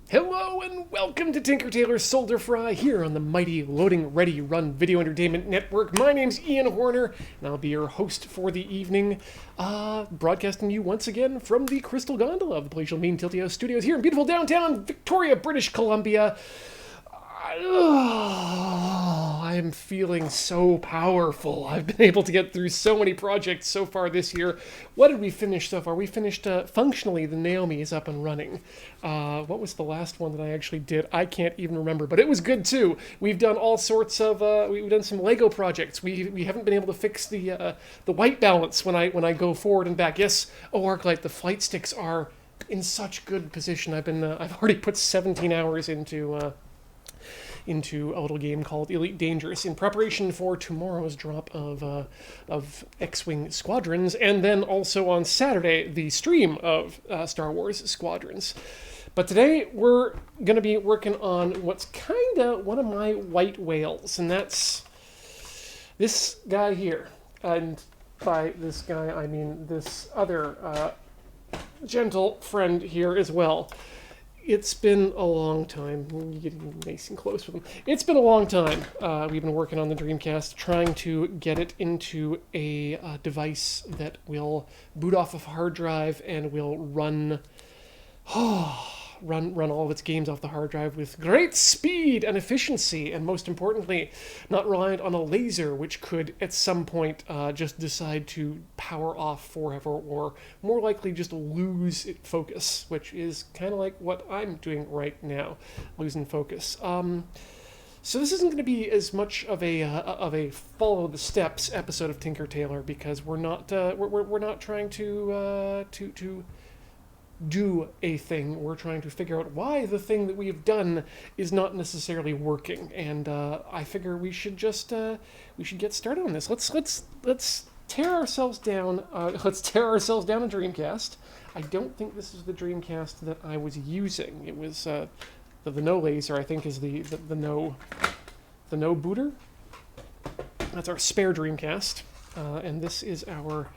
Hello and welcome to Tinker Tailor Soldier Fry here on the mighty Loading Ready Run Video Entertainment Network. My name's Ian Horner and I'll be your host for the evening, broadcasting you once again from the Crystal Gondola of the Palatial Mean Tiltio Studios here in beautiful downtown Victoria, British Columbia. I am feeling so powerful. I've been able to get through so many projects so far this year. What did we finish so far? We finished, functionally, the Naomi is up and running. What was the last one that I actually did? I can't even remember, but it was good too. We've done all sorts of, we've done some Lego projects. We haven't been able to fix the white balance when I go forward and back. Yes, Arclight, the flight sticks are in such good position. I've already put 17 hours into a little game called Elite Dangerous in preparation for tomorrow's drop of X-Wing Squadrons, and then also on Saturday, the stream of Star Wars Squadrons. But today, we're going to be working on what's kind of one of my white whales, and that's this guy here. And by this guy, I mean this other gentle friend here as well. It's been a long time. You get nice and close with them. It's been a long time. We've been working on the Dreamcast, trying to get it into a device that will boot off of a hard drive and will run all of its games off the hard drive with great speed and efficiency, and most importantly, not reliant on a laser, which could at some point just decide to power off forever, or more likely just lose its focus, which is kind of like what I'm doing right now, losing focus. So this isn't going to be as much of a follow the steps episode of Tinker Tailor, because we're not trying to do a thing. We're trying to figure out why the thing that we have done is not necessarily working, and I figure we should get started on this. Let's tear ourselves down. Let's tear ourselves down a Dreamcast. I don't think this is the Dreamcast that I was using. It was the no laser. I think is the no booter. That's our spare Dreamcast, and this is our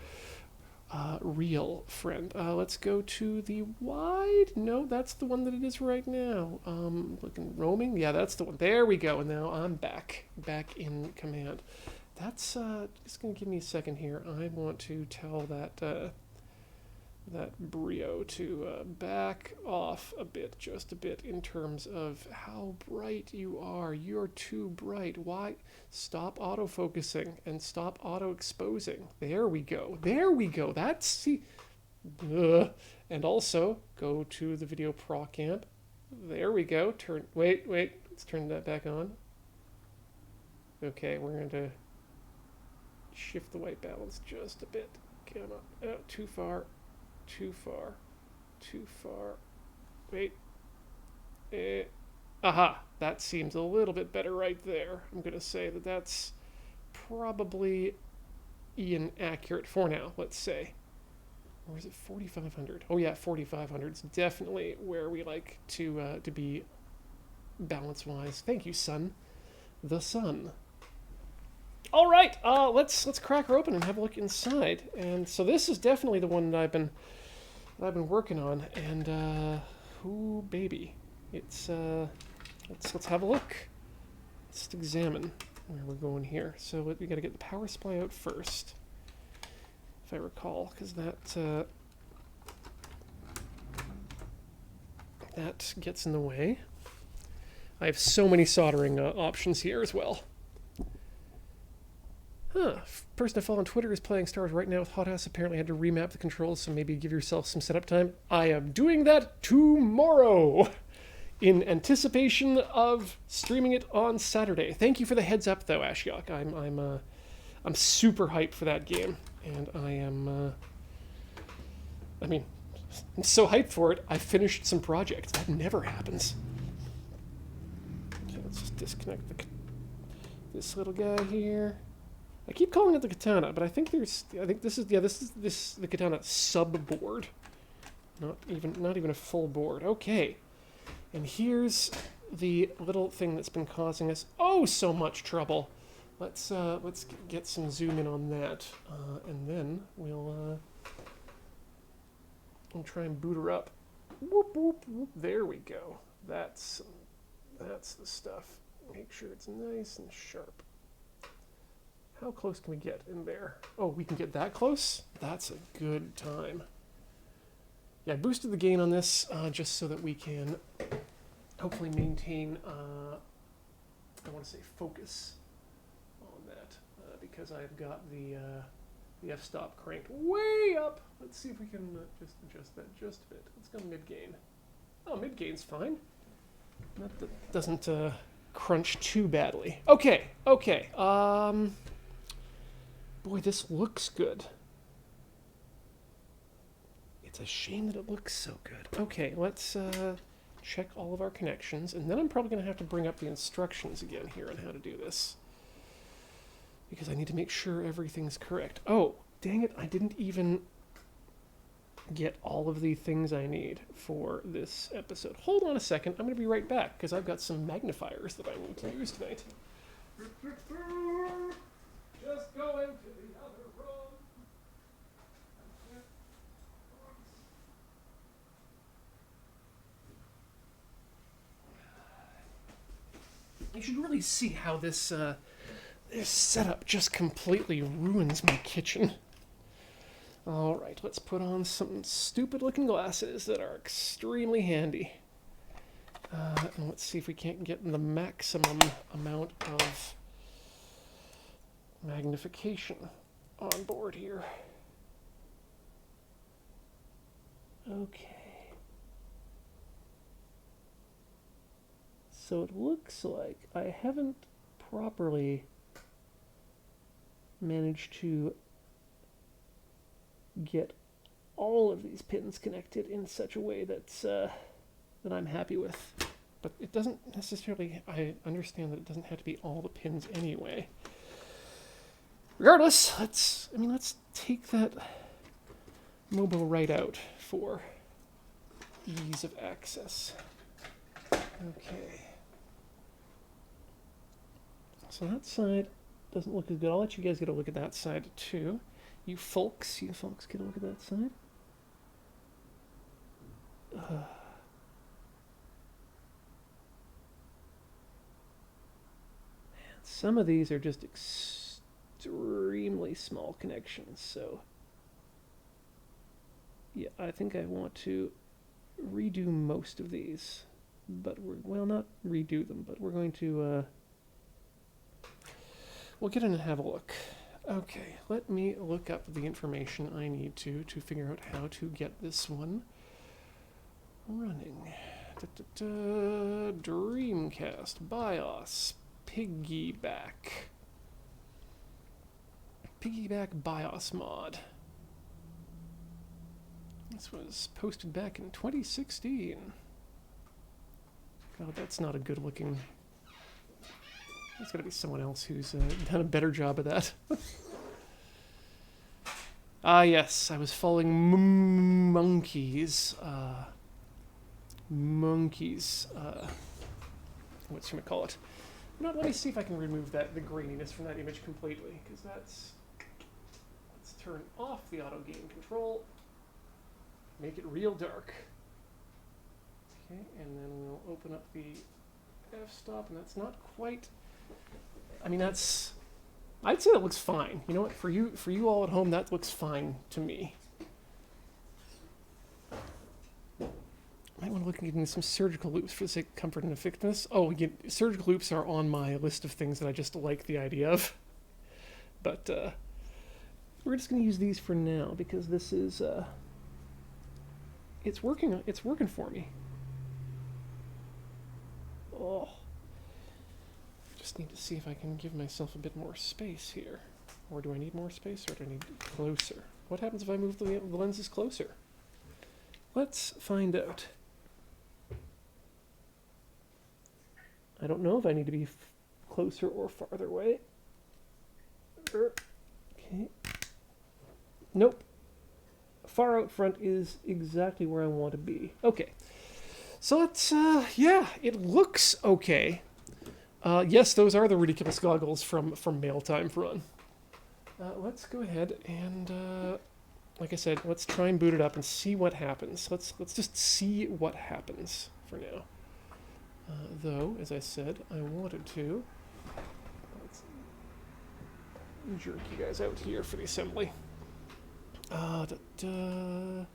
real friend. Let's go to the wide. No, that's the one that it is right now. Looking roaming. Yeah, that's the one. There we go. And now I'm back in command. That's just gonna give me a second here. I want to tell that Brio to back off a bit, just a bit, in terms of how bright you are. You're too bright. Why? Stop autofocusing and stop auto-exposing. There we go. There we go. That's... See. And also, go to the video proc amp. There we go. Wait. Let's turn that back on. Okay, we're going to shift the white balance just a bit. Come on. Oh, too far. Wait. Aha! That seems a little bit better right there. I'm going to say that that's probably inaccurate for now, let's say. Or is it 4,500? Oh yeah, 4,500 is definitely where we like to be balance-wise. Thank you, sun. The sun. All right, let's crack her open and have a look inside. And so this is definitely the one that I've been working on, and ooh baby, it's let's have a look. Let's examine where we're going here. So we got to get the power supply out first, if I recall, because that gets in the way. I have so many soldering options here as well. Person I follow on Twitter is playing Star Wars right now with Hot House. Apparently had to remap the controls, so maybe give yourself some setup time. I am doing that tomorrow in anticipation of streaming it on Saturday. Thank you for the heads up, though, Ashiok. I'm super hyped for that game, and I'm so hyped for it, I finished some projects. That never happens. Okay, let's just disconnect this little guy here. I keep calling it the katana, but I think this is the katana subboard. Not even a full board. Okay. And here's the little thing that's been causing us so much trouble. Let's get some zoom in on that, and then we'll try and boot her up. Whoop, whoop, whoop. There we go. That's the stuff. Make sure it's nice and sharp. How close can we get in there? Oh, we can get that close? That's a good time. Yeah, I boosted the gain on this just so that we can hopefully maintain, I want to say focus on that because I've got the f-stop cranked way up. Let's see if we can just adjust that just a bit. Let's go mid-gain. Oh, mid-gain's fine. That doesn't crunch too badly. Okay, okay. Boy, this looks good. It's a shame that it looks so good. Okay, let's check all of our connections, and then I'm probably going to have to bring up the instructions again here on how to do this. Because I need to make sure everything's correct. Oh, dang it, I didn't even get all of the things I need for this episode. Hold on a second, I'm going to be right back, because I've got some magnifiers that I need to use tonight. Just go into the other room. You should really see how this this setup just completely ruins my kitchen. All right, let's put on some stupid-looking glasses that are extremely handy. And let's see if we can't get the maximum amount of magnification on board here. Okay. So it looks like I haven't properly managed to get all of these pins connected in such a way that's that I'm happy with. But it doesn't necessarily, I understand that it doesn't have to be all the pins anyway. Regardless, let's take that mobile right out for ease of access. Okay. So that side doesn't look as good. I'll let you guys get a look at that side too. You folks get a look at that side. Man, some of these are just extremely small connections, so yeah, I think I want to redo most of these, but well, not redo them, but we're going to we'll get in and have a look. Okay, let me look up the information I need to figure out how to get this one running. Dreamcast, BIOS, Piggyback BIOS mod. This was posted back in 2016. God, that's not a good looking... There's got to be someone else who's done a better job of that. Ah, yes, I was following monkeys. Whatchamacallit. No, let me see if I can remove the graininess from that image completely, because that's... Let's turn off the auto gain control. Make it real dark. Okay, and then we'll open up the f-stop, and that's not quite... I mean, that's... I'd say that looks fine. You know what? For you all at home, that looks fine to me. Might want to look into some surgical loops for the sake of comfort and effectiveness. Oh, again, surgical loops are on my list of things that I just like the idea of. But we're just going to use these for now because this is it's working for me. Oh. Just need to see if I can give myself a bit more space here. Or do I need more space, or do I need closer? What happens if I move the lenses closer? Let's find out. I don't know if I need to be closer or farther away. Okay. Nope. Far out front is exactly where I want to be. Okay. So let's, yeah, it looks okay. Yes, those are the ridiculous goggles from Mail Time Run. Let's go ahead and, like I said, let's try and boot it up and see what happens. Let's just see what happens for now. Though, as I said, I wanted to. Let's jerk you guys out here for the assembly. Da, da.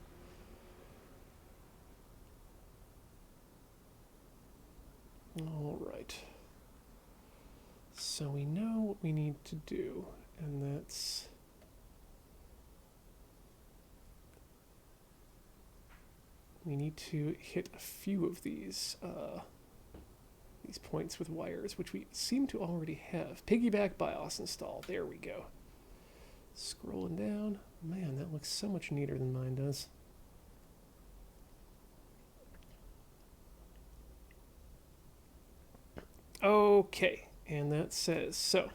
All right. So we know what we need to do, and that's we need to hit a few of these points with wires, which we seem to already have. Piggyback BIOS install. There we go. Scrolling down. Man, that looks so much neater than mine does. Okay, and that says so.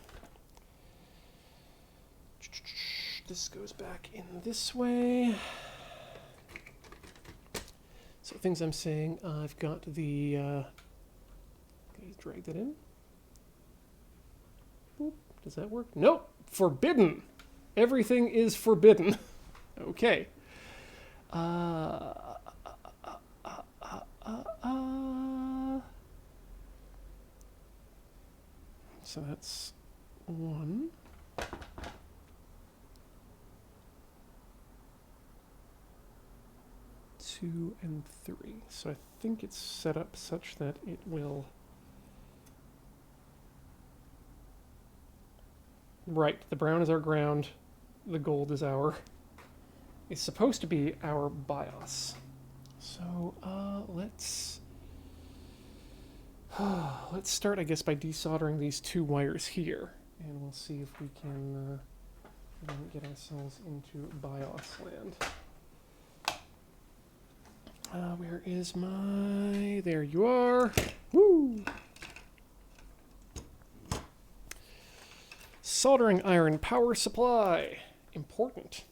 This goes back in this way. So things I'm saying, I've got the, drag that in. Boop. Does that work? Nope. Forbidden. Everything is forbidden. Okay. So that's 1. 2 and 3. So I think it's set up such that it will... Right, the brown is our ground, the gold is our... It's supposed to be our BIOS. So, let's start, I guess, by desoldering these 2 wires here. And we'll see if we can get ourselves into BIOS land. Where is my... There you are. Woo! Soldering iron power supply. Important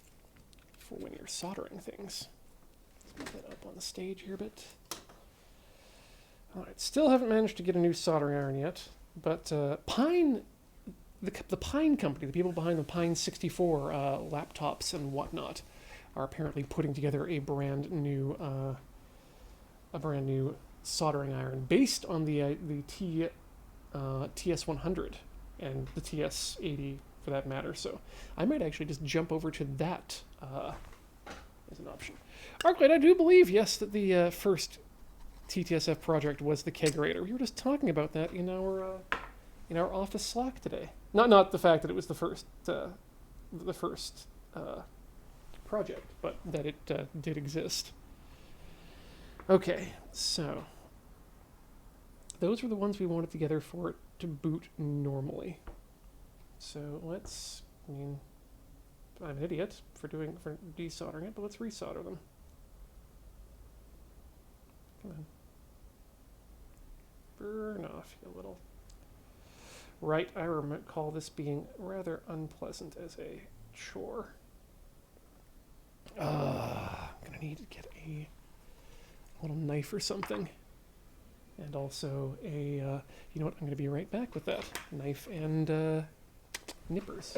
for when you're soldering things. Let's move that up on the stage here a bit. Alright, still haven't managed to get a new soldering iron yet, but Pine, the Pine company, the people behind the Pine 64 laptops and whatnot, are apparently putting together a brand new soldering iron based on the TS100 and the TS80 for that matter. So I might actually just jump over to that as an option. Arclight, I do believe, yes, that the first TTSF project was the kegerator. We were just talking about that in our office Slack today. Not the fact that it was the first project, but that it did exist. Okay, so those were the ones we wanted together for it to boot normally. So let's, I mean, I'm an idiot for desoldering it, but let's resolder them. Come on. Burn off, you little. Right, I recall this being rather unpleasant as a chore. I'm gonna need to get a little knife or something. And also a, you know what, I'm gonna be right back with that. Knife and nippers.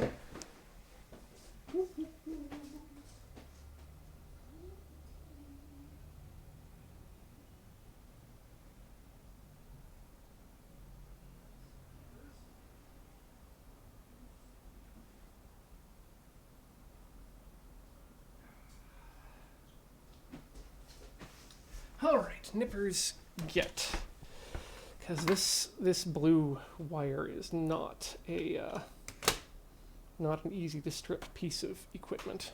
Alright, nippers get. Because this blue wire is not an easy to strip piece of equipment.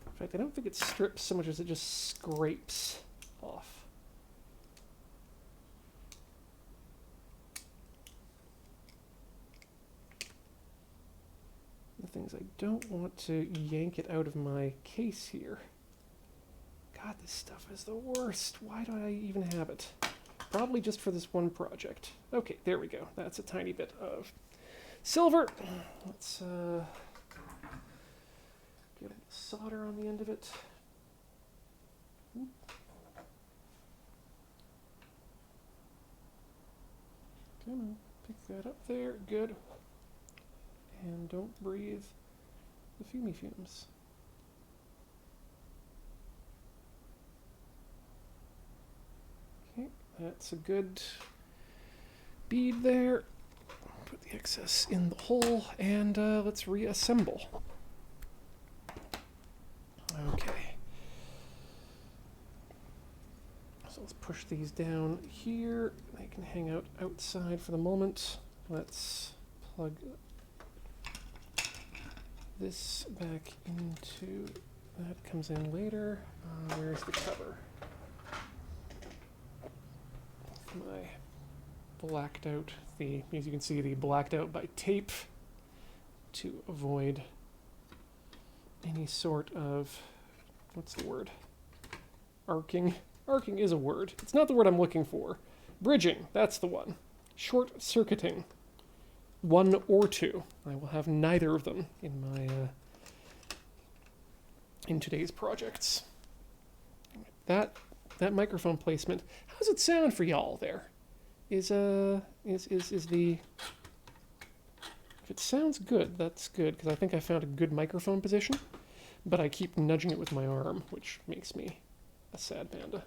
In fact, I don't think it strips so much as it just scrapes off. The things I don't want to yank it out of my case here. God, this stuff is the worst. Why do I even have it? Probably just for this one project. Okay, there we go. That's a tiny bit of silver. Let's get a solder on the end of it. Come on, pick that up there. Good. And don't breathe the fumey fumes. That's a good bead there. Put the excess in the hole, and let's reassemble. Okay. So let's push these down here. They can hang out outside for the moment. Let's plug this back into... That comes in later. Where's the cover? My blacked out, as you can see, the blacked out by tape to avoid any sort of, what's the word? Arcing. Arcing is a word. It's not the word I'm looking for. Bridging, that's the one. Short-circuiting. One or two. I will have neither of them in my in today's projects. That microphone placement. How does it sound for y'all there? Is the if it sounds good, that's good, because I think I found a good microphone position, but I keep nudging it with my arm, which makes me a sad panda.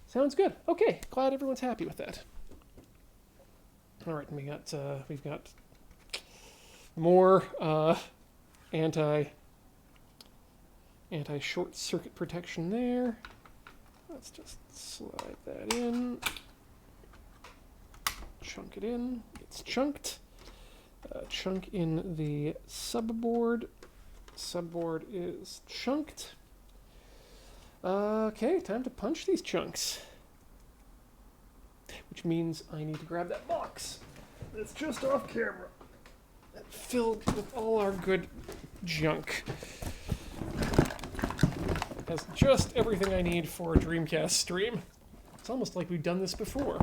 Sounds good. Okay, glad everyone's happy with that. All right, and we've got more anti-short circuit protection there. Let's just slide that in. Chunk it in. It's chunked. Chunk in the subboard. Subboard is chunked. Okay, time to punch these chunks. Which means I need to grab that box that's just off camera. Filled with all our good junk. Has just everything I need for a Dreamcast stream. It's almost like we've done this before.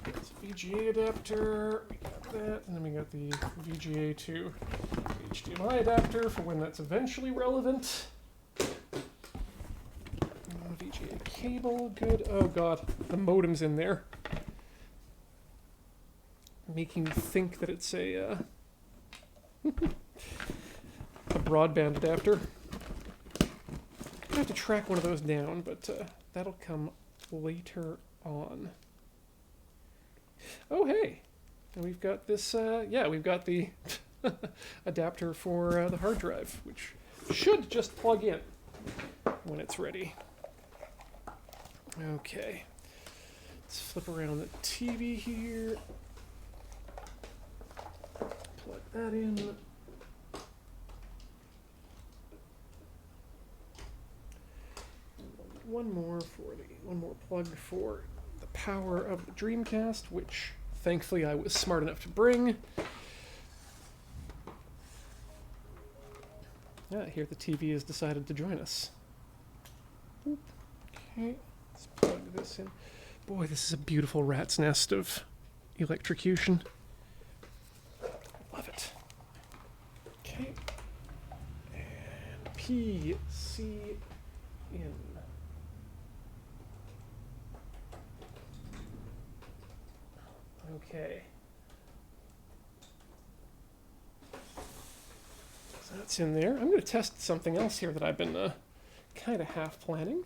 It's VGA adapter, we got that, and then we got the VGA to HDMI adapter for when that's eventually relevant. VGA cable, good. Oh god, the modem's in there. Making me think that it's a broadband adapter. I have to track one of those down, but that'll come later on. Oh, hey! And we've got this, we've got the adapter for the hard drive, which should just plug in when it's ready. Okay. Let's flip around the TV here. Plug that in. One more plug for the power of the Dreamcast, which thankfully I was smart enough to bring. Yeah, here the TV has decided to join us. Okay, let's plug this in. Boy, this is a beautiful rat's nest of electrocution. Love it. Okay. And PC in. Okay. So that's in there. I'm going to test something else here that I've been kind of half planning.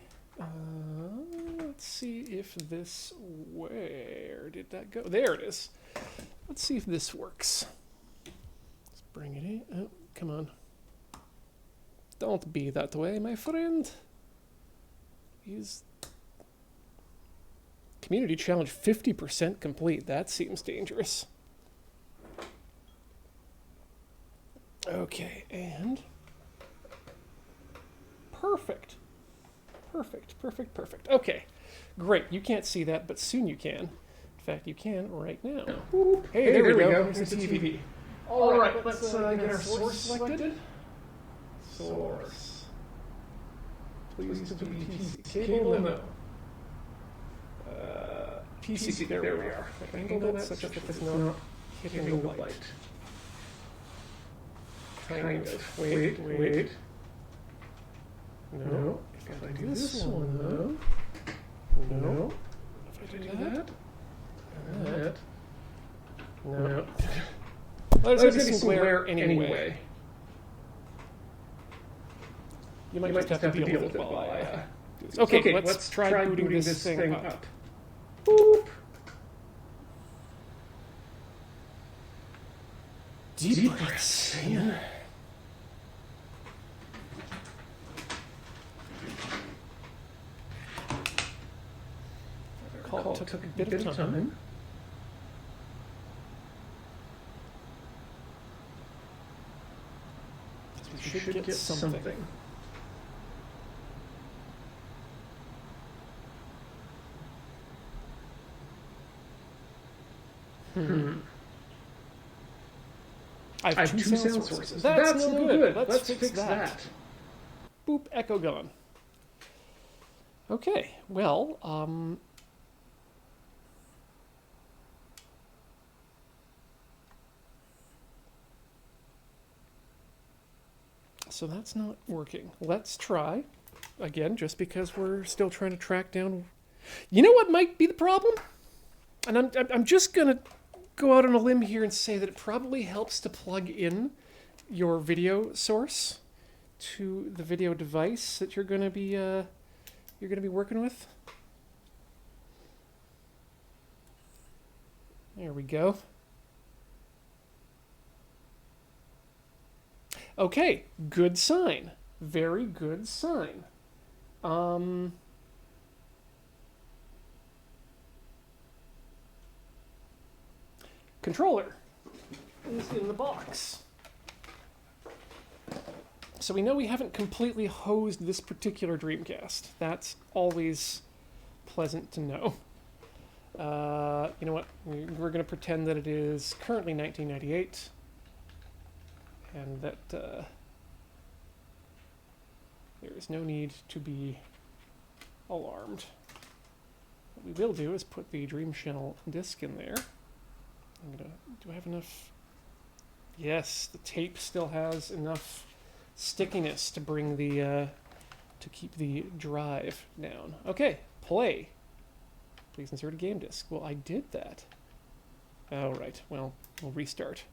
Let's see if this... Where did that go? There it is. Let's see if this works. Let's bring it in. Oh, come on. Don't be that way, my friend. Use... Community challenge 50% complete. That seems dangerous. Okay, and... Perfect. Perfect. Okay, great. You can't see that, but soon you can. In fact, you can right now. Ooh, hey, there we go. Here's the TV. All right, let's get our source selected. Source. Please to be PC. Cable, no. PC, there we are. Angle that such that it's not hitting the light. Kind of. Wait. No. If I do this one, though. No. If I do that. And that. No. There's going to be some glare anyway. You might just have to deal with it while I Okay, let's try booting this thing up. Boop. Deep breaths in. Call took a bit of time. We should get something. I have two sound sources. That's no good. Let's fix that. Boop, echo gone. Okay, well, so that's not working. Let's try again, just because we're still trying to track down. You know what might be the problem? And I'm just gonna go out on a limb here and say that it probably helps to plug in your video source to the video device that you're gonna be working with. There we go. Okay, good sign. Very good sign. Controller is in the box. So we know we haven't completely hosed this particular Dreamcast. That's always pleasant to know. You know what? We're going to pretend that it is currently 1998. And that there is no need to be alarmed. What we will do is put the Dream Shell disc in there. Do I have enough? Yes, the tape still has enough stickiness to bring the to keep the drive down. Okay, play. Please insert a game disc. Well, I did that. All right. Well, we'll restart.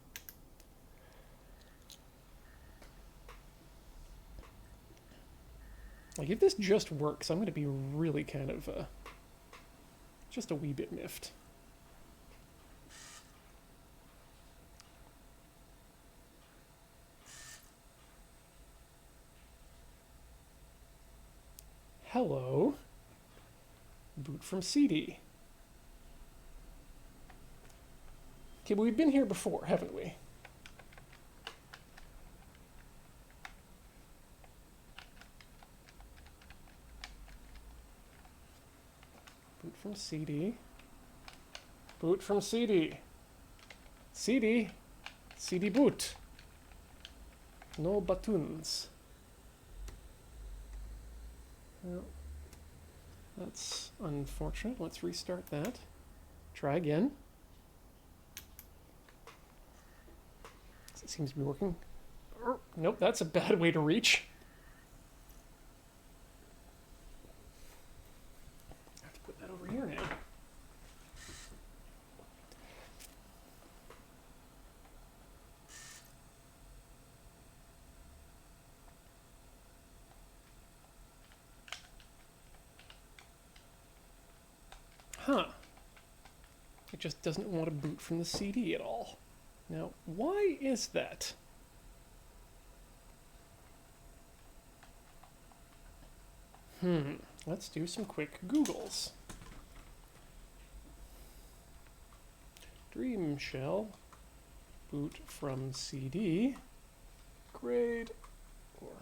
Like, if this just works, I'm going to be really kind of, just a wee bit miffed. Hello. Boot from CD. Okay, but we've been here before, haven't we? Boot from CD. Boot from CD. CD. CD boot. No buttons. Well, that's unfortunate. Let's restart that. Try again. It seems to be working. Nope, that's a bad way to reach. I have to put that over here now. Huh. It just doesn't want to boot from the CD at all. Now, why is that? Let's do some quick Googles. Dream Shell, boot from CD, grade, or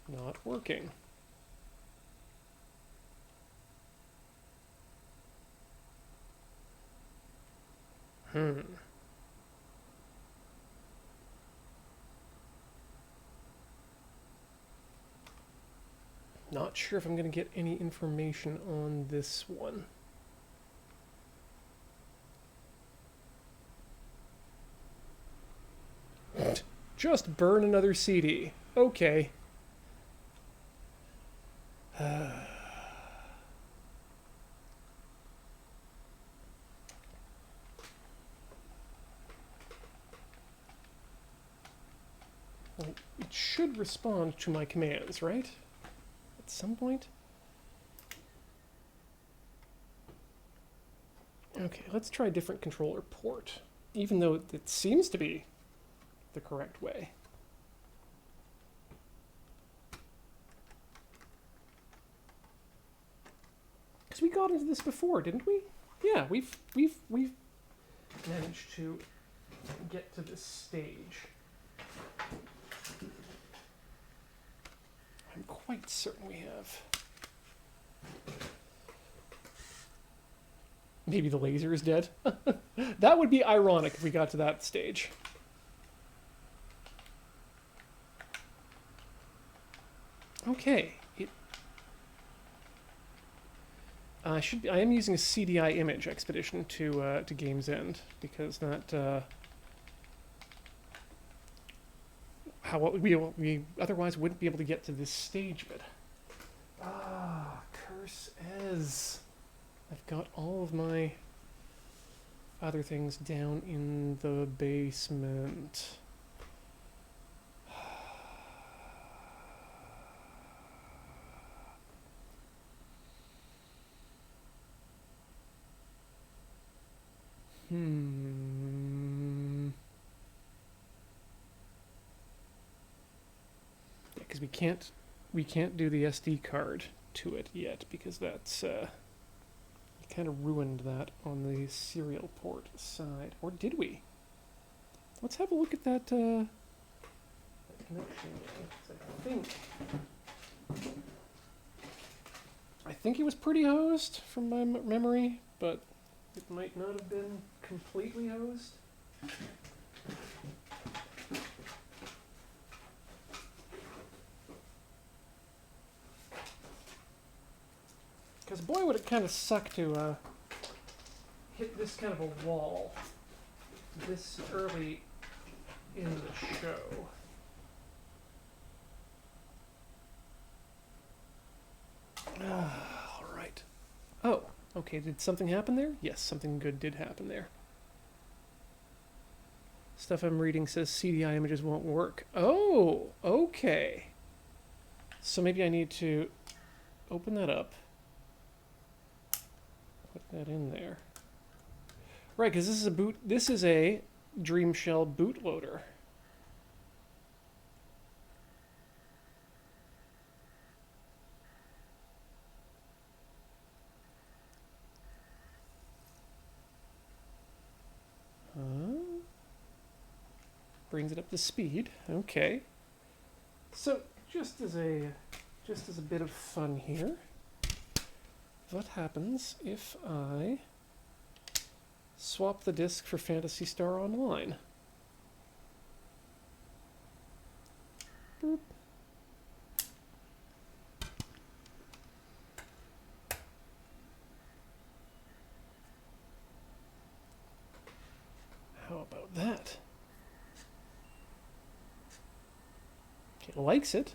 not working. Not sure if I'm going to get any information on this one. Just burn another CD. Okay. Well, it should respond to my commands, right? some point. Okay, let's try a different controller port, even though it seems to be the correct way. Because we got into this before, didn't we? Yeah, we've managed to get to this stage. I'm quite certain we have. Maybe the laser is dead. That would be ironic if we got to that stage. Okay. I am using a CDI image expedition to Game's End because that we otherwise wouldn't be able to get to this stage of it. Ah, curse Ez. I've got all of my other things down in the basement. Because we can't do the SD card to it yet because that's kind of ruined that on the serial port side. Or did we? Let's have a look at that connection. I think it was pretty hosed from my memory, but it might not have been completely hosed. Because boy, would it kind of suck to hit this kind of a wall this early in the show. All right. Oh, okay. Did something happen there? Yes, something good did happen there. Stuff I'm reading says CDI images won't work. Oh, okay. So maybe I need to open that up. Put that in there. Right, because this is a Dreamshell bootloader. Brings it up to speed. Okay. So just as a bit of fun here, what happens if I swap the disc for Phantasy Star Online? Boop. How about that? It likes it.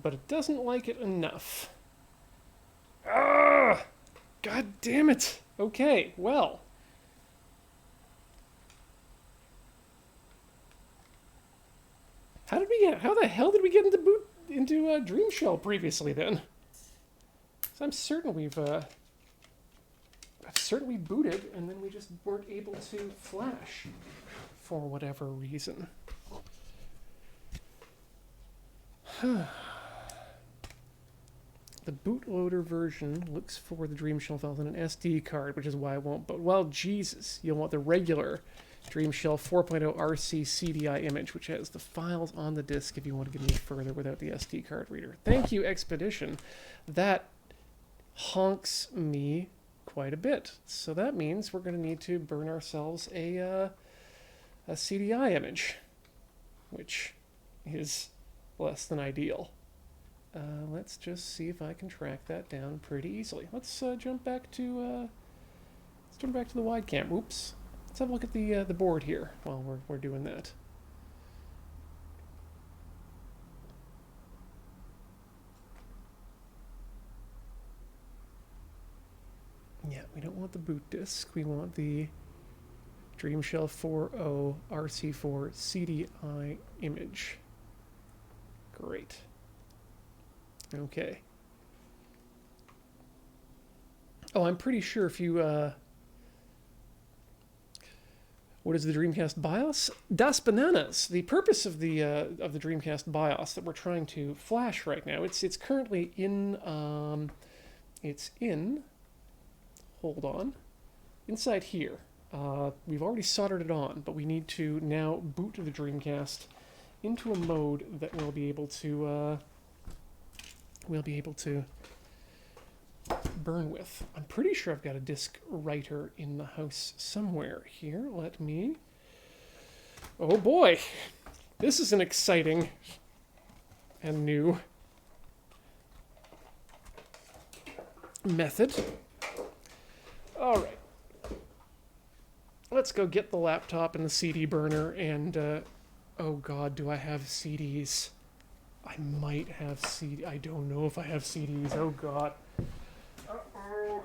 But it doesn't like it enough. Ah! God damn it! Okay, well. How the hell did we get into Dreamshell previously then? So I'm certain we booted and then we just weren't able to flash for whatever reason. The bootloader version looks for the Dreamshell files on an SD card, which is why it won't boot. Well, Jesus, you'll want the regular Dreamshell 4.0 RC CDI image, which has the files on the disk if you want to get any further without the SD card reader. Thank you, Expedition. That honks me quite a bit. So that means we're going to need to burn ourselves a CDI image, which is less than ideal. Let's just see if I can track that down pretty easily. Let's jump back to the wide cam. Oops. Let's have a look at the board here while we're doing that. Yeah, we don't want the boot disk. We want the Dreamshell 4.0 RC4 CDI image. Great. Okay. Oh, I'm pretty sure if you, what is the Dreamcast BIOS? Das Bananas. The purpose of the Dreamcast BIOS that we're trying to flash right now, it's currently in, hold on, inside here. We've already soldered it on, but we need to now boot the Dreamcast into a mode that we'll be able to burn with. I'm pretty sure I've got a disk writer in the house somewhere here. Let me... Oh boy! This is an exciting and new method. Alright. Let's go get the laptop and the CD burner and, oh god, do I have CDs? I might have CD. I don't know if I have CDs. Oh god. Uh-oh.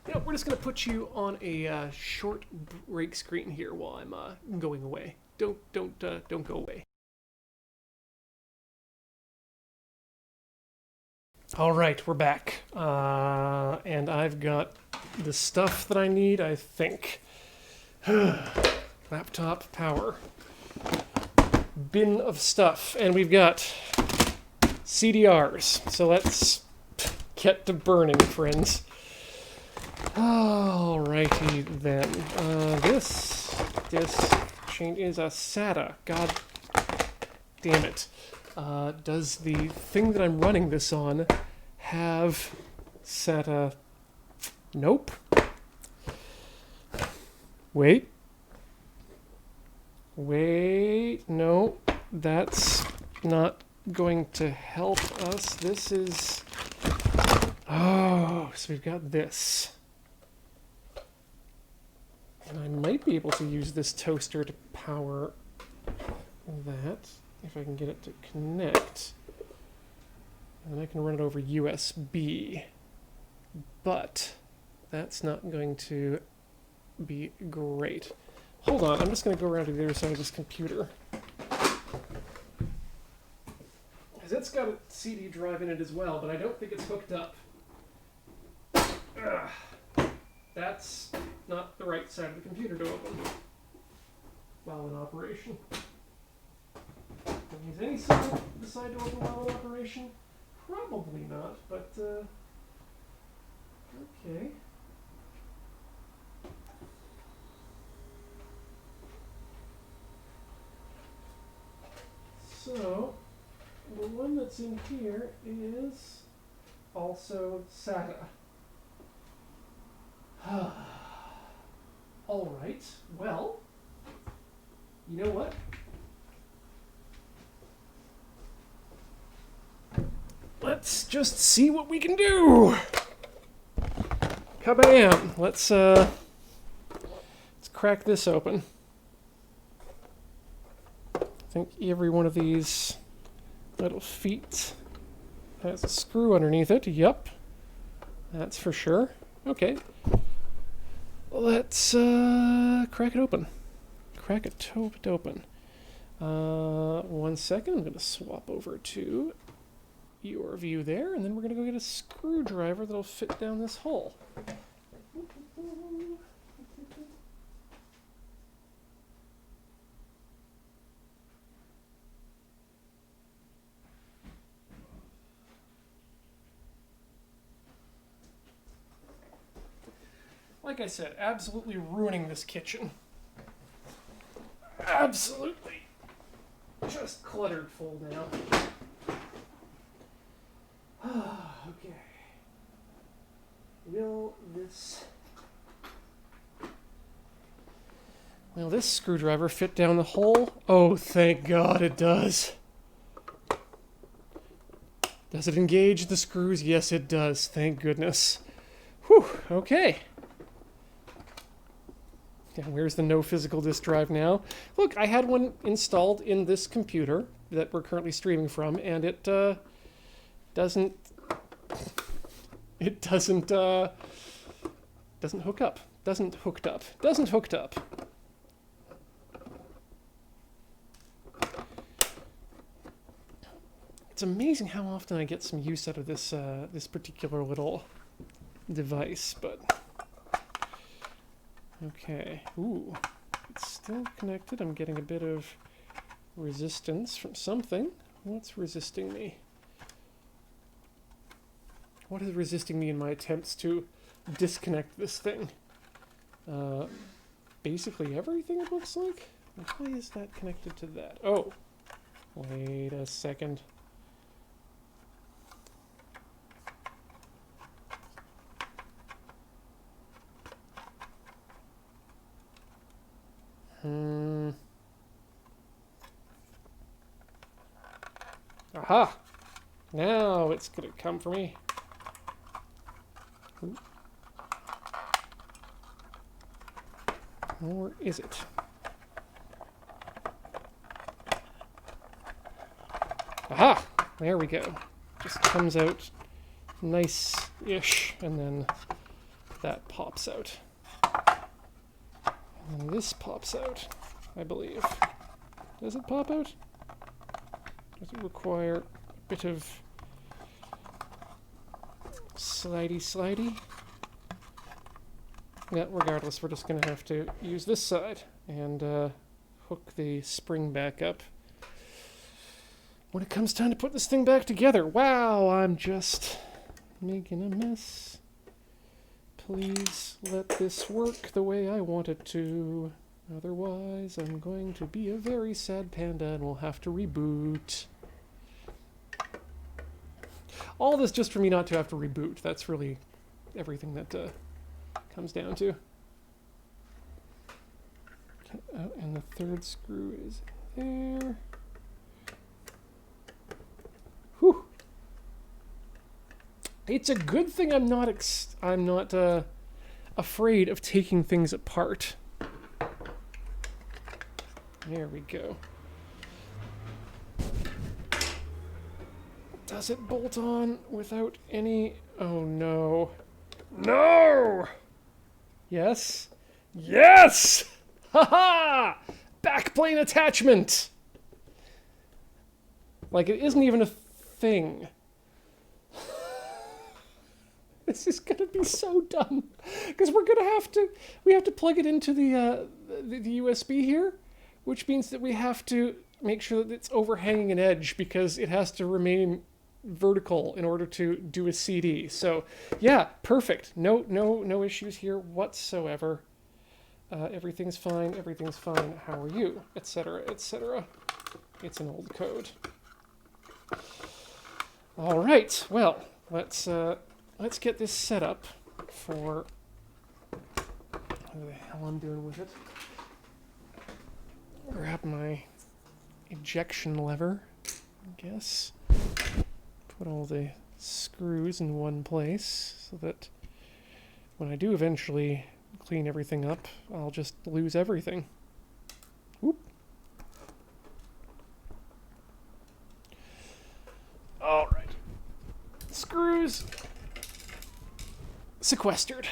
You know, we're just gonna put you on a short break screen here while I'm going away. Don't go away. All right, we're back, and I've got the stuff that I need, I think. Laptop power. Bin of stuff, and we've got CDRs. So let's get to burning, friends. Alrighty then. This chain is a SATA. God damn it. Does the thing that I'm running this on have SATA? Nope. Wait, no, that's not going to help us. This is... Oh, so we've got this. And I might be able to use this toaster to power that, if I can get it to connect. And then I can run it over USB. But that's not going to be great. Hold on, I'm just going to go around to the other side of this computer. Because it's got a CD drive in it as well, but I don't think it's hooked up. Ugh. That's not the right side of the computer to open while in operation. Can I use any side of the side to open while in operation? Probably not, but okay. So, the one that's in here is also SATA. Alright, well, you know what? Let's just see what we can do! Kabam! Let's crack this open. I think every one of these little feet has a screw underneath it. Yup. That's for sure. Okay. Let's crack it open. Crack it open. 1 second. I'm going to swap over to your view there, and then we're going to go get a screwdriver that'll fit down this hole. Like I said, absolutely ruining this kitchen. Absolutely. Just cluttered full now. Okay. Will this screwdriver fit down the hole? Oh, thank God it does. Does it engage the screws? Yes, it does. Thank goodness. Whew, okay. Yeah, where's the no physical disk drive now? Look, I had one installed in this computer that we're currently streaming from, and it doesn't hook up. Doesn't hooked up. Doesn't hooked up. It's amazing how often I get some use out of this this particular little device, but okay. Ooh, it's still connected. I'm getting a bit of resistance from something. What's resisting me? What is resisting me in my attempts to disconnect this thing? Basically everything, it looks like. Why is that connected to that? Oh, wait a second. Aha! Now it's gonna come for me. Ooh. Or is it? Aha! There we go. Just comes out nice-ish, and then that pops out. And this pops out, I believe. Does it pop out? Does it require a bit of slidey? Yeah, regardless, we're just going to have to use this side and hook the spring back up when it comes time to put this thing back together. Wow, I'm just making a mess. Please let this work the way I want it to. Otherwise, I'm going to be a very sad panda and we'll have to reboot. All this just for me not to have to reboot. That's really everything that comes down to. Oh, and the third screw is there. Whew. It's a good thing I'm not afraid of taking things apart. There we go. Does it bolt on without any... Oh no. No! Yes? Yes! Haha! Backplane attachment! Like, it isn't even a thing. This is gonna be so dumb. Because we have to plug it into the USB here, which means that we have to make sure that it's overhanging an edge because it has to remain vertical in order to do a CD. So, yeah, perfect. No issues here whatsoever. Everything's fine. Everything's fine. How are you? Etc. Etc. It's an old code. All right. Well, let's get this set up for what the hell I'm doing with it. Grab my ejection lever, I guess. Put all the screws in one place so that when I do eventually clean everything up, I'll just lose everything. Whoop. All right. Screws sequestered.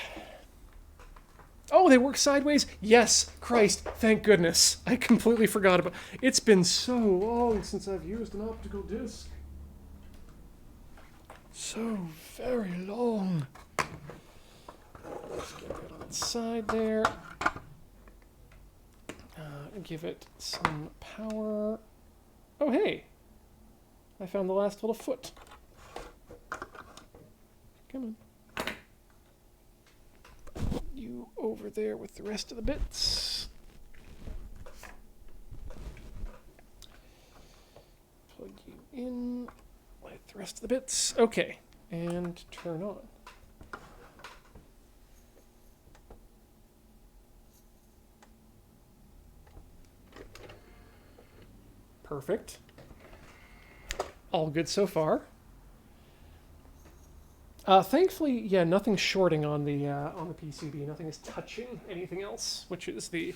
Oh, they work sideways? Yes, Christ, thank goodness. I completely forgot about it. It's been so long since I've used an optical disc. So very long. Let's get that on the side there. Give it some power. Oh, hey. I found the last little foot. Come on. You over there with the rest of the bits. Plug you in with the rest of the bits. Okay, and turn on. Perfect. All good so far. Thankfully, yeah, nothing's shorting on the PCB. Nothing is touching anything else, which is the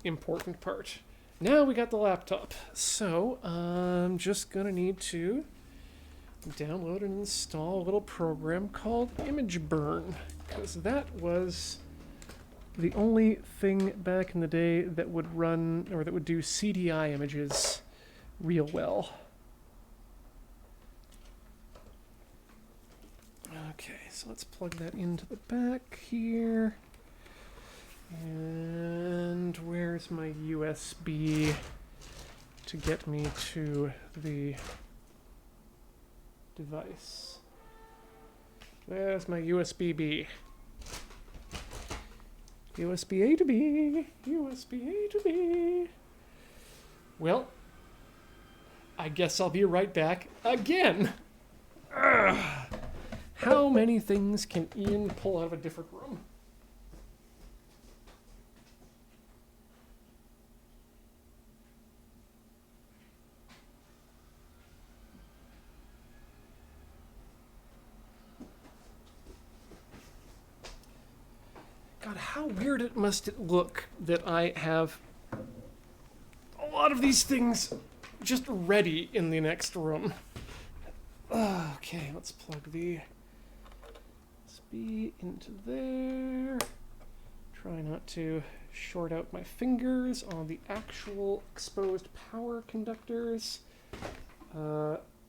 important part. Now we got the laptop, so I'm just gonna need to download and install a little program called Image Burn, because that was the only thing back in the day that would run, or that would do CDI images real well. Okay, so let's plug that into the back here. And where's my USB to get me to the device? There's my USB-B. USB-A to B. USB-A to B. Well, I guess I'll be right back again. Ugh. How many things can Ian pull out of a different room? God, how weird it must it look that I have a lot of these things just ready in the next room. Okay, let's plug the USB into there. Try not to short out my fingers on the actual exposed power conductors.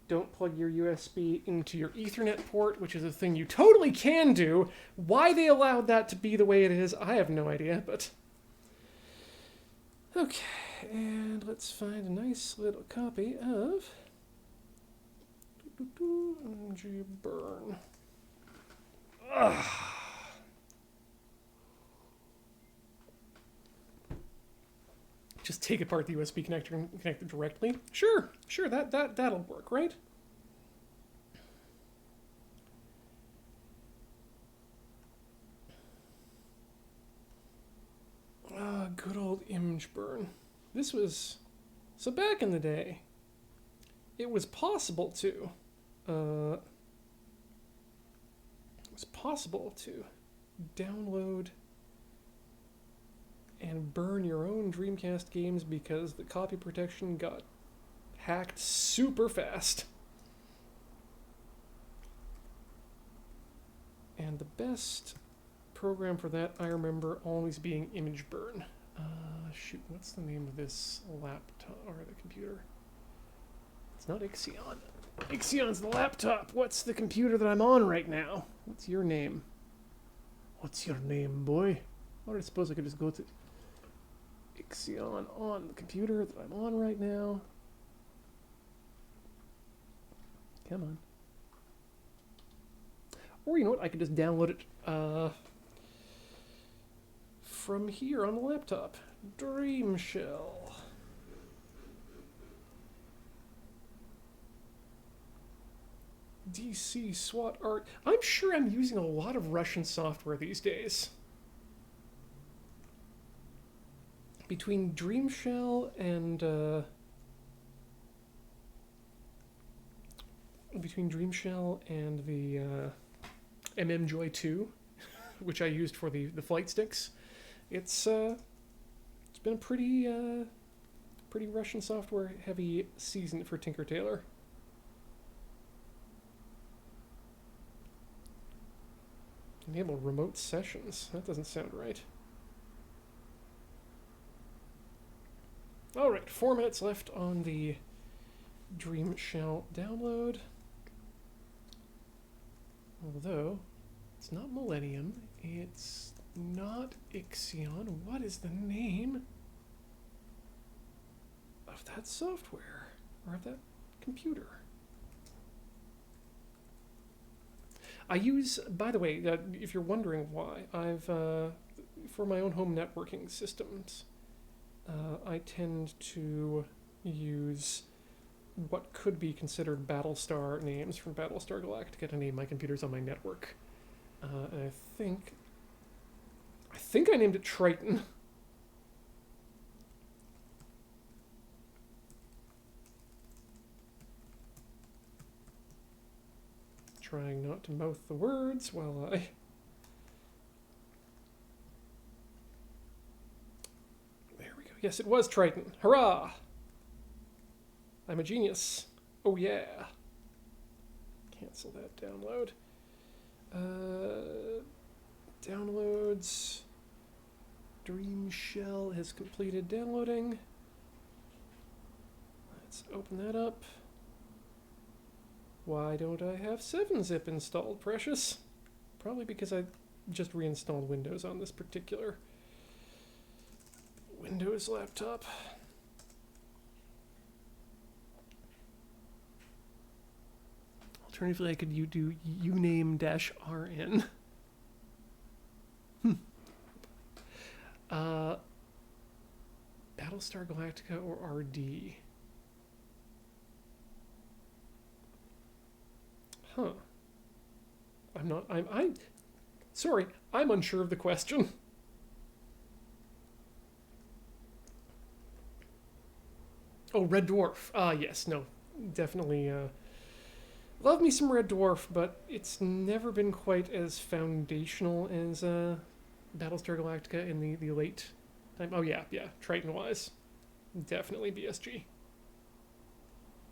Don't plug your USB into your Ethernet port, which is a thing you totally can do. Why they allowed that to be the way it is, I have no idea, but... Okay, and let's find a nice little copy of... MG Burn. Ugh. Just take apart the USB connector and connect it directly. Sure, that'll work, right? Good old image burn. This was... So back in the day, it was possible to... download and burn your own Dreamcast games because the copy protection got hacked super fast. And the best program for that, I remember always being Image Burn. Shoot, what's the name of this laptop, or the computer? It's not Ixion. Ixion's the laptop. What's the computer that I'm on right now? What's your name? What's your name, boy? Or I suppose I could just go to Ixion on the computer that I'm on right now. Come on. Or you know what? I could just download it from here on the laptop. Dreamshell. DC SWAT art. I'm sure I'm using a lot of Russian software these days. Between Dreamshell and the MMJoy 2, which I used for the flight sticks, it's been a pretty Russian software heavy season for Tinker Tailor. Enable remote sessions. That doesn't sound right. Alright, 4 minutes left on the Dreamshell download. Although, it's not Millennium, it's not Ixion. What is the name of that software? Or of that computer? I use, by the way, if you're wondering why, I've, for my own home networking systems, I tend to use what could be considered Battlestar names from Battlestar Galactica to name my computers on my network. And I think I named it Triton. Trying not to mouth the words while I... There we go. Yes, it was Triton. Hurrah! I'm a genius. Oh yeah. Cancel that download. Downloads. Dream Shell has completed downloading. Let's open that up. Why don't I have 7-zip installed, precious? Probably because I just reinstalled Windows on this particular Windows laptop. Alternatively, I could do uname-rn. Battlestar Galactica or RD? Huh. Sorry, I'm unsure of the question. Oh, Red Dwarf. Yes, no. Definitely, love me some Red Dwarf, but it's never been quite as foundational as, Battlestar Galactica in the late time. Oh, yeah, Triton-wise. Definitely BSG.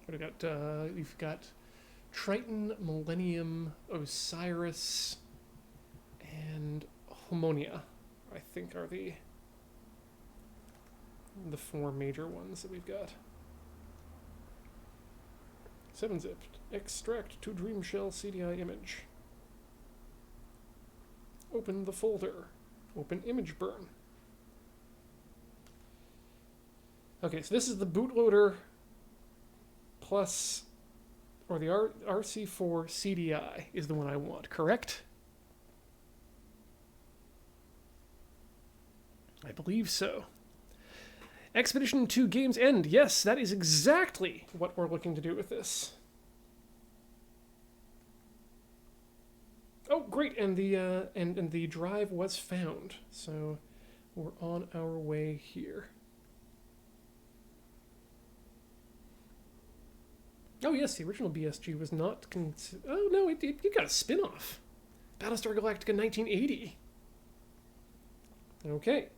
What have we got? We've got Triton, Millennium, Osiris, and Homonia, I think, are the 4 major ones that we've got. 7-zip. Extract to Dreamshell CDI image. Open the folder. Open image burn. Okay, so this is the bootloader plus, or the RC4 CDI is the one I want, correct? I believe so. Expedition 2 Games End. Yes, that is exactly what we're looking to do with this. Oh, great, and the drive was found, so we're on our way here. Oh yes, the original BSG was not oh no, it got a spin-off. Battlestar Galactica 1980. Okay.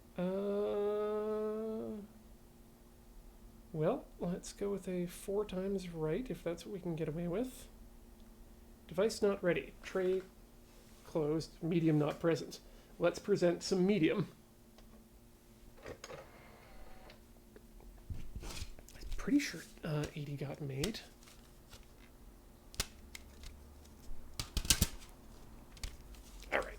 Well, let's go with a 4 times right, if that's what we can get away with. Device not ready. Tray closed. Medium not present. Let's present some medium. I'm pretty sure 80 got made. All right.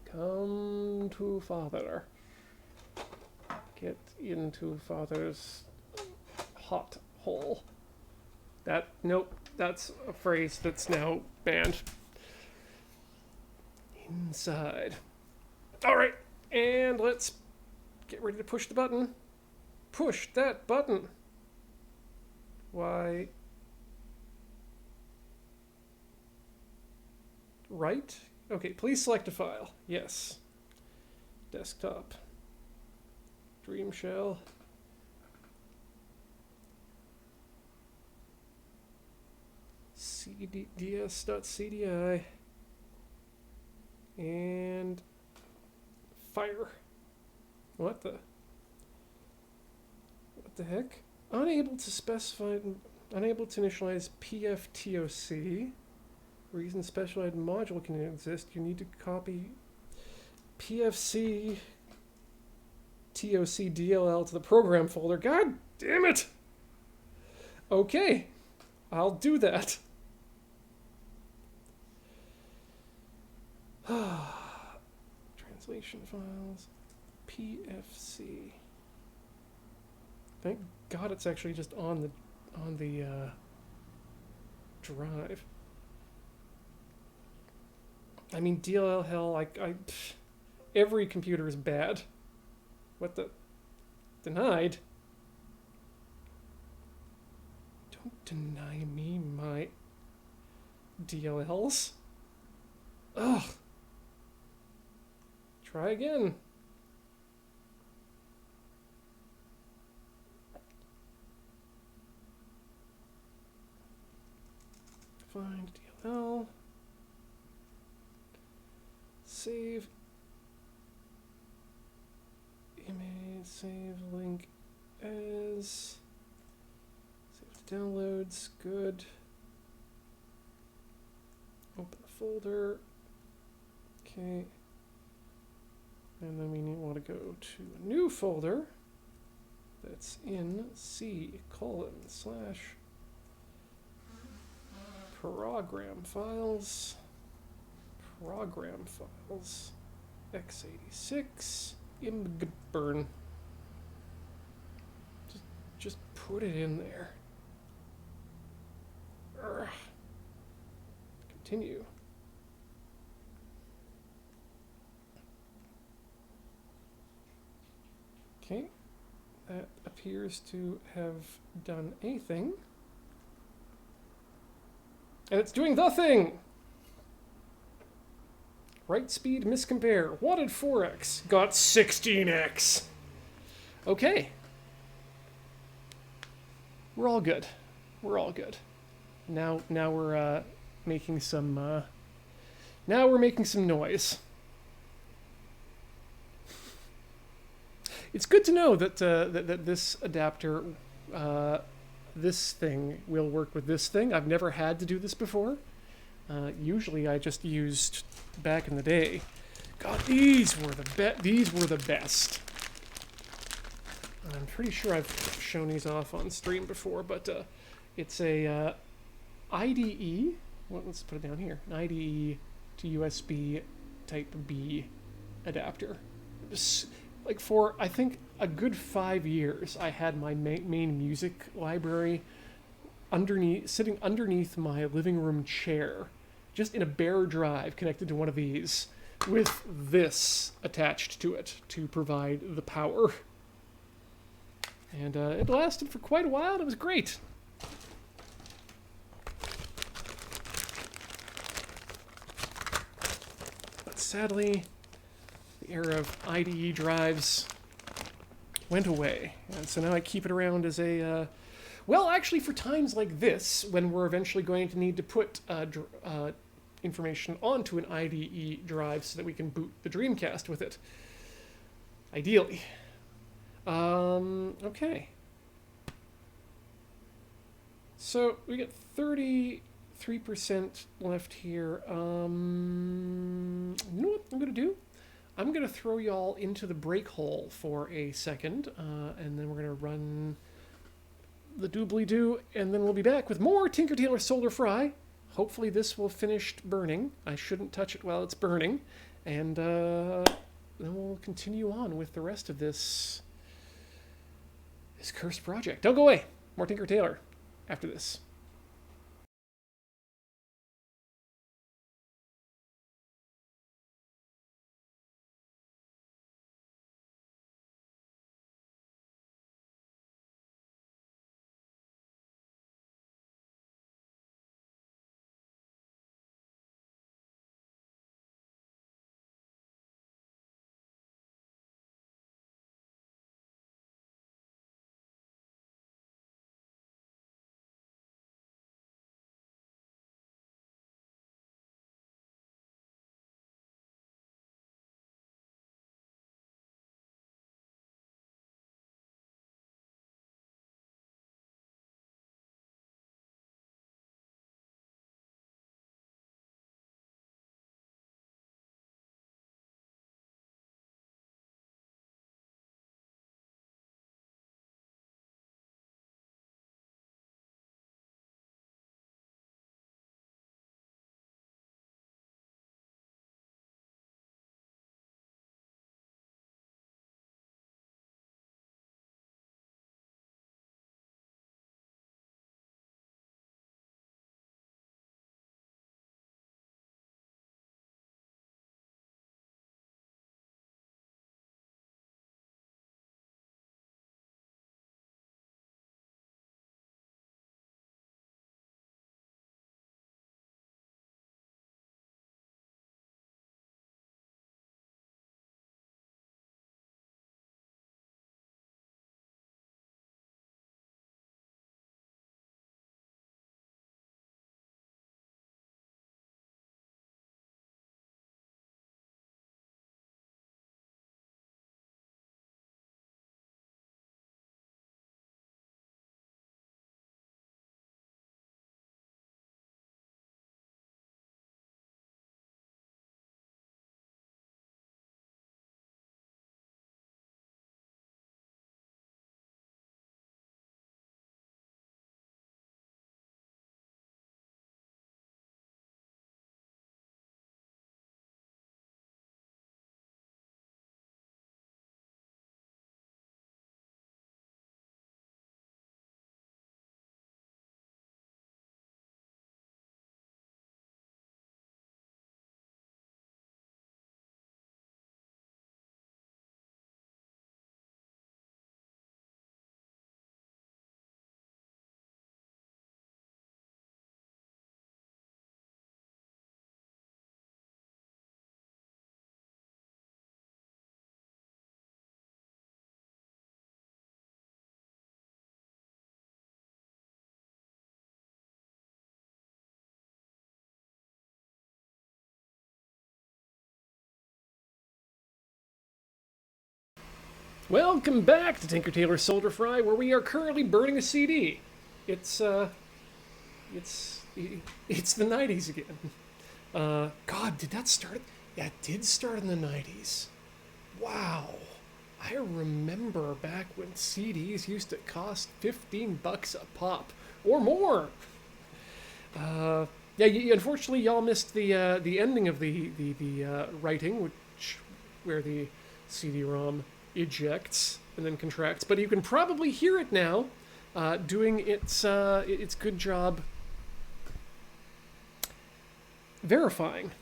Come to father. Get into father's hot hole. Nope, that's a phrase that's now banned. Inside. All right, and let's get ready to push the button. Push that button. Why? Right? Okay, please select a file. Yes. Desktop. Dreamshell. ds.cdi. And fire. What the heck? Unable to initialize PFTOC. Reason specialized module can exist. You need to copy PFC TOC DLL to the program folder. God damn it! Okay, I'll do that. Translation files, PFC. Thank God it's actually just on the drive. I mean, DLL hell, every computer is bad. What the? Denied? Don't deny me my DLLs. Ugh. Try again. Find DLL. Save image, save link as, save the downloads, good. folder. Okay. And then we want to go to a new folder that's in C:/program files, x86, imgburn. Just put it in there. Urgh. Continue. Okay, that appears to have done a thing. And it's doing the thing! Write speed miscompare. Wanted 4x. Got 16x. Okay. We're all good. We're all good. Now we're making some now we're making some noise. It's good to know that that this adapter, this thing will work with this thing. I've never had to do this before. Usually I just used back in the day. God, these were the best. I'm pretty sure I've shown these off on stream before, but it's a IDE. Well, let's put it down here. An IDE to USB Type B adapter. Just, like for I think a good 5 years, I had my main music library sitting underneath my living room chair, just in a bare drive connected to one of these, with this attached to it to provide the power. And it lasted for quite a while, and it was great. But sadly, the era of IDE drives went away. And so now I keep it around as a... well, actually, for times like this, when we're eventually going to need to put information onto an IDE drive so that we can boot the Dreamcast with it. Ideally. Okay. So we get 33% left here. You know what I'm going to do? I'm going to throw y'all into the break hole for a second, and then we're going to run the doobly-doo, and then we'll be back with more Tinker Tailor Soldier Fry. Hopefully this will finish burning. I shouldn't touch it while it's burning. And then we'll continue on with the rest of this cursed project. Don't go away. More Tinker Tailor after this. Welcome back to Tinker Tailor Soldier Fry, where we are currently burning a CD. It's it's it's the '90s again. God, did that start? Yeah, it did start in the '90s. Wow, I remember back when CDs used to cost $15 a pop or more. Yeah, unfortunately, y'all missed the ending of the writing, where the CD-ROM ejects and then contracts. But you can probably hear it now, doing its good job verifying.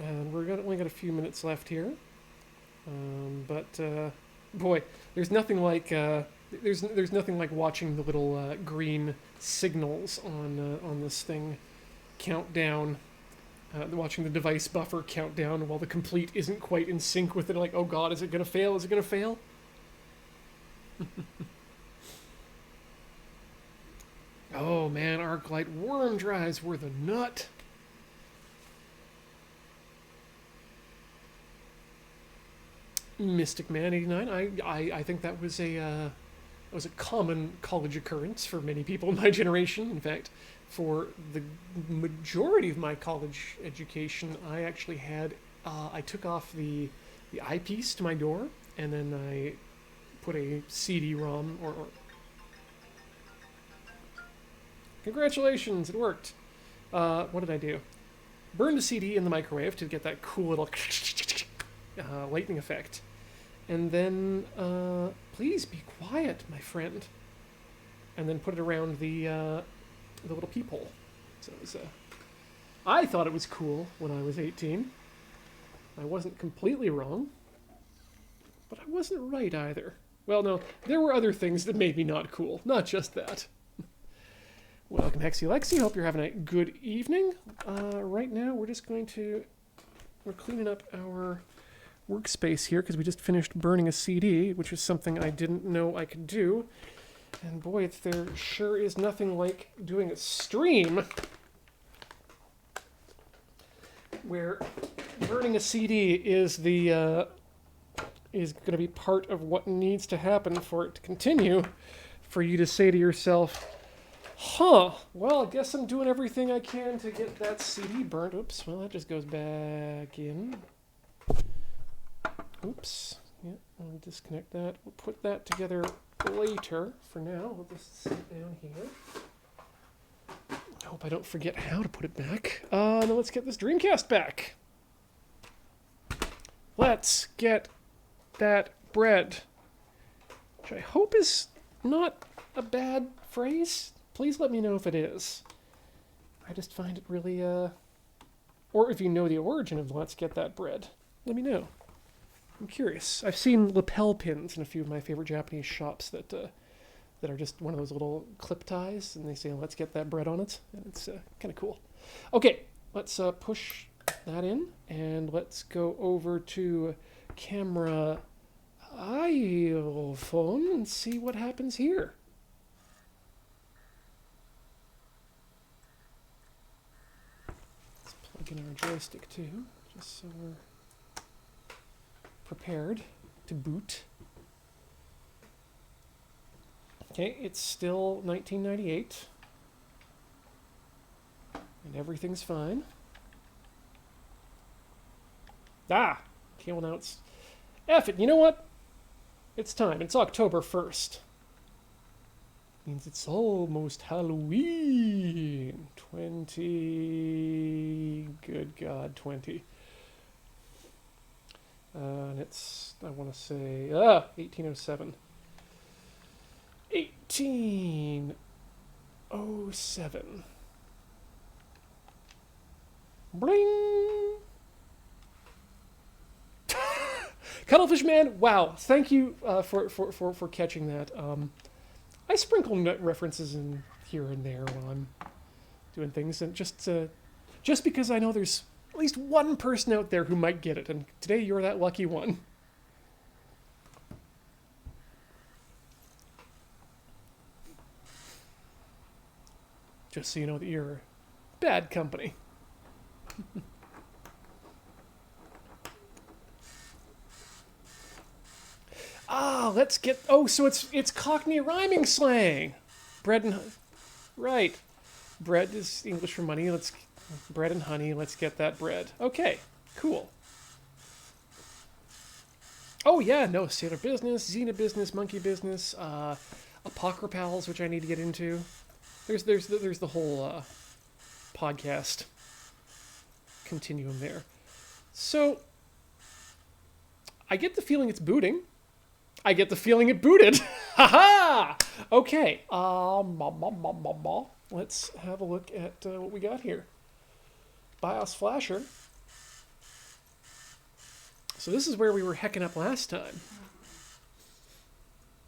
And only got a few minutes left here, but boy, there's nothing like there's nothing like watching the little green signals on this thing count down. Watching the device buffer count down while the complete isn't quite in sync with it. Like, oh god, is it gonna fail? Is it gonna fail? Oh man, ArcLight worm drives were the nut. Mystic Man 89. I think that was a common college occurrence for many people in my generation. In fact, for the majority of my college education, I actually had I took off the eyepiece to my door, and then I put a CD-ROM or congratulations, it worked. What did I do? Burned a CD in the microwave to get that cool little lightning effect. And then, please be quiet, my friend. And then put it around the little peephole. So it was, I thought it was cool when I was 18. I wasn't completely wrong, but I wasn't right either. Well, no, there were other things that made me not cool, not just that. Welcome, Hexy Lexi. Hope you're having a good evening. Right now, we're cleaning up our workspace here because we just finished burning a CD, which is something I didn't know I could do. And boy, there sure is nothing like doing a stream where burning a CD is going to be part of what needs to happen for it to continue, for you to say to yourself, huh, well, I guess I'm doing everything I can to get that CD burnt. Oops, well, that just goes back in. Oops. Yeah, I'll disconnect that. We'll put that together later. For now, we'll just sit it down here. I hope I don't forget how to put it back. Now let's get this Dreamcast back. Let's get that bread. Which I hope is not a bad phrase. Please let me know if it is. I just find it really, or if you know the origin of let's get that bread, let me know. I'm curious. I've seen lapel pins in a few of my favorite Japanese shops that are just one of those little clip ties, and they say, let's get that bread on it, and it's kind of cool. Okay, let's push that in, and let's go over to camera iPhone and see what happens here. Let's plug in our joystick too, just so we're prepared to boot. Okay, it's still 1998. And everything's fine. Ah! Okay, well now it's... F it, you know what? It's time. It's October 1st. Means it's almost Halloween. 20... Good God, 20. And it's, I want to say, 1807. 1807. Bling! Cuttlefish Man, wow, thank you for catching that. I sprinkle references in here and there while I'm doing things, and just because I know there's at least one person out there who might get it, and today you're that lucky one. Just so you know that you're bad company. let's get... Oh, so it's Cockney rhyming slang. Bread and... Right. Bread is English for money. Let's... Bread and honey. Let's get that bread. Okay, cool. Oh, yeah, no. Sailor business, Xena business, monkey business, Apocrypals, which I need to get into. There's the whole podcast continuum there. So, I get the feeling it's booting. I get the feeling it booted. Ha-ha! Okay. Let's have a look at what we got here. BIOS flasher. So this is where we were hecking up last time.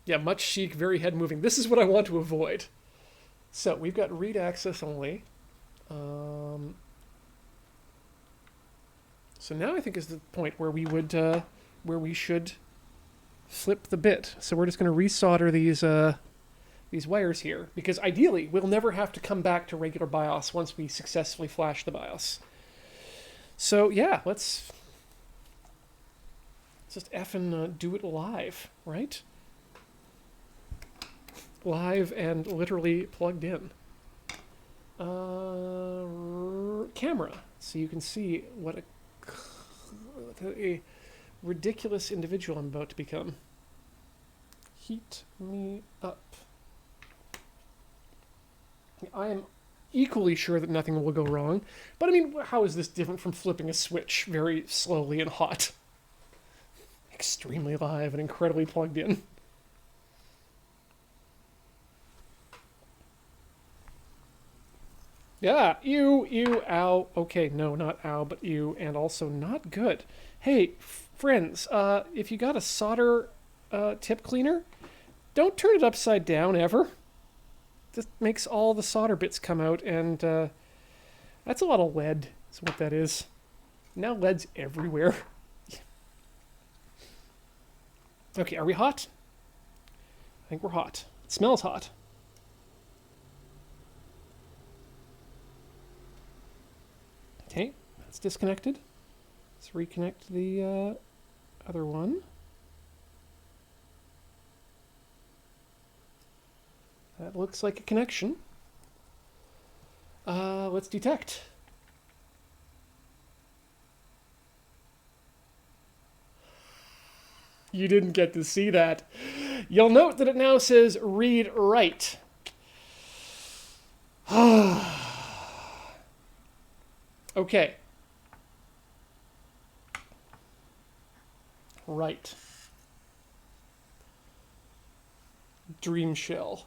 Yeah, much chic, very head moving. This is what I want to avoid. So we've got read access only. So now I think is the point where we would, where we should flip the bit. So we're just going to resolder these wires here, because ideally we'll never have to come back to regular BIOS once we successfully flash the BIOS. So yeah, let's just effing do it live, right? Live and literally plugged in. Camera, so you can see what a ridiculous individual I'm about to become. Heat me up. I am equally sure that nothing will go wrong, but I mean, how is this different from flipping a switch very slowly and hot? Extremely live and incredibly plugged in. Yeah, ew, ow. Okay, no, not ow, but ew, and also not good. Hey, friends, if you got a solder tip cleaner, don't turn it upside down ever. This makes all the solder bits come out, and that's a lot of lead, is what that is. Now lead's everywhere. Okay, are we hot? I think we're hot. It smells hot. Okay, that's disconnected. Let's reconnect the other one. That looks like a connection. Let's detect. You didn't get to see that. You'll note that it now says read write. Okay. Right. Dream shell.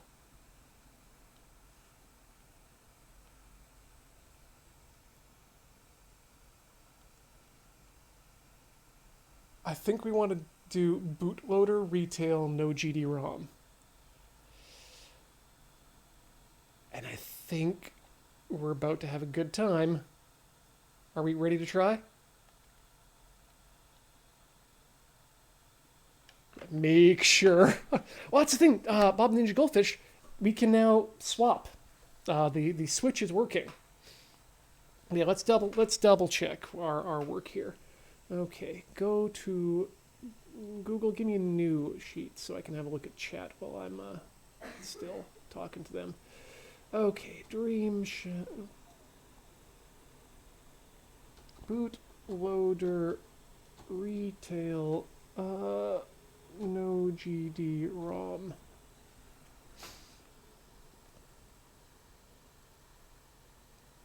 I think we want to do bootloader retail no GD-ROM. And I think we're about to have a good time. Are we ready to try? Make sure. Well, that's the thing, Bob Ninja Goldfish, we can now swap. The switch is working. Yeah, let's double check our work here. Okay, go to Google, give me a new sheet so I can have a look at chat while I'm still talking to them. Okay, bootloader retail no GD-ROM.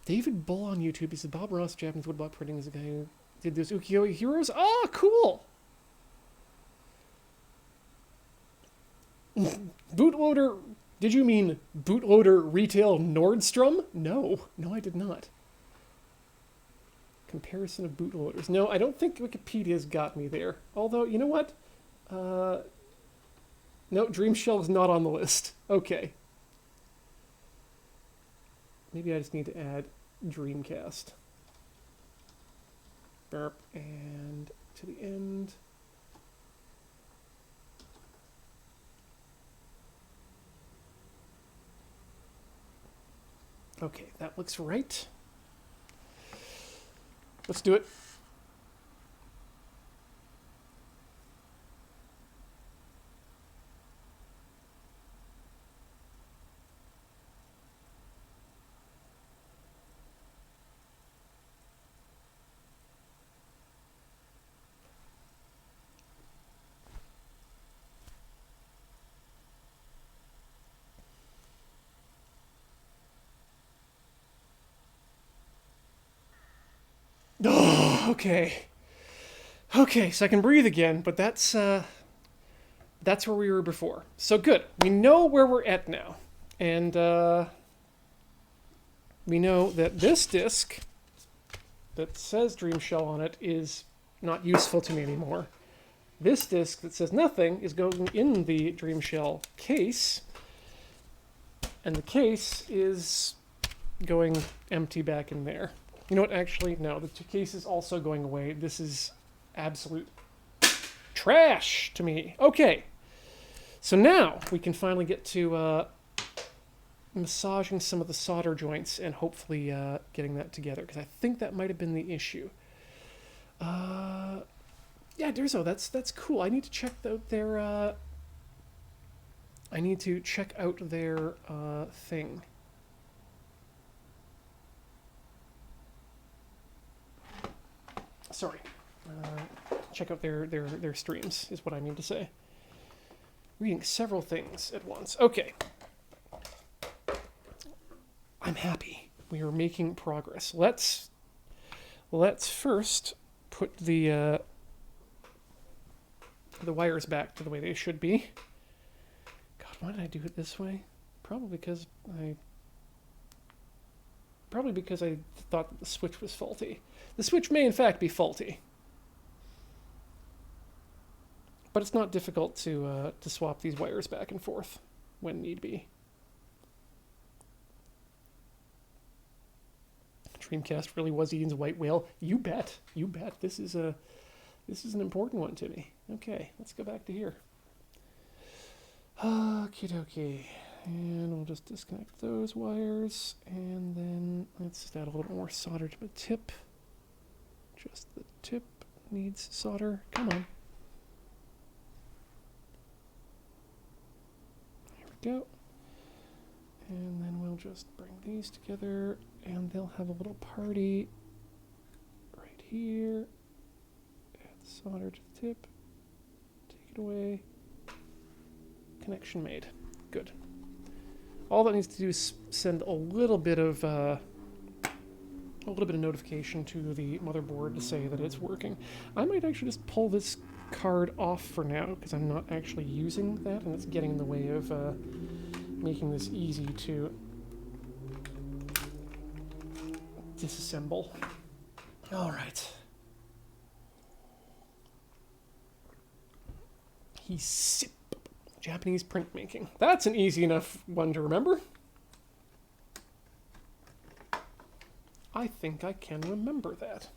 David Bull on YouTube. He said Bob Ross, Japanese woodblock printing, is the guy who did those ukiyo-e heroes. Oh, cool! Bootloader, did you mean bootloader retail Nordstrom? No, I did not. Comparison of bootloaders. No, I don't think Wikipedia's got me there. Although, you know what? No, Dreamshell is not on the list. Okay. Maybe I just need to add Dreamcast. Burp, and to the end. Okay, that looks right. Let's do it. Okay. Okay, so I can breathe again, but that's where we were before. So good. We know where we're at now. And we know that this disk that says Dream Shell on it is not useful to me anymore. This disk that says nothing is going in the Dream Shell case, and the case is going empty back in there. You know what, actually, no, the case is also going away. This is absolute trash to me. Okay, so now we can finally get to massaging some of the solder joints and hopefully getting that together, because I think that might have been the issue. Yeah, Durzo, that's cool. I need to check out their thing. Sorry. Check out their streams is what I mean to say. Reading several things at once. Okay. I'm happy. We are making progress. Let's first put the wires back to the way they should be. God, why did I do it this way? Probably because I thought that the switch was faulty. The switch may in fact be faulty, but it's not difficult to swap these wires back and forth when need be. Dreamcast really was Ian's white whale. You bet. You bet. This is an important one to me. Okay, let's go back to here. Okie dokie. And we'll just disconnect those wires. And then let's just add a little more solder to the tip. Just the tip needs solder. Come on. There we go. And then we'll just bring these together, and they'll have a little party right here. Add solder to the tip. Take it away. Connection made. Good. All that needs to do is send a little bit of notification to the motherboard to say that it's working. I might actually just pull this card off for now, because I'm not actually using that, and it's getting in the way of making this easy to disassemble. All right. He's Japanese printmaking. That's an easy enough one to remember. I think I can remember that.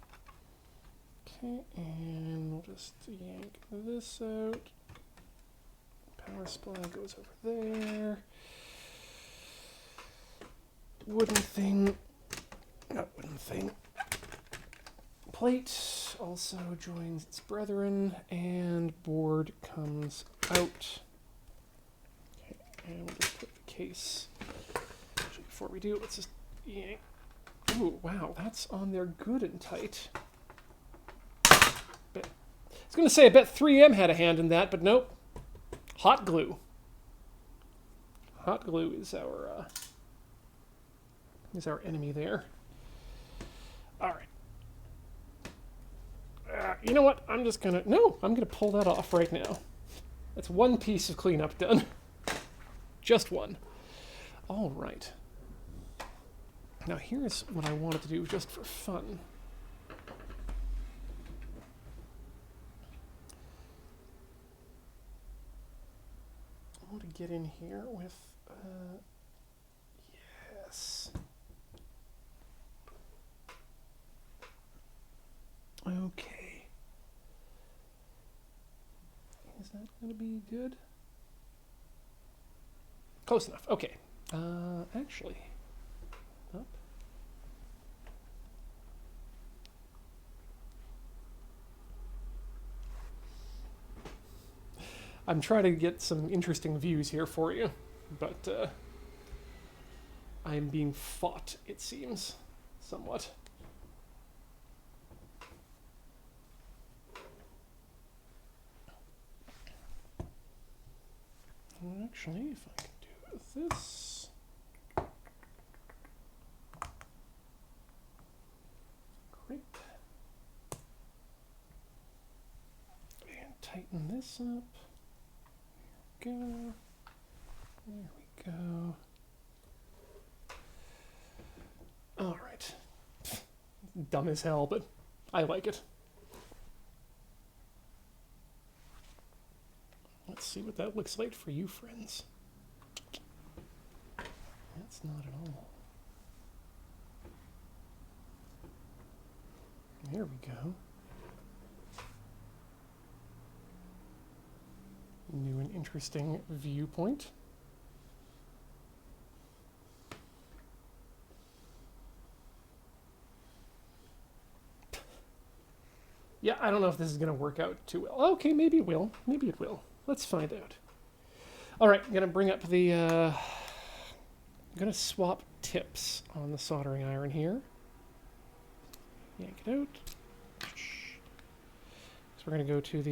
Okay, and we'll just yank this out. Power supply goes over there. Wooden thing. Not wooden thing. Plate also joins its brethren, and board comes out. Okay, and we'll just put the case. Actually, before we do, let's just yank. Ooh, wow, that's on there good and tight. I was going to say, I bet 3M had a hand in that, but nope. Hot glue. Hot glue is our enemy there. All right. You know what? I'm gonna pull that off right now. That's one piece of cleanup done. Just one. All right. Now here's what I wanted to do just for fun. I want to get in here with, yes. Okay. Is that going to be good? Close enough. Okay. Actually, up. I'm trying to get some interesting views here for you, but I am being fought, it seems, somewhat. Actually, if I can do it with this. Great. tighten this up. There we go. There we go. All right. Dumb as hell, but I like it. Let's see what that looks like for you, friends. That's not at all. There we go. New and interesting viewpoint. Yeah, I don't know if this is going to work out too well. Okay, maybe it will. Maybe it will. Let's find out. All right, I'm going to bring up the... I'm going to swap tips on the soldering iron here. Yank it out. So we're going to go to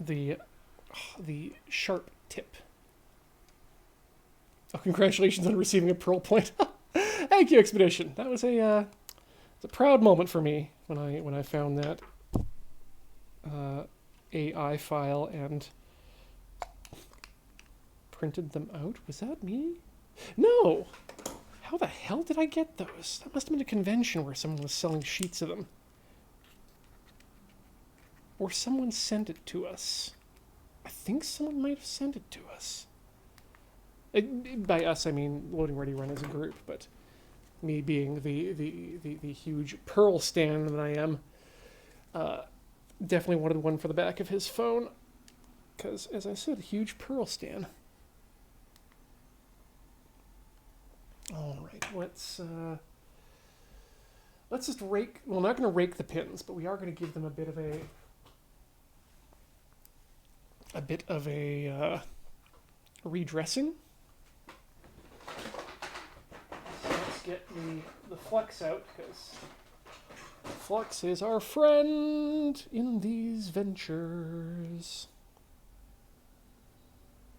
the sharp tip. Oh, congratulations on receiving a pearl point. Thank you, Expedition. That was it's a proud moment for me when I found that AI file and printed them out. Was that me? No! How the hell did I get those? That must have been a convention where someone was selling sheets of them. Or someone sent it to us. I think someone might have sent it to us. By us, I mean Loading Ready Run as a group, but me being the huge Pearl stan that I am, definitely wanted one for the back of his phone. Because, as I said, huge Pearl stan. All right, let's just rake. Well, I'm not going to rake the pins, but we are going to give them a bit of a redressing. So let's get the flux out, because flux is our friend in these ventures.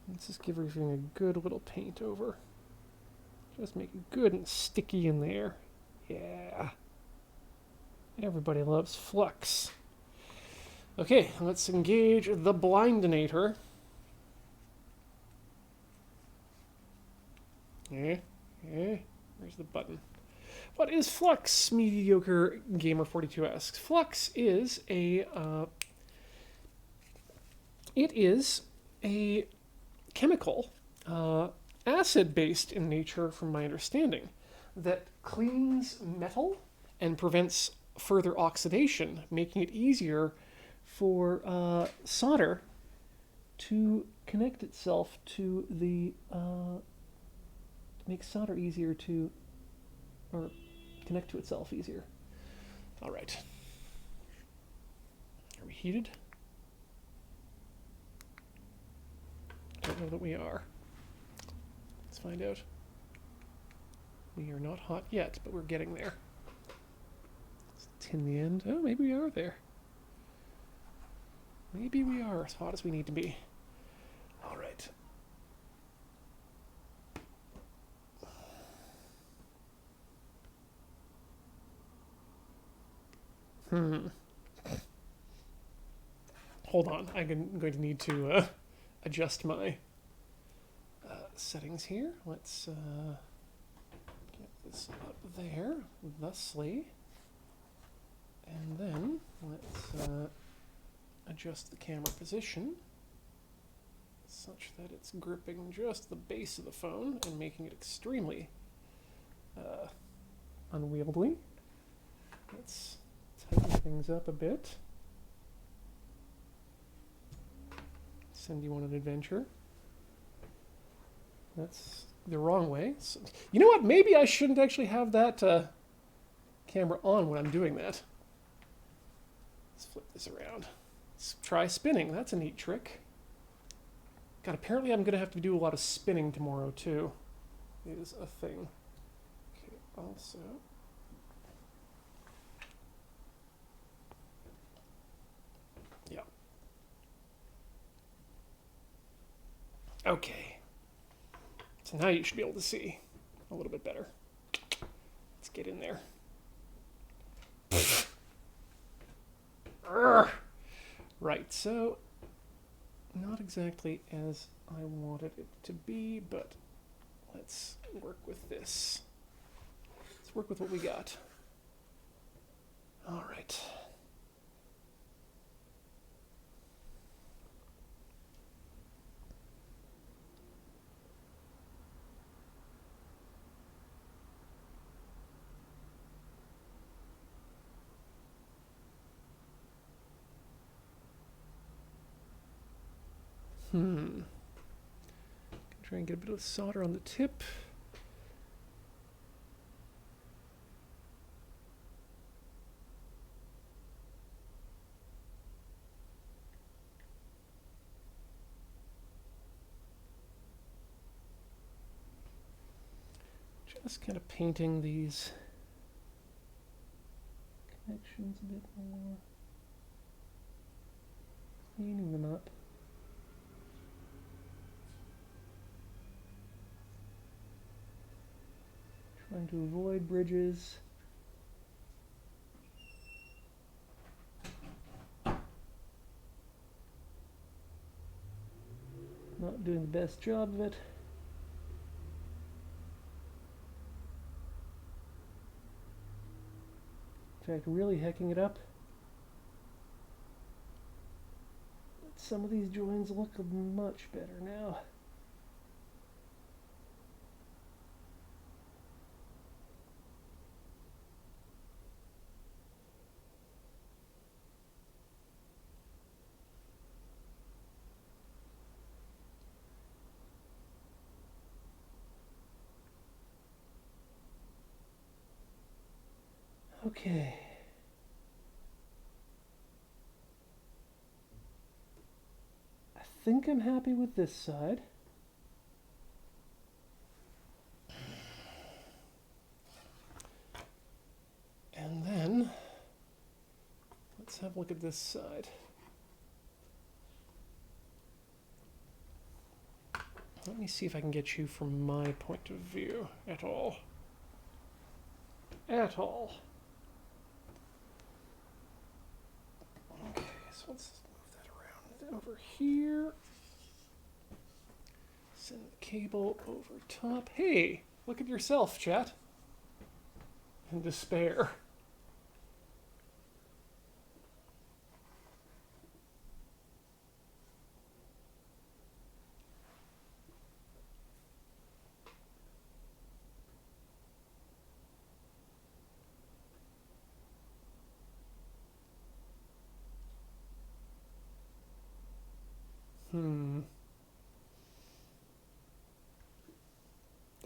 Let's just give everything a good little paint over. Just make it good and sticky in there. Yeah. Everybody loves flux. Okay, let's engage the blindinator. Where's the button? What is flux? Mediocre Gamer 42 asks. Flux is it is a chemical, acid-based in nature, from my understanding, that cleans metal and prevents further oxidation, making it easier for solder to connect itself to the make solder easier to, or connect to itself easier. All right. Are we heated? Don't know that we are. Let's find out. We are not hot yet, but we're getting there. Let's tin the end. Oh, maybe we are there. Maybe we are as hot as we need to be. All right. Hold on. I'm going to need to adjust my settings here. Let's get this up there, thusly. And then let's adjust the camera position such that it's gripping just the base of the phone and making it extremely unwieldy. Let's tighten things up a bit. Send you on an adventure. That's the wrong way. So, you know what? Maybe I shouldn't actually have that camera on when I'm doing that. Let's flip this around. Let's try spinning. That's a neat trick. God, apparently I'm going to have to do a lot of spinning tomorrow, too. Is a thing. Okay, also... Yeah. Okay. So now you should be able to see a little bit better. Let's get in there. Urgh. Right, so not exactly as I wanted it to be, but let's work with this. Let's work with what we got. All right. Try and get a bit of solder on the tip. Just kind of painting these connections a bit more. Cleaning them up. Trying to avoid bridges. Not doing the best job of it. In fact, really hecking it up. Some of these joins look much better now. Okay. I think I'm happy with this side. And then, let's have a look at this side. Let me see if I can get you from my point of view at all. At all. Okay, so let's move that around over here. Send the cable over top. Hey, look at yourself, chat. In despair.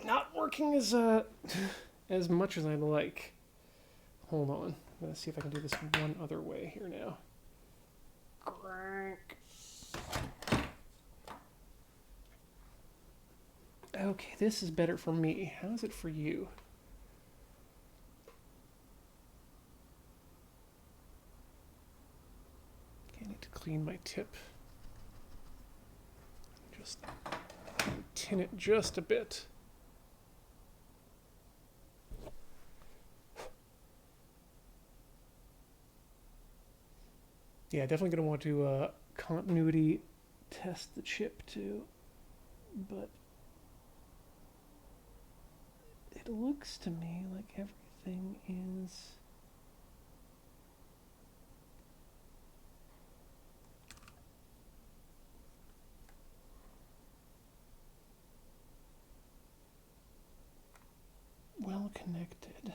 Not working as as much as I'd like. Hold on. I'm gonna see if I can do this one other way here now. Crank. Okay, this is better for me. How's it for you? Okay, I need to clean my tip. Just tin it just a bit. Yeah, definitely going to want to continuity test the chip too, but it looks to me like everything is well connected.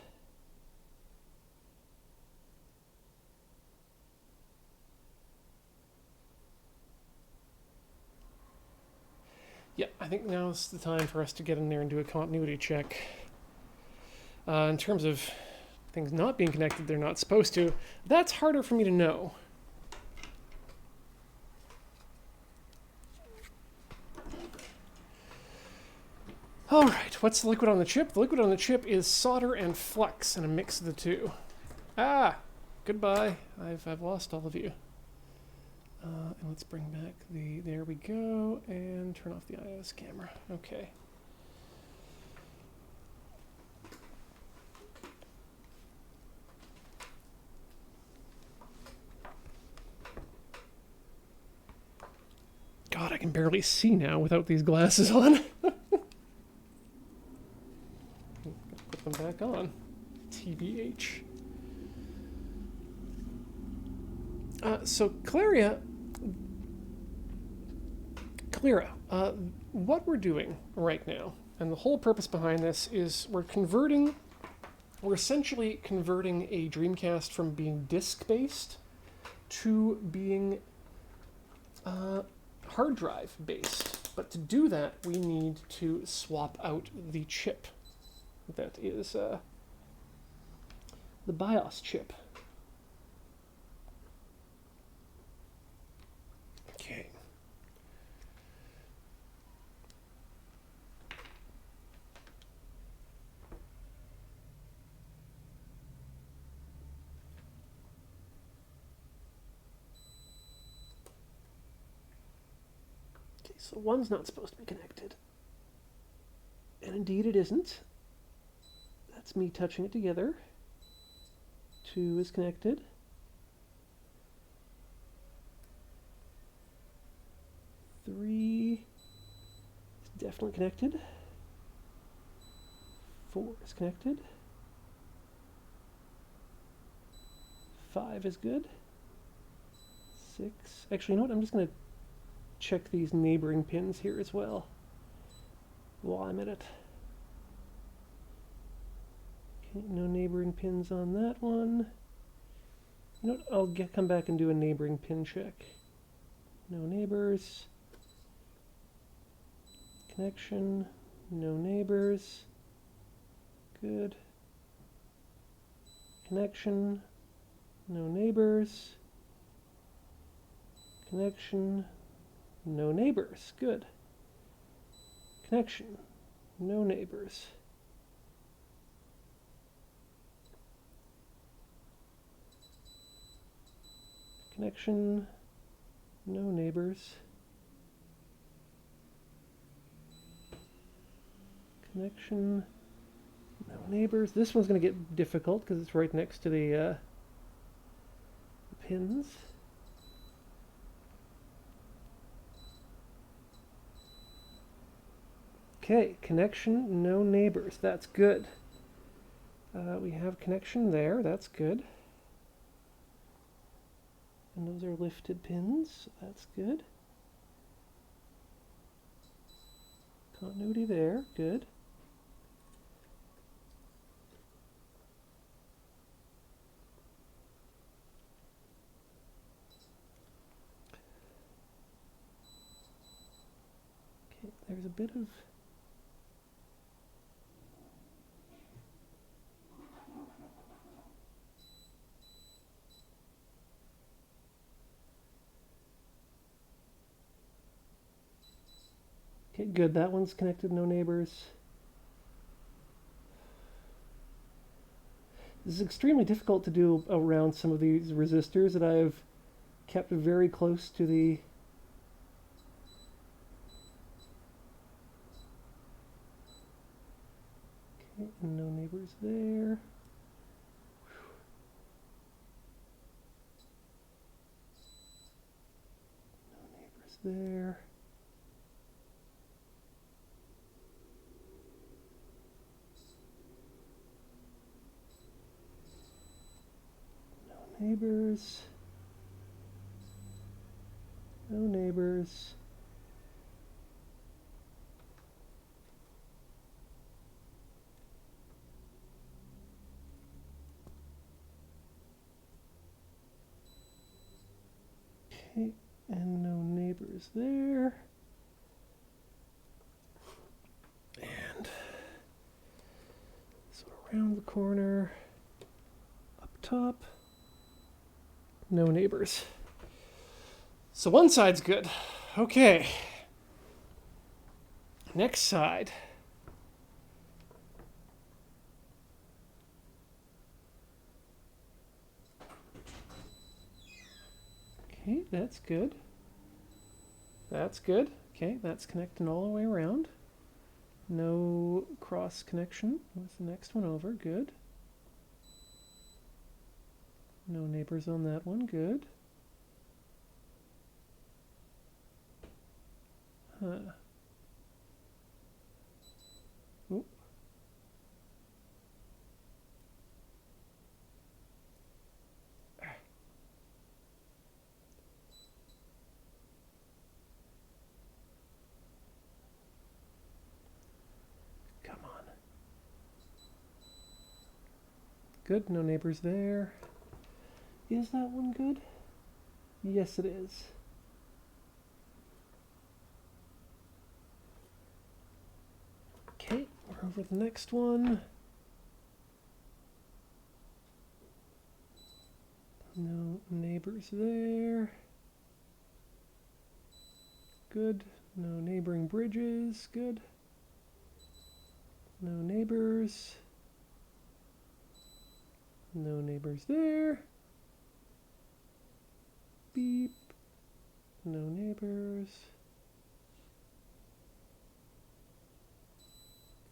Yeah, I think now's the time for us to get in there and do a continuity check. In terms of things not being connected, they're not supposed to. That's harder for me to know. All right, what's the liquid on the chip? The liquid on the chip is solder and flux, and a mix of the two. Ah, goodbye. I've lost all of you. And let's bring back the, there we go, and turn off the BIOS camera. Okay. God, I can barely see now without these glasses on. Put them back on. TBH. So Clara, what we're doing right now, and the whole purpose behind this is we're essentially converting a Dreamcast from being disc-based to being hard drive based. But to do that, we need to swap out the chip that is the BIOS chip. Okay. So one's not supposed to be connected. And indeed it isn't. That's me touching it together. 2 is connected. 3 is definitely connected. 4 is connected. 5 is good. 6. Actually, you know what? I'm just going to check these neighboring pins here as well while I'm at it. Okay, no neighboring pins on that one. You know what? I'll come back and do a neighboring pin check. No neighbors. Connection. No neighbors. Good. Connection. No neighbors. Connection. No neighbors. Good. Connection. No neighbors. Connection. No neighbors. Connection. No neighbors. This one's going to get difficult because it's right next to the pins. Okay, connection, no neighbors. That's good. We have connection there. That's good. And those are lifted pins. That's good. Continuity there. Good. Okay, there's a bit of... Okay, good. That one's connected, no neighbors. This is extremely difficult to do around some of these resistors that I've kept very close to the... Okay, no neighbors there. No neighbors there. Neighbors. No neighbors. Okay, and no neighbors there. And so around the corner, up top. No neighbors. So one side's good. Okay. Next side. Okay, that's good. That's good. Okay, that's connecting all the way around. No cross connection with the next one over. Good. No neighbors on that one. Good. Huh. Oop. Come on. Good, no neighbors there. Is that one good? Yes, it is. Okay, we're over the next one. No neighbors there. Good. No neighboring bridges. Good. No neighbors. No neighbors there. Beep. No neighbors.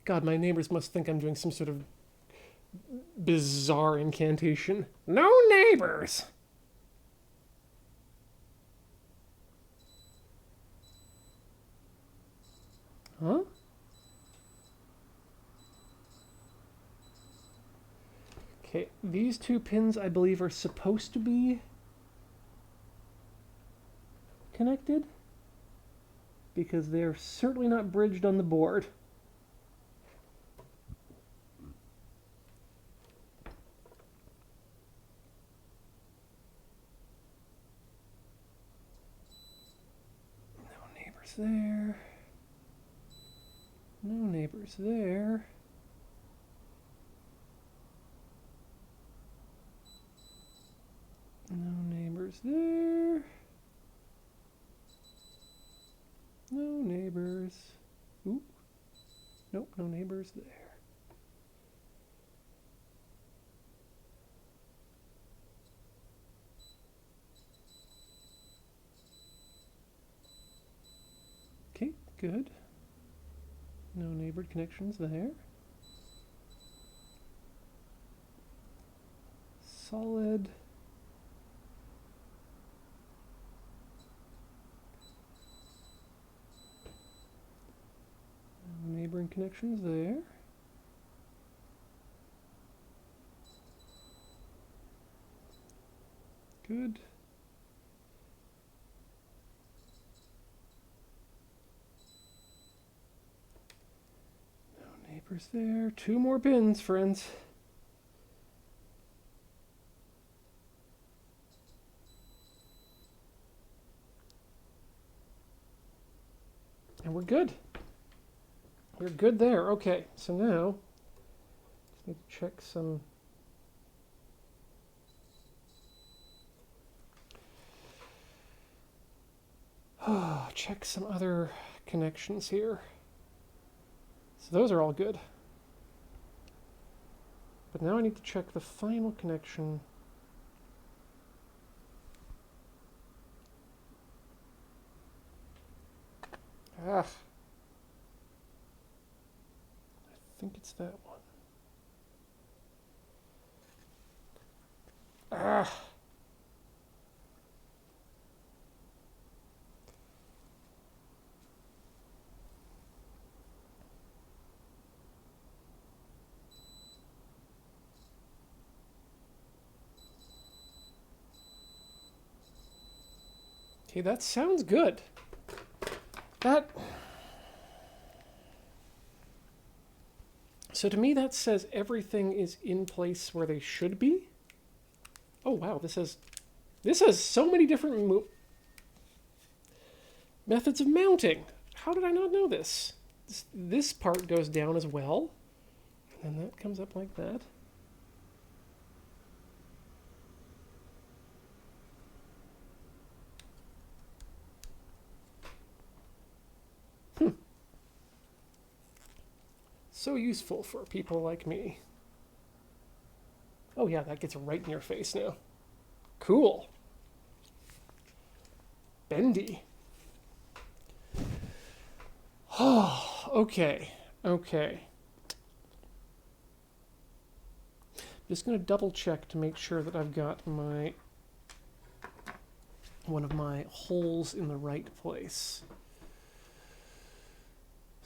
God, my neighbors must think I'm doing some sort of bizarre incantation. No neighbors! Huh? Okay, these two pins I believe are supposed to be connected because they're certainly not bridged on the board. No neighbors there. No neighbors there. No neighbors there. No neighbors. Ooh. Nope, no neighbors there. Okay, good. No neighbored connections there. Solid. No neighboring connections there. Good. No neighbors there. Two more pins, friends. And we're good. We're good there. Okay, so now just need to check some. Check some other connections here. So those are all good. But now I need to check the final connection. I think it's that one. Okay, that sounds good. So to me that says everything is in place where they should be. Oh wow, this has so many different methods of mounting. How did I not know this? This part goes down as well, and then that comes up like that. So useful for people like me. Oh yeah, that gets right in your face now. Cool. Bendy. Oh, okay. Okay. Just going to double check to make sure that I've got one of my holes in the right place.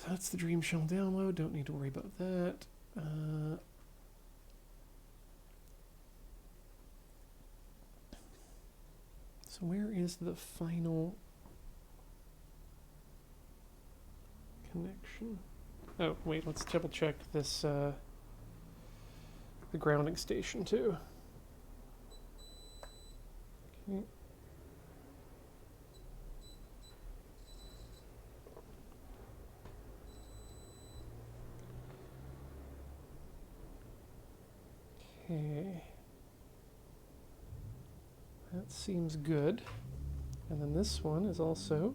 So that's the Dream Shell download. Don't need to worry about that. So where is the final connection? Oh, wait, let's double check this, the grounding station too. Okay. Okay. That seems good. And then this one is also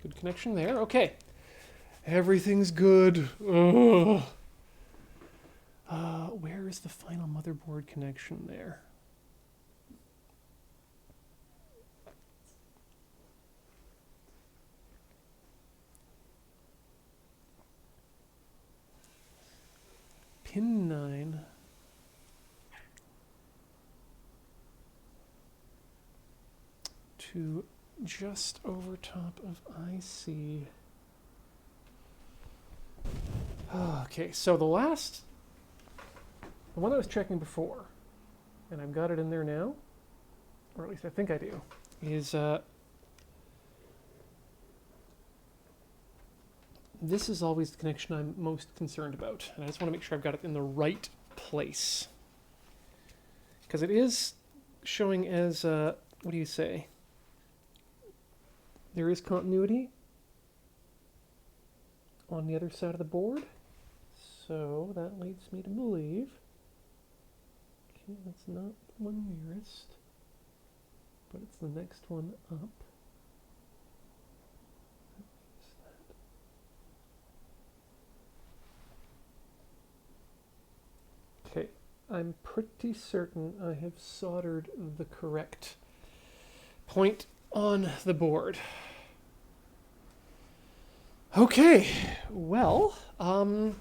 good connection there. Okay. Everything's good. Ugh. Where is the final motherboard connection there? Pin 9. To just over top of IC. Okay, so the one I was checking before, and I've got it in there now, or at least I think I do, is this is always the connection I'm most concerned about, and I just want to make sure I've got it in the right place. Because it is showing as, what do you say? There is continuity on the other side of the board, so that leads me to believe, okay, that's not the one nearest, but it's the next one up. Okay, I'm pretty certain I have soldered the correct point on the board. Okay, well, I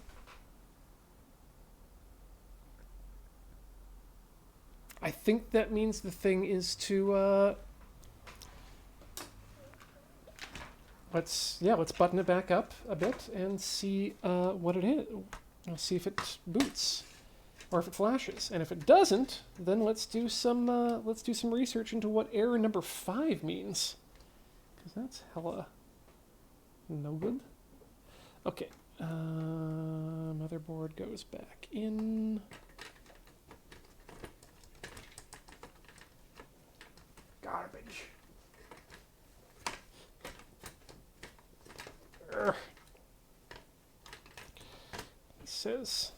think that means the thing is to, let's button it back up a bit and see what it is. I'll see if it boots or if it flashes. And if it doesn't, then let's do some research into what error number 5 means, because that's hella no good. Okay, motherboard goes back in. Garbage. Urgh. He says,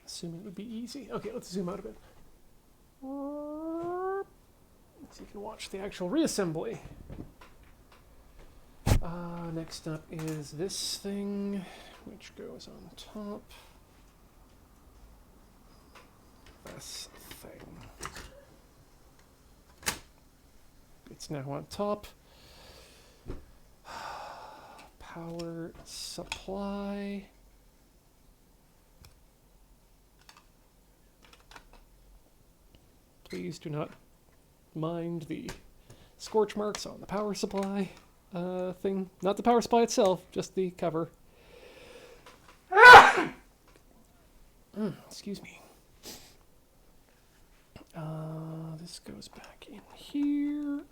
assuming it would be easy. Okay, let's zoom out a bit. So you can watch the actual reassembly. Next up is this thing, which goes on top. This thing. It's now on top. Power supply. Please do not mind the scorch marks on the power supply thing. Not the power supply itself, just the cover. Excuse me. This goes back in here.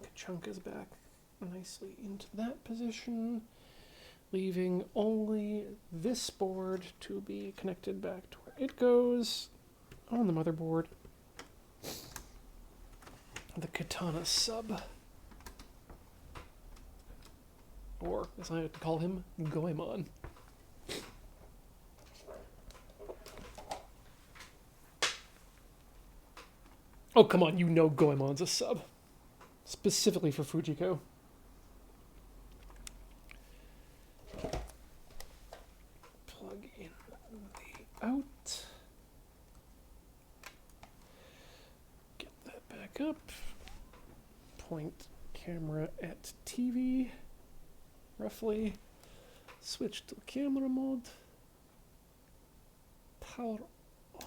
The chunk is back nicely into that position, leaving only this board to be connected back to where it goes on the motherboard. The Katana sub, or as I like to call him, Goemon. Oh, come on, you know Goemon's a sub. Specifically for Fujiko. Plug in the out. Get that back up. Point camera at TV. Roughly. Switch to camera mode. Power on.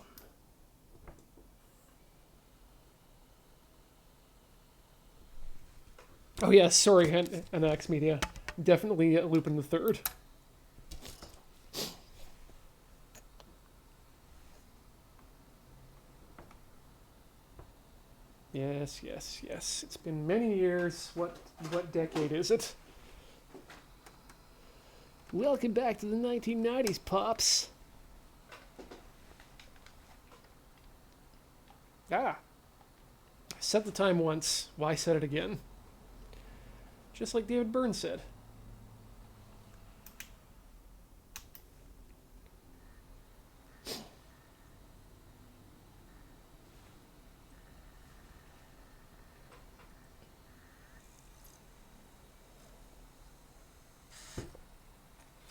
Oh yeah, sorry, NX Media. Definitely Lupin the Third. Yes, yes, yes. It's been many years. What decade is it? Welcome back to the 1990s, Pops. Ah. I said the time once. Why said it again? Just like David Byrne said.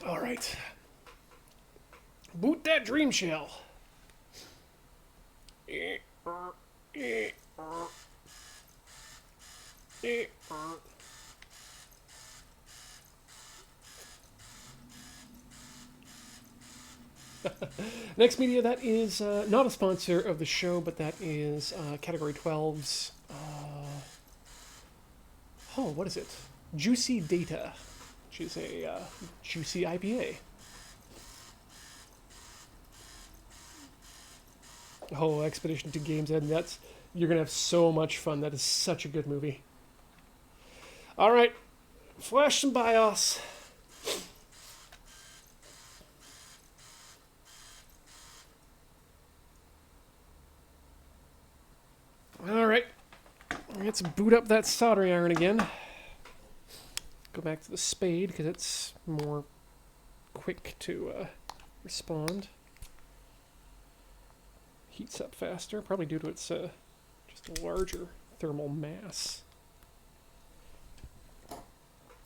All right. Boot that dream shell. Next media, that is not a sponsor of the show, but that is Category 12's. What is it? Juicy Data, which is a juicy IPA. Oh, Expedition to Games End. You're gonna have so much fun. That is such a good movie. All right, flash some BIOS. All right, let's boot up that soldering iron again. Go back to the spade because it's more quick to respond. Heats up faster, probably due to its just a larger thermal mass.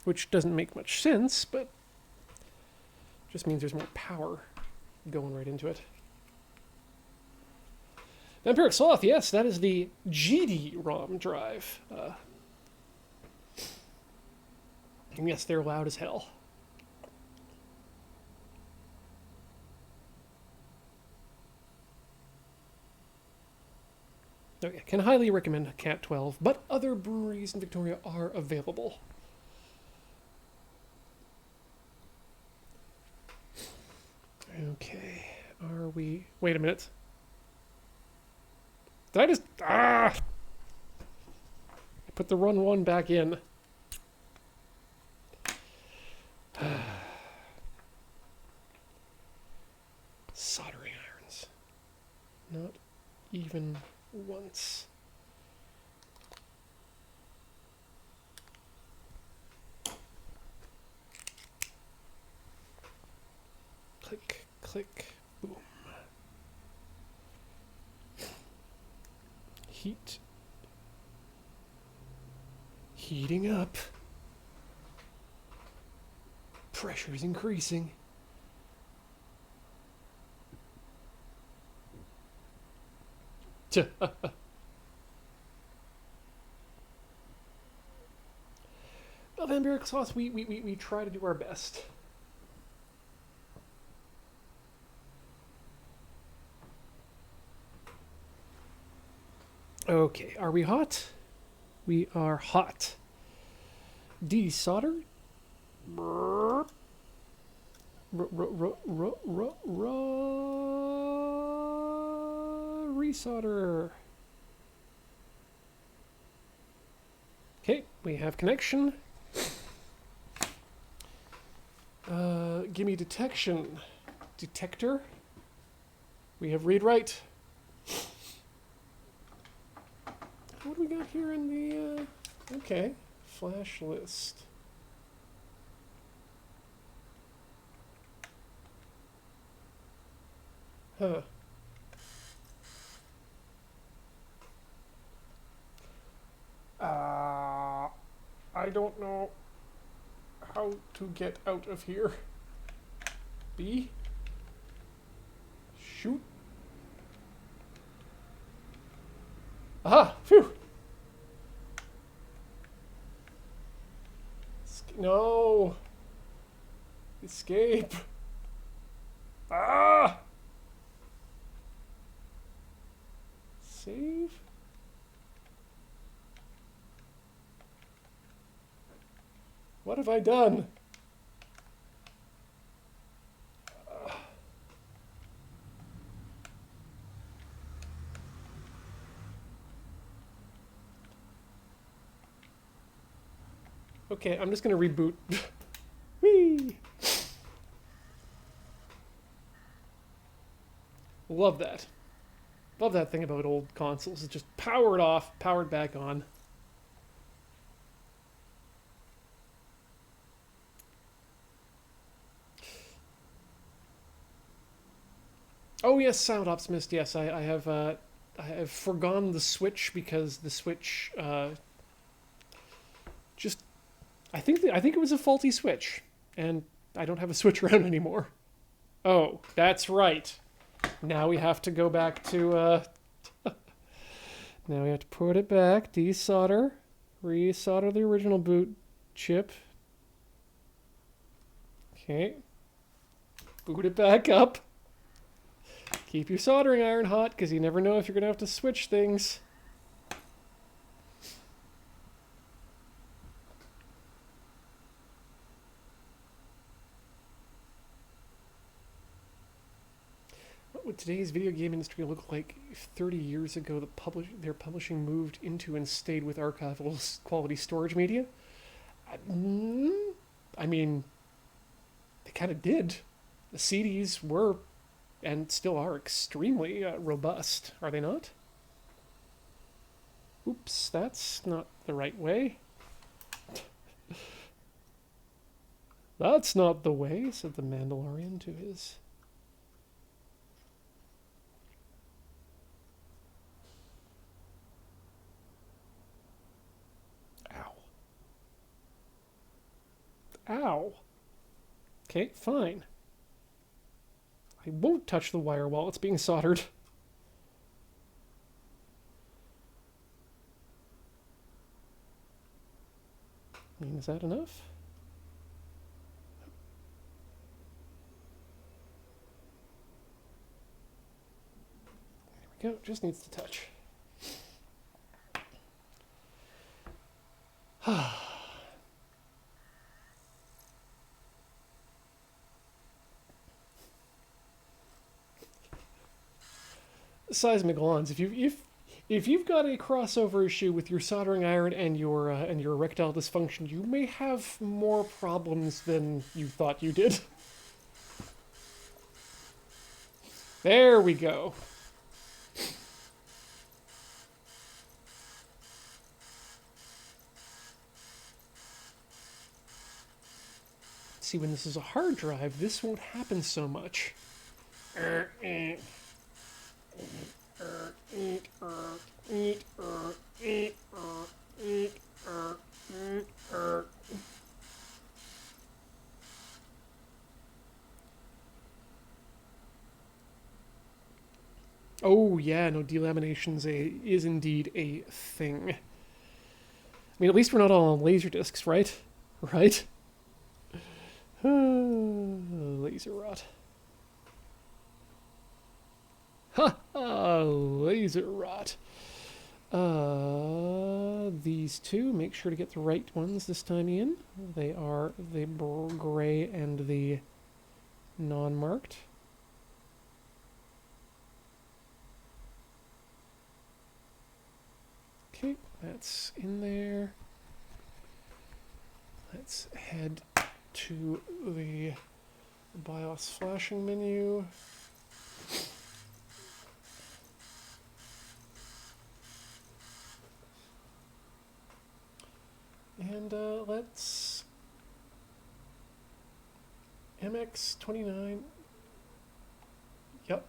Which doesn't make much sense, but just means there's more power going right into it. Vampiric Sloth, yes, that is the GD-ROM drive. And yes, they're loud as hell. Okay, can highly recommend Cat 12, but other breweries in Victoria are available. Okay, are we... Wait a minute. Did I just... I put the run one back in. Soldering irons. Not even once. Click, click, boom. Heat. Heating up. Pressure's increasing. Well, Vampiric Sauce, we try to do our best. Okay, are we hot? We are hot. Desolder. Resolder. Okay, we have connection. Give me detection. Detector. We have read write. What do we got here in the... okay, flash list. Huh. I don't know how to get out of here. B? Shoot. Aha! Phew! No! Escape! Ah! Save? What have I done? Okay, I'm just gonna reboot. Whee! Love that. Love that thing about old consoles. It's just powered off, powered back on. Oh yes, Sound Optimist. Yes, I have forgone the Switch because the Switch just I think it was a faulty Switch, and I don't have a Switch around anymore. Oh, that's right. Now we have to go back to now we have to put it back, desolder, resolder the original boot chip. Okay. Boot it back up. Keep your soldering iron hot, because you never know if you're going to have to switch things. What would today's video game industry look like if 30 years ago their publishing moved into and stayed with archival quality storage media? I mean, they kind of did. The CDs were, and still are, extremely robust, are they not? Oops, that's not the right way. That's not the way, said the Mandalorian to his... Ow. Ow. Okay, fine. I won't touch the wire while it's being soldered. I mean, is that enough? There we go, just needs to touch. Seismic lawns. If you've got a crossover issue with your soldering iron and your erectile dysfunction, you may have more problems than you thought you did. There we go. See, when this is a hard drive, this won't happen so much. Oh yeah, no, delamination's is indeed a thing. I mean, at least we're not all on laser discs, right? Right? Laser rot. Ha ha! Laser rot. These two, make sure to get the right ones this time in. They are the gray and the non-marked. Okay, that's in there. Let's head to the BIOS flashing menu. And let's MX29. Yep,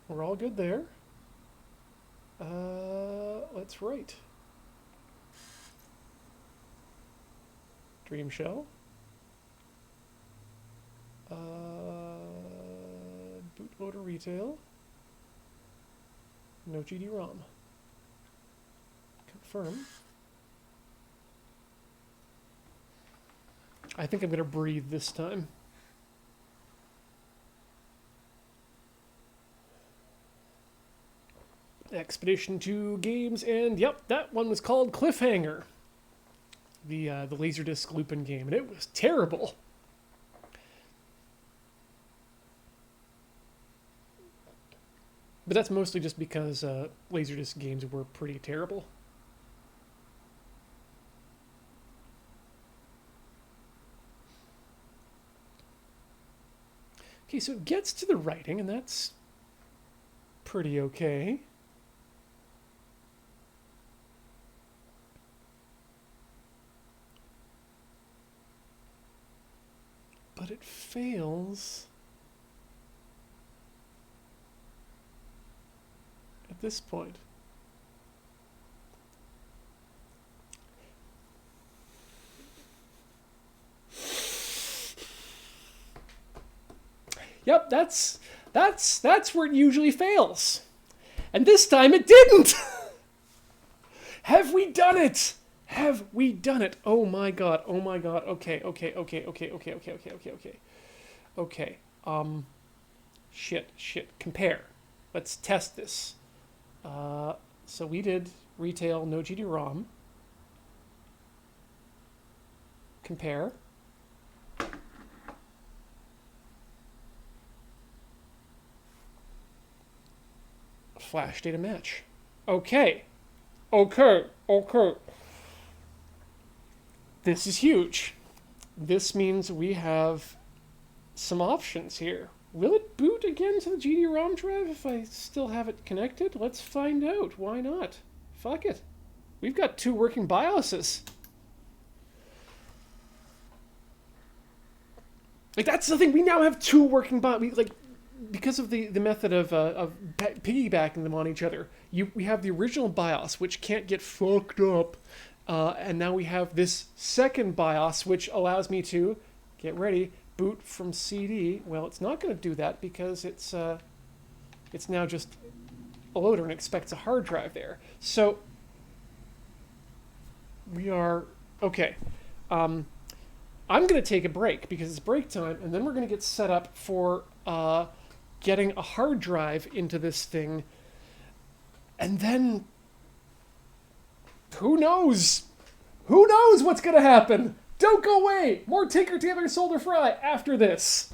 we're all good there. Let's write Dream Shell. Bootloader retail. No GD-ROM. Confirm. I think I'm going to breathe this time. Expedition 2 games, and yep, that one was called Cliffhanger. the Laserdisc Lupin game, and it was terrible. But that's mostly just because Laserdisc games were pretty terrible. Okay, so it gets to the writing, and that's pretty okay. But it fails at this point. Yep, that's where it usually fails. And this time it didn't. Have we done it? Have we done it? Oh my god. Oh my god. Okay. Okay. Shit. Compare. Let's test this. So we did retail no GD-ROM. Compare. Flash data match. Okay. This is huge. This means we have some options here. Will it boot again to the GD-ROM drive if I still have it connected? Let's find out. Why not? Fuck it. We've got 2 working BIOSes. Like, that's the thing. We now have 2 working BIOSes. Like, because of the method of piggybacking them on each other, we have the original BIOS, which can't get fucked up, and now we have this second BIOS, which allows me to, get ready, boot from CD. Well, it's not going to do that because it's now just a loader and expects a hard drive there. So we are okay. I'm going to take a break because it's break time, and then we're going to get set up for getting a hard drive into this thing, and then who knows? Who knows what's going to happen? Don't go away! More Tinker Tailor Solder Fry after this.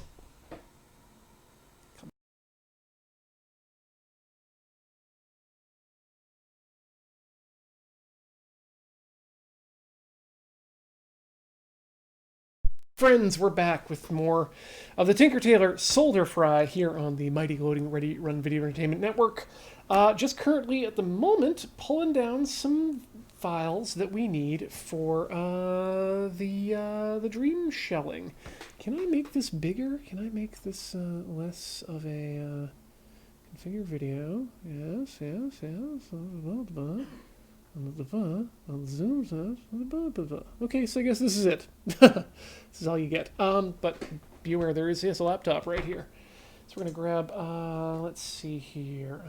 Friends, we're back with more of the Tinker Tailor Solder Fry here on the Mighty Loading Ready Run Video Entertainment Network. Just currently, at the moment, pulling down some files that we need for the dream shelling. Can I make this bigger? Can I make this less of a configure video? Yes. Okay, so I guess this is it. This is all you get. But be aware there is a laptop right here. So we're gonna grab. Let's see here.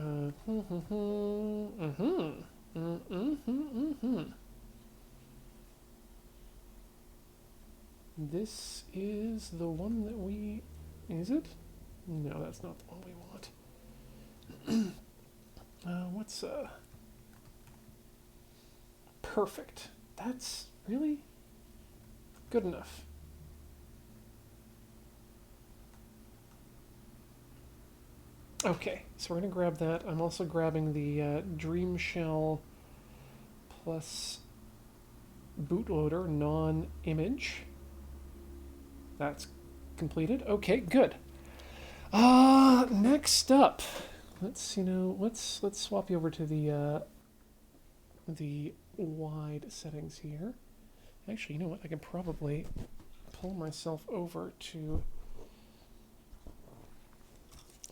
This is the one that we. Is it? No, that's not the one we want. What's perfect. That's really good enough. Okay, so we're going to grab that. I'm also grabbing the Dream Shell plus bootloader non-image. That's completed. Okay, good. Next up, let's swap you over to the wide settings here. Actually, you know what? I can probably pull myself over to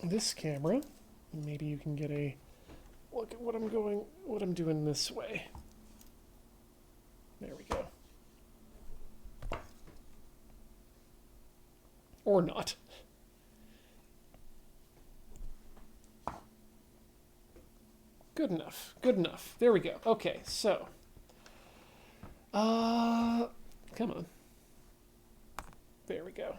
this camera. Maybe you can get a look at what I'm doing this way. There we go. Or not. Good enough. Good enough. There we go. Okay, so come on. There we go.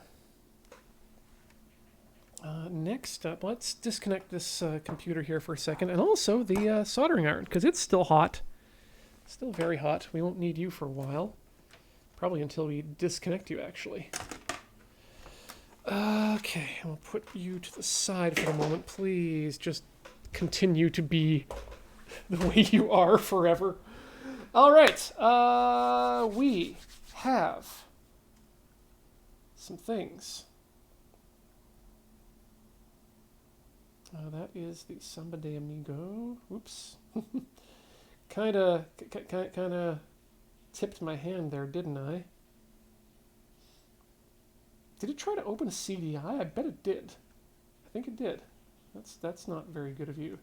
Next up, let's disconnect this computer here for a second, and also the soldering iron, because it's still hot. Still very hot. We won't need you for a while. Probably until we disconnect you, actually. Okay, I'll put you to the side for a moment. Please just continue to be the way you are forever. All right, we have some things. That is the Samba de Amigo. Oops. kind of tipped my hand there, didn't I? Did it try to open a CDI? I bet it did. I think it did. That's not very good of you.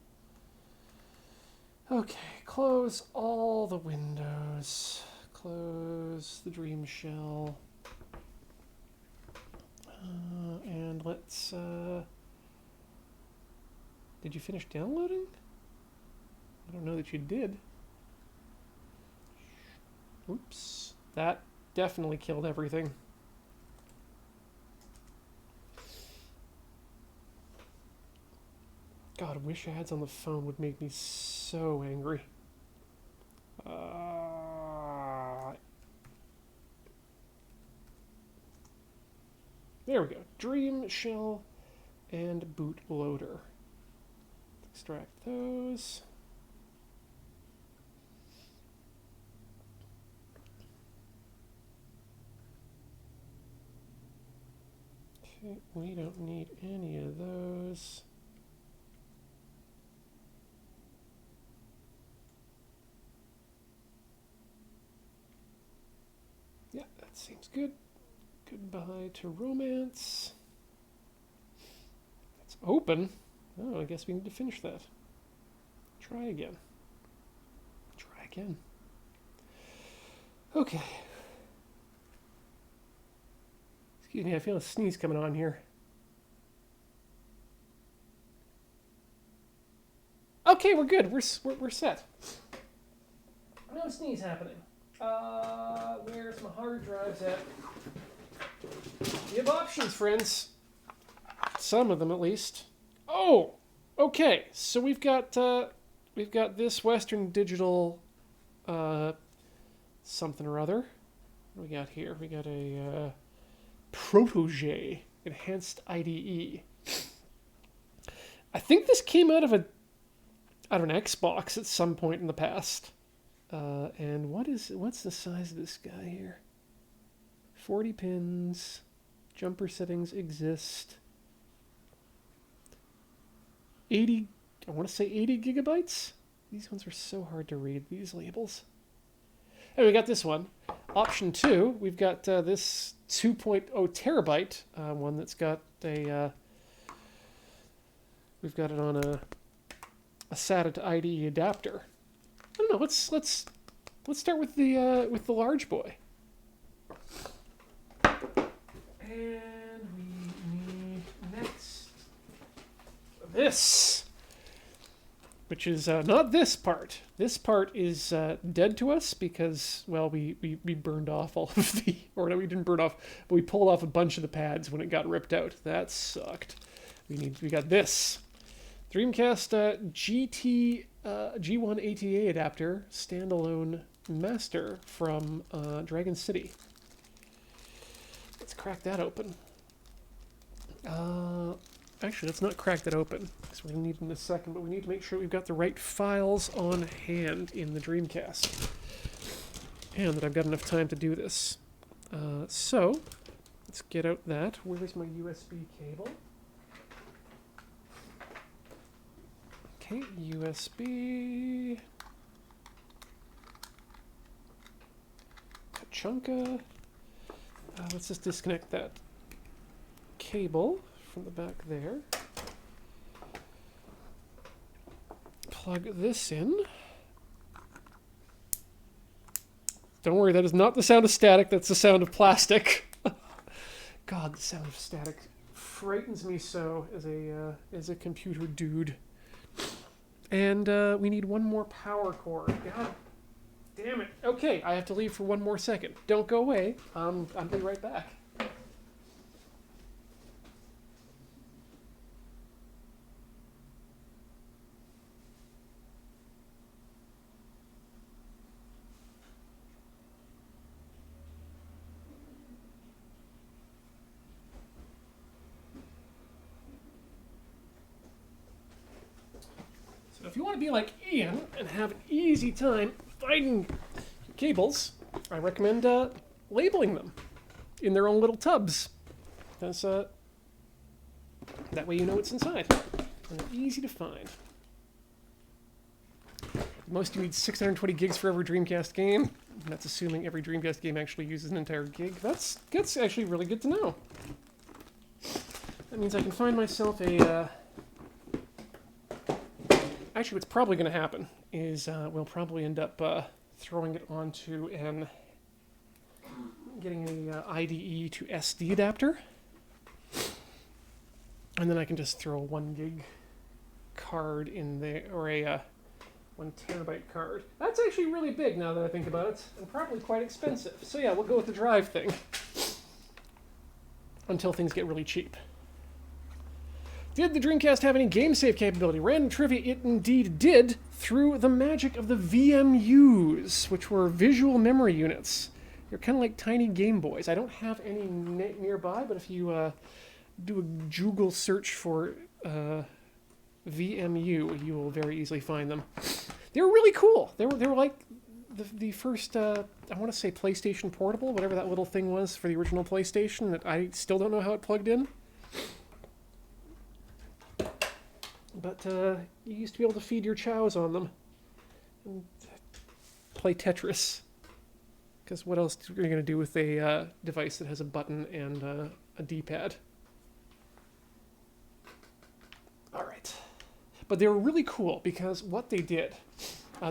Okay, close all the windows. Close the Dream Shell. And let's... Did you finish downloading? I don't know that you did. Oops. That definitely killed everything. God, wish ads on the phone would make me so angry. There we go. Dream Shell and bootloader. Extract those. Okay, we don't need any of those. Yeah, that seems good. Goodbye to romance. It's open. Oh, I guess we need to finish that. Try again. Try again. Okay. Excuse me, I feel a sneeze coming on here. Okay, we're good. We're set. No sneeze happening. Where's my hard drives at? We have options, friends. Some of them, at least. Oh, okay. So we've got this Western Digital, something or other. What do we got here? We got a Protégé enhanced IDE. I think this came out of an Xbox at some point in the past. And what's the size of this guy here? 40 pins. Jumper settings exist. 80, I want to say 80 gigabytes? These ones are so hard to read, these labels. And we got this one. Option 2, we've got this 2.0 terabyte one that's got a... we've got it on a SATA to IDE adapter. I don't know, let's start with the large boy. And we need next this, which is not this part. This part is dead to us because, well, we burned off all of the, or no, we didn't burn off, but we pulled off a bunch of the pads when it got ripped out. That sucked. We got this Dreamcast G1 ATA adapter standalone master from Dragon City. Let's crack that open. Actually, let's not crack that open, because we're going to need it in a second, but we need to make sure we've got the right files on hand in the Dreamcast. And that I've got enough time to do this. So, let's get out that. Where's my USB cable? Okay, USB. Kachunka. Let's just disconnect that cable from the back there. Plug this in. Don't worry, that is not the sound of static, that's the sound of plastic. God, the sound of static frightens me so as a computer dude. And we need one more power cord. God damn it. Okay, I have to leave for one more second. Don't go away. I'll be right back. if you want to be like Ian and have an easy time finding cables, I recommend labeling them in their own little tubs. Because that way you know what's inside. And they're easy to find. Most you need 620 gigs for every Dreamcast game. That's assuming every Dreamcast game actually uses an entire gig. That's actually really good to know. That means I can find myself a... Actually, what's probably going to happen is we'll probably end up throwing it onto and getting a IDE to SD adapter. And then I can just throw a 1 gig card in there, or a 1 terabyte card. That's actually really big now that I think about it, and probably quite expensive. So yeah, we'll go with the drive thing until things get really cheap. Did the Dreamcast have any game save capability? Random trivia, it indeed did, through the magic of the VMUs, which were visual memory units. They're kind of like tiny Game Boys. I don't have any nearby, but if you do a Google search for VMU, you will very easily find them. They were really cool. They were like the first, I want to say PlayStation Portable, whatever that little thing was for the original PlayStation that I still don't know how it plugged in. But you used to be able to feed your chows on them and play Tetris. Because what else are you going to do with a device that has a button and a D-pad? All right. But they were really cool because what they did,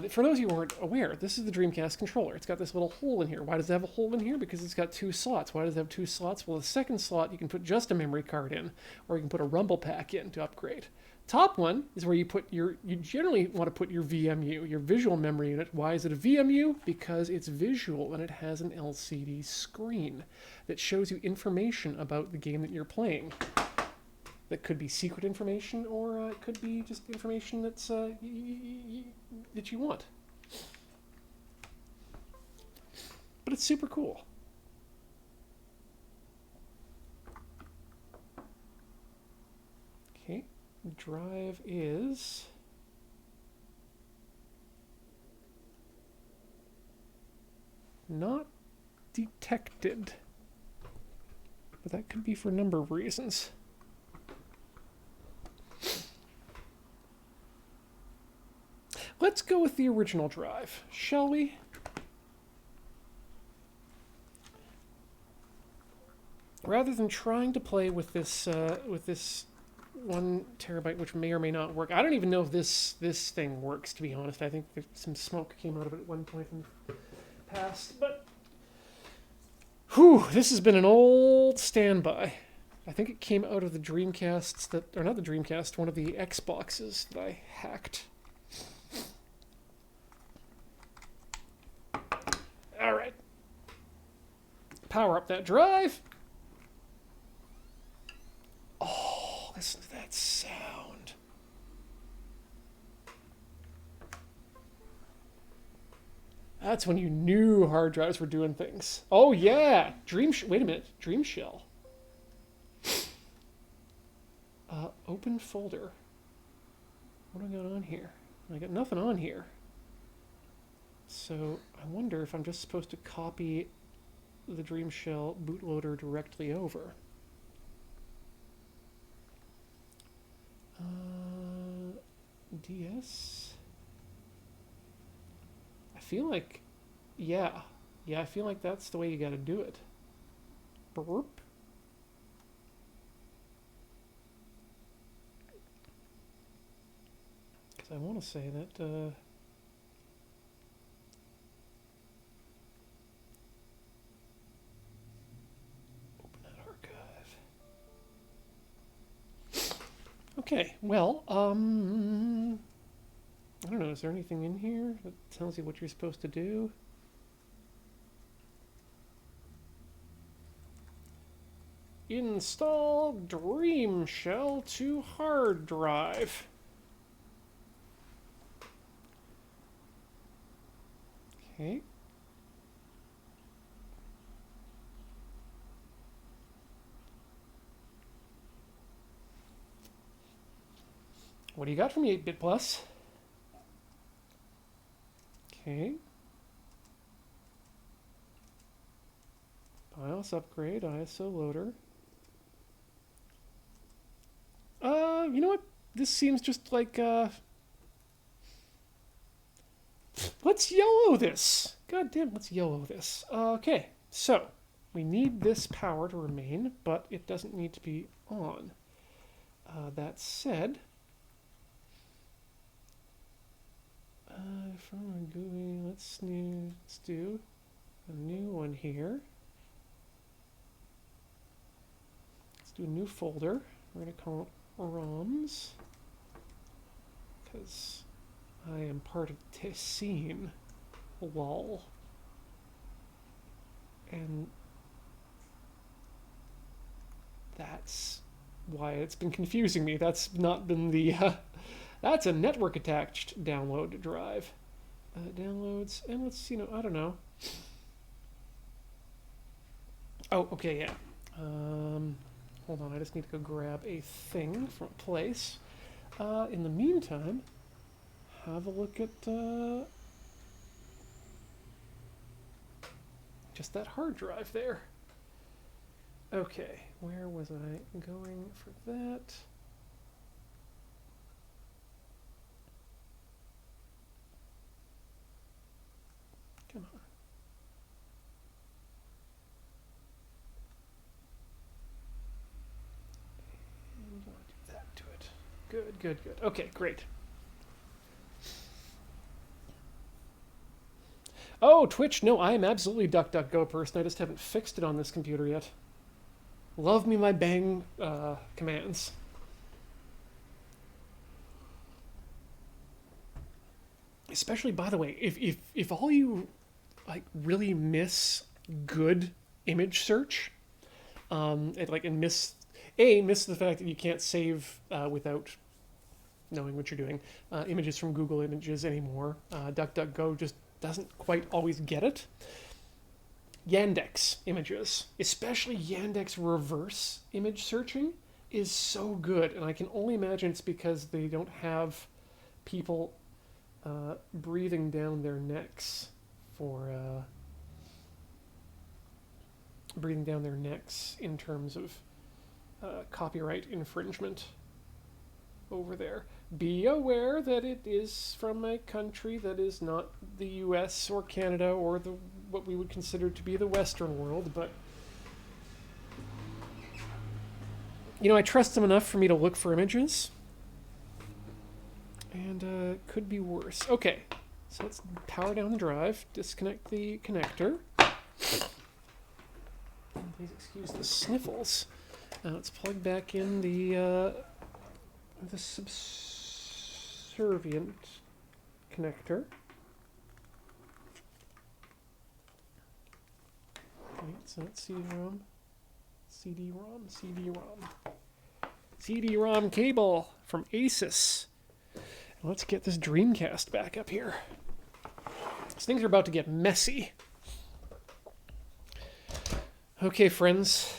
for those of you who weren't aware, this is the Dreamcast controller. It's got this little hole in here. Why does it have a hole in here? Because it's got 2 slots. Why does it have 2 slots? Well, the second slot you can put just a memory card in, or you can put a rumble pack in to upgrade. Top one is where you generally want to put your VMU, your visual memory unit. Why is it a VMU? Because it's visual and it has an LCD screen that shows you information about the game that you're playing. That could be secret information, or it could be just information that's that you want. But it's super cool. Okay, drive is not detected, but that could be for a number of reasons. Let's go with the original drive, shall we? Rather than trying to play with this 1 terabyte, which may or may not work. I don't even know if this thing works, to be honest. I think some smoke came out of it at one point in the past. But, whew, this has been an old standby. I think it came out of the Dreamcasts or not the Dreamcast, one of the Xboxes that I hacked. All right. Power up that drive. Oh, listen to that sound. That's when you knew hard drives were doing things. Oh, yeah. Wait a minute. Dream Shell. Open folder. What do I got on here? I got nothing on here. So I wonder if I'm just supposed to copy the Dream Shell bootloader directly over. DS? I feel like, yeah, I feel like that's the way you gotta do it. Burp. Because I want to say that, open that archive. Okay, well, I don't know, is there anything in here that tells you what you're supposed to do? Install Dream Shell to hard drive. Okay. What do you got for me, 8-Bit Plus? Okay. BIOS upgrade, ISO loader. You know what? This seems just like, let's YOLO this. God damn, let's YOLO this. Okay, so we need this power to remain, but it doesn't need to be on. That said, from GUI, let's do a new one here. Let's do a new folder. We're going to call it ROMs, because I am part of scene, lol. And that's why it's been confusing me. That's not been the, that's a network attached download drive. Downloads, and let's, I don't know. Oh, okay, yeah. Hold on, I just need to go grab a thing from a place. In the meantime, have a look at just that hard drive there. Okay, where was I going for that? Come on. And I want to do that to it. Good, good, good. Okay, great. Oh, Twitch, no, I am absolutely DuckDuckGo person. I just haven't fixed it on this computer yet. Love me my bang commands. Especially, by the way, if all you like really miss good image search, and miss the fact that you can't save without knowing what you're doing images from Google Images anymore. DuckDuckGo just doesn't quite always get it. Yandex images, especially Yandex reverse image searching, is so good, and I can only imagine it's because they don't have people breathing down their necks for in terms of copyright infringement over there. Be aware that it is from a country that is not the US or Canada or what we would consider to be the Western world, but I trust them enough for me to look for images. And it could be worse. Okay, so let's power down the drive, disconnect the connector. Please excuse the sniffles. Now let's plug back in the subservient connector. Okay, so that's CD-ROM, CD-ROM, CD-ROM. CD-ROM cable from Asus. Let's get this Dreamcast back up here. These things are about to get messy. Okay, friends.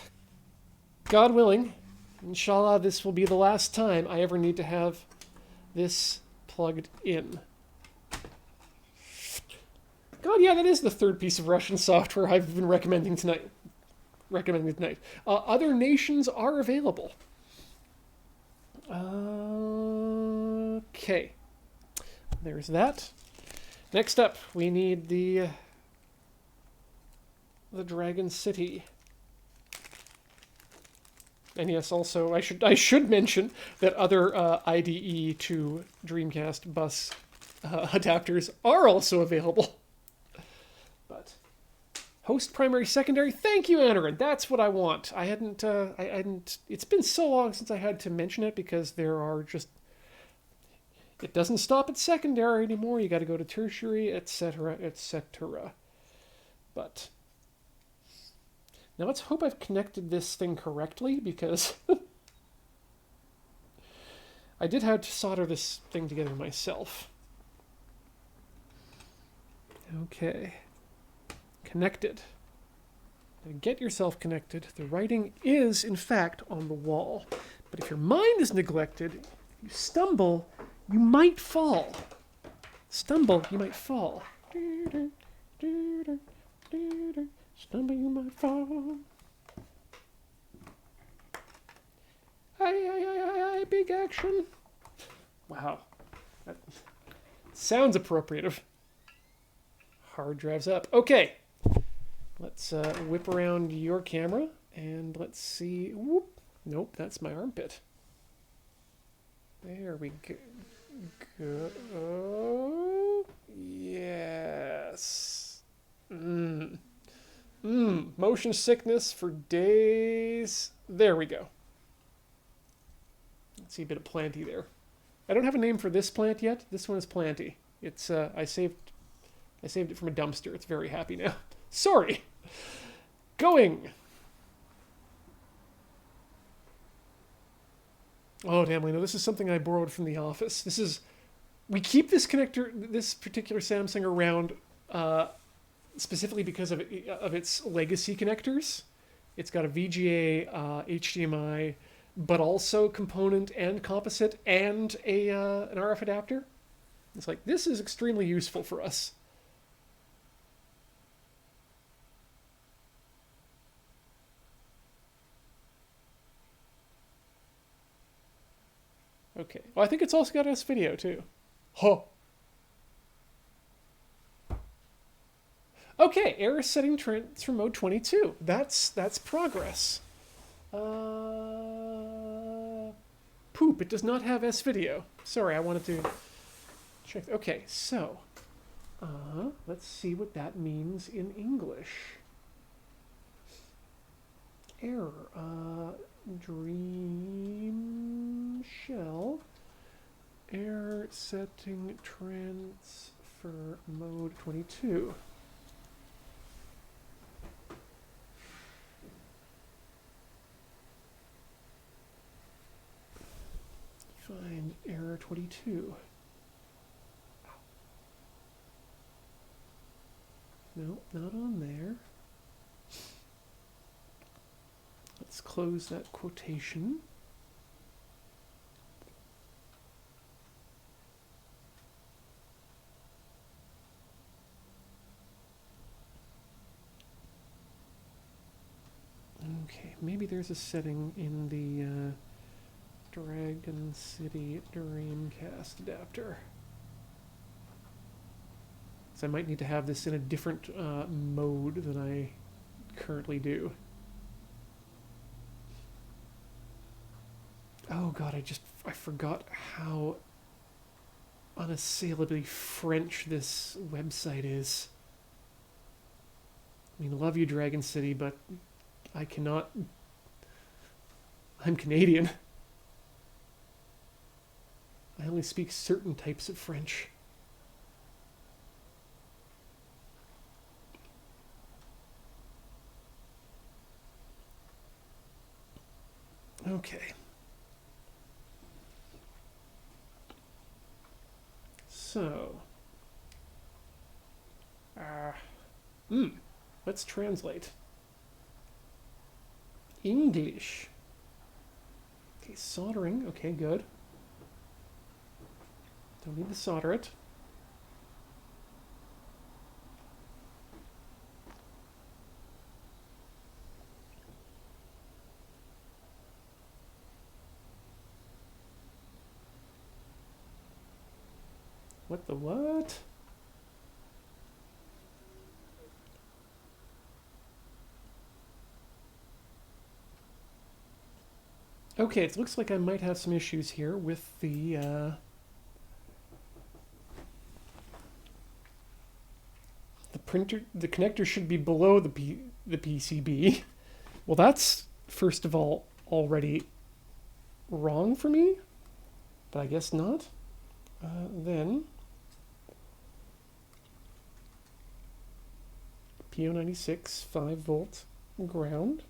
God willing, inshallah, this will be the last time I ever need to have this plugged in. God, yeah, that is the third piece of Russian software I've been recommending tonight. Other nations are available. Okay. There's that. Next up, we need the Dragon City. And yes, also I should mention that other IDE to Dreamcast bus adapters are also available. But host, primary, secondary. Thank you, Anarin. That's what I want. I hadn't. It's been so long since I had to mention it because there are just. It doesn't stop at secondary anymore. You got to go to tertiary, etc., etc. But now let's hope I've connected this thing correctly because I did have to solder this thing together myself. Okay. Connected. Now get yourself connected. The writing is, in fact, on the wall. But if your mind is neglected, you stumble, you might fall. Stumble, you might fall. Stumble you might fall. Aye, big action. Wow. That sounds appropriative. Hard drives up. Okay. Let's whip around your camera and let's see. Whoop. Nope, that's my armpit. There we go. Yes. Motion sickness for days. There we go. Let's see a bit of planty there. I don't have a name for this plant yet. This one is planty. It's I saved it from a dumpster. It's very happy now. Sorry. Going. Oh damn, Lino, this is something I borrowed from the office. We keep this connector, this particular Samsung around specifically because of its legacy connectors. It's got a VGA, HDMI, but also component and composite and an RF adapter. It's like, this is extremely useful for us. Okay. Well, I think it's also got S-Video too. Huh. Okay, error setting transfer mode 22. That's progress. Poop, it does not have S-Video. Sorry, I wanted to check. Okay, so let's see what that means in English. Error. Dream shell. Error setting transfer mode 22. Find error 22. No, not on there. Let's close that quotation. Okay, maybe there's a setting in the Dragon City Dreamcast adapter. So I might need to have this in a different mode than I currently do. Oh god, I forgot how unassailably French this website is. I mean, love you, Dragon City, but I cannot... I'm Canadian. I only speak certain types of French. Okay. So, let's translate. English. Okay, soldering. Okay, good. Don't need to solder it. What the what? Okay, it looks like I might have some issues here with the printer. The connector should be below the PCB. Well, that's first of all already wrong for me, but I guess not. Then PO96 5-volt ground.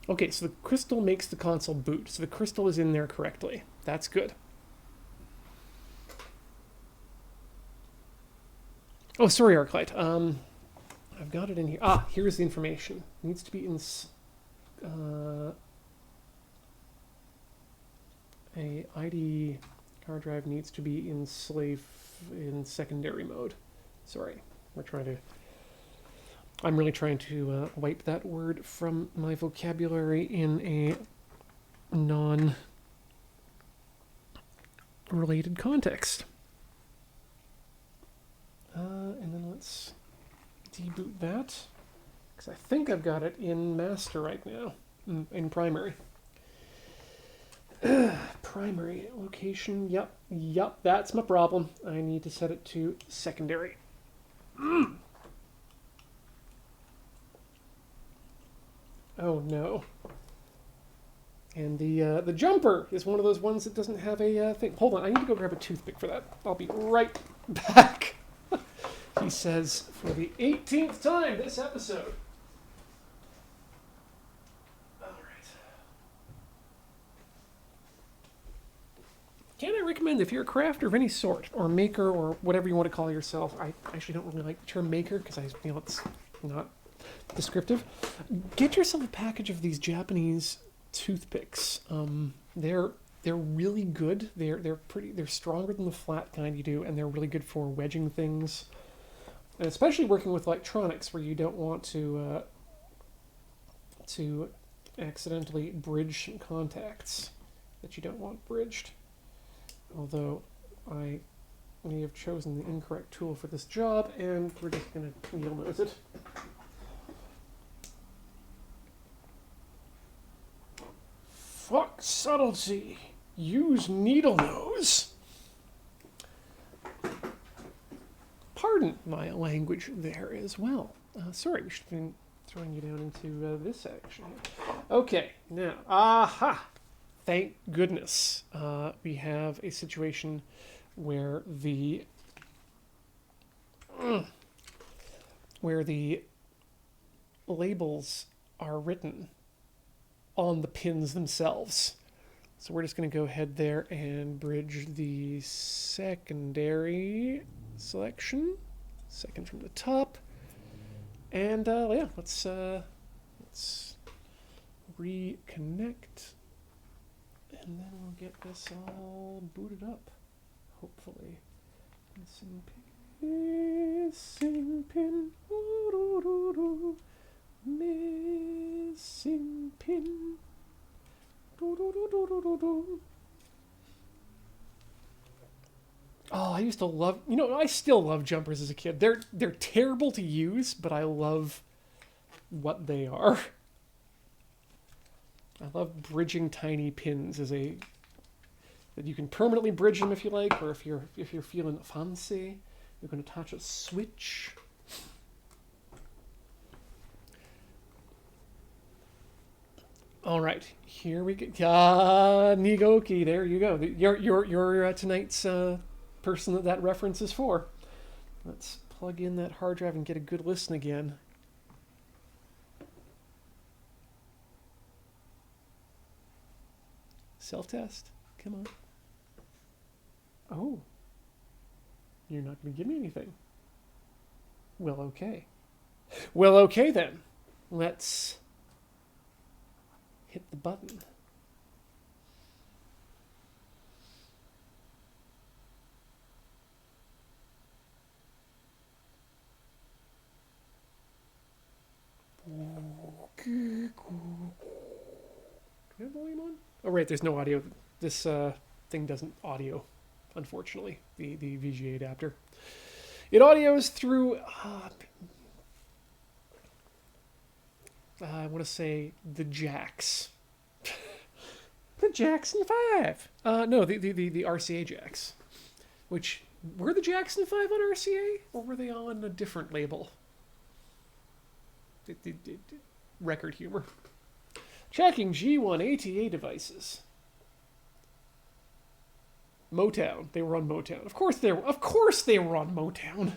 Okay, so the crystal makes the console boot. So the crystal is in there correctly. That's good. Oh, sorry, Arclight. I've got it in here. Ah, here's the information. It needs to be in... uh, a ID hard drive needs to be in secondary mode. Sorry, I'm really trying to wipe that word from my vocabulary in a non-related context. And then let's deboot that, because I think I've got it in master right now, in primary. Primary location, yep, that's my problem. I need to set it to secondary. Oh no. And the jumper is one of those ones that doesn't have a thing. Hold on, I need to go grab a toothpick for that. I'll be right back. He says for the 18th time this episode. All right. Can I recommend, if you're a crafter of any sort, or maker, or whatever you want to call yourself, I actually don't really like the term maker because I feel it's not descriptive. Get yourself a package of these Japanese toothpicks. They're really good. They're stronger than the flat kind you do, and they're really good for wedging things, and especially working with electronics where you don't want to accidentally bridge some contacts that you don't want bridged. Although I may have chosen the incorrect tool for this job, and we're just gonna needle nose it. Fuck subtlety. Use needle nose. Pardon my language there as well. Sorry, we should have been throwing you down into this section. Okay, now, aha! Thank goodness we have a situation where the labels are written on the pins themselves. So we're just going to go ahead there and bridge the secondary selection, second from the top, and yeah, let's reconnect, and then we'll get this all booted up, hopefully. Missing pin, missing pin. Oh, I used to love, I still love jumpers as a kid. They're terrible to use, but I love what they are. I love bridging tiny pins that you can permanently bridge them if you like, or if you're feeling fancy, you can attach a switch. All right, here we go. Nigoki, there you go. You're tonight's person that reference is for. Let's plug in that hard drive and get a good listen again. Self-test. Come on. Oh. You're not going to give me anything. Well, okay. Well, okay then. Let's hit the button. Do you have volume on? Oh, right, there's no audio. This thing doesn't audio, unfortunately, the VGA adapter. It audios through, I want to say, the jacks. The Jackson 5. No, the RCA jacks. Which, were the Jackson 5 on RCA? Or were they on a different label? Record humor. Checking G1 ATA devices. Motown. They were on Motown. Of course they were on Motown.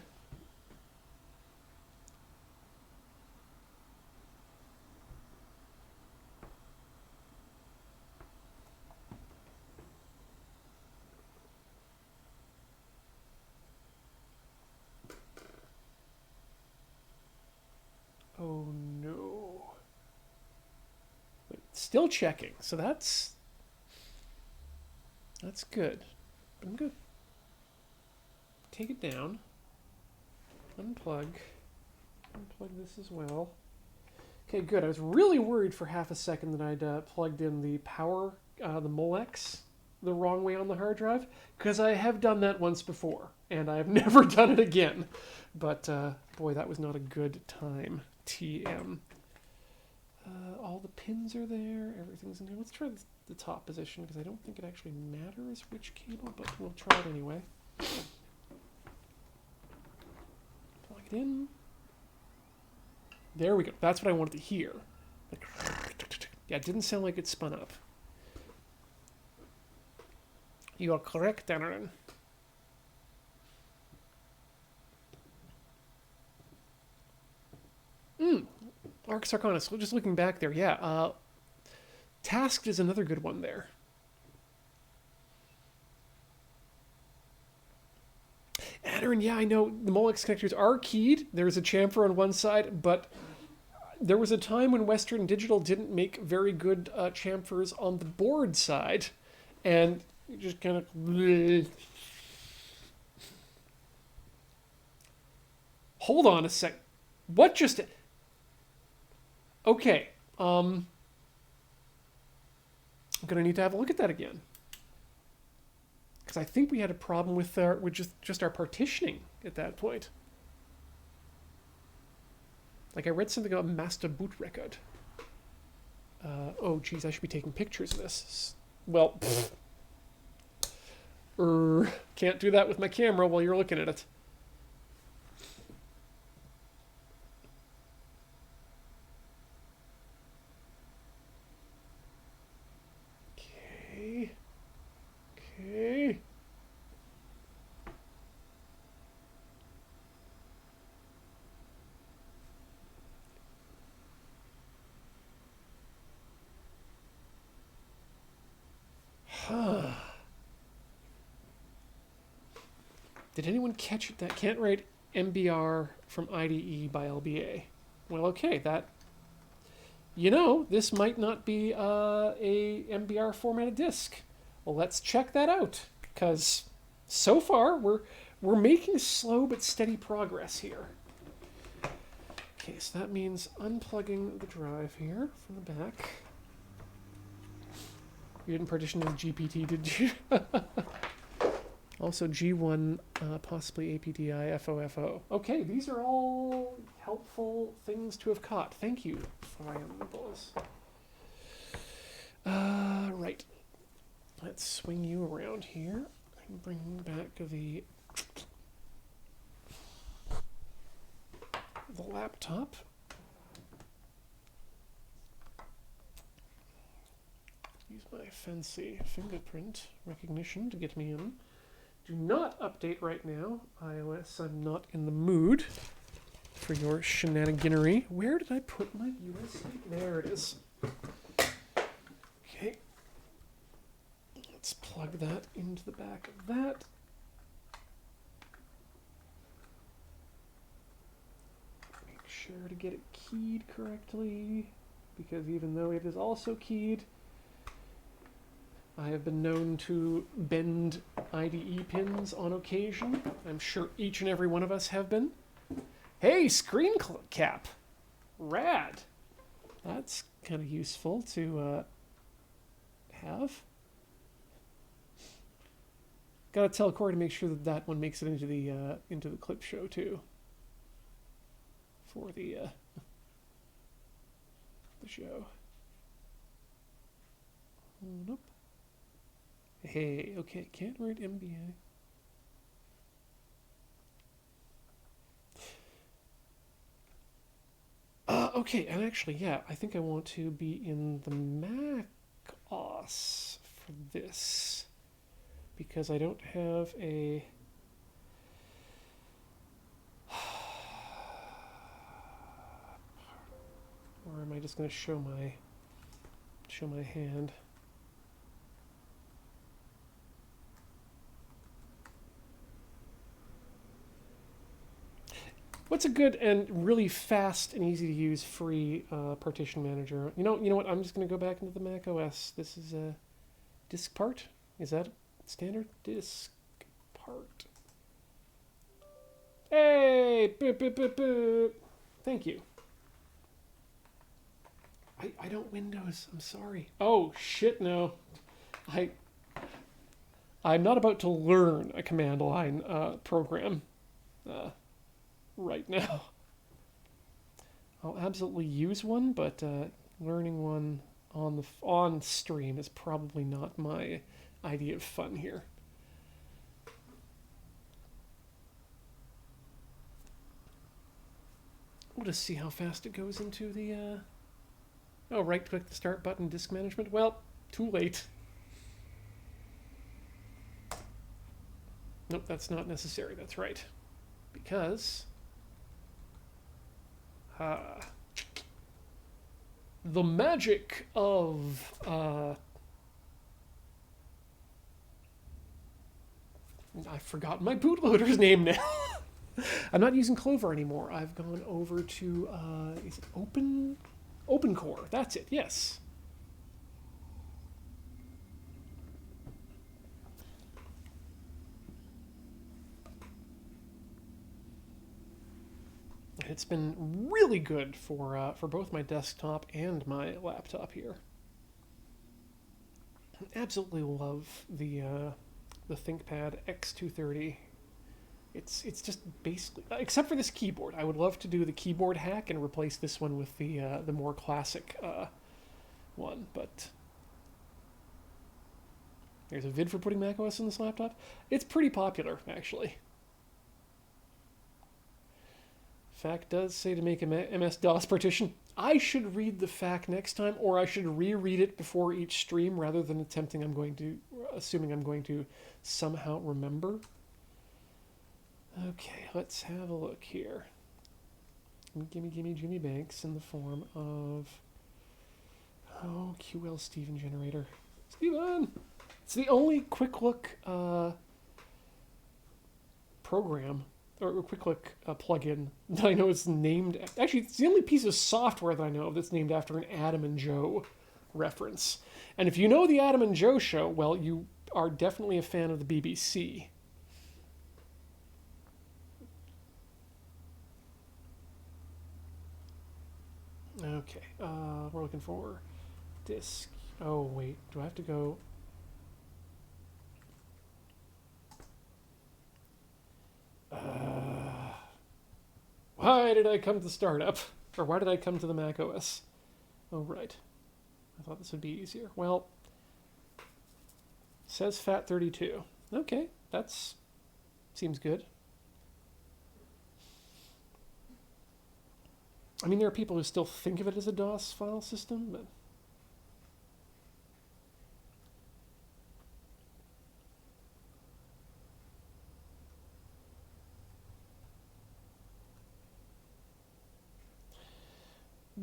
Oh no. Still checking. So that's good. I'm good. Take it down. Unplug. Unplug this as well. Okay, good. I was really worried for half a second that I'd plugged in the power, the Molex, the wrong way on the hard drive, because I have done that once before, and I have never done it again. But, boy, that was not a good time. TM. All the pins are there. Everything's in here. Let's try the top position, because I don't think it actually matters which cable, but we'll try it anyway. Plug it in. There we go. That's what I wanted to hear. Like, yeah, it didn't sound like it spun up. You are correct, Aaron. Arc Sarconis. Just looking back there, yeah. Tasked is another good one there. Aaron, yeah, I know the Molex connectors are keyed. There's a chamfer on one side, but there was a time when Western Digital didn't make very good chamfers on the board side, and you just kind of... Hold on a sec. What just... Okay. I'm going to need to have a look at that again. Because I think we had a problem with just our partitioning at that point. Like I read something about master boot record. Oh, geez, I should be taking pictures of this. Well, can't do that with my camera while you're looking at it. Okay. Did anyone catch it? That can't write MBR from IDE by LBA. Well, okay, that... You know, this might not be a MBR formatted disk. Well, let's check that out, because so far we're making slow but steady progress here. Okay, so that means unplugging the drive here from the back. You didn't partition the GPT, did you? Also G1, possibly APDI, FOFO. Okay, these are all helpful things to have caught. Thank you, Fireballs. Right. Let's swing you around here and bring back the laptop. Use my fancy fingerprint recognition to get me in. Do not update right now, iOS. I'm not in the mood for your shenaniganery. Where did I put my USB? There it is. Okay. Let's plug that into the back of that. Make sure to get it keyed correctly, because even though it is also keyed, I have been known to bend IDE pins on occasion. I'm sure each and every one of us have been. Hey, screen cap. Rad. That's kind of useful to have. Gotta tell Corey to make sure that that one makes it into the clip show too. For the show. Hold up. Hey, okay, can't write MBA. Okay, and actually, yeah, I think I want to be in the Mac OS for this, because I don't have a... Or am I just going to show my hand? What's a good and really fast and easy to use free partition manager? You know what? I'm just going to go back into the Mac OS. This is a disk part. Is that standard disk part? Hey, boop, boop, boop, boop. Thank you. I don't Windows. I'm sorry. Oh shit, no. I I'm not about to learn a command line program right now. I'll absolutely use one, but learning one on stream is probably not my idea of fun here. We'll just see how fast it goes into the. Oh, right click the start button, disk management. Well, too late. Nope, that's not necessary. That's right. Because the magic of I've forgotten my bootloader's name now. I'm not using Clover anymore. I've gone over to is it OpenCore? That's it. Yes. It's been really good for both my desktop and my laptop here. Absolutely love the ThinkPad X230. It's just basically, except for this keyboard. I would love to do the keyboard hack and replace this one with the more classic one. But there's a vid for putting macOS on this laptop. It's pretty popular, actually. FAQ does say to make a MS-DOS partition. I should read the FAQ next time, or I should reread it before each stream rather than assuming I'm going to somehow remember. Okay, let's have a look here. Gimme Jimmy Banks in the form of QL Steven generator. Steven! It's the only quick look program or quick look plugin that I know is named. Actually, it's the only piece of software that I know of that's named after an Adam and Joe reference. And if you know the Adam and Joe show, well, you are definitely a fan of the BBC. Okay, we're looking for disk. Oh, wait, do I have to go? Why did I come to startup? Or why did I come to the Mac OS? Oh, right. I thought this would be easier. Well, says FAT32. Okay, that's seems good. I mean, there are people who still think of it as a DOS file system, but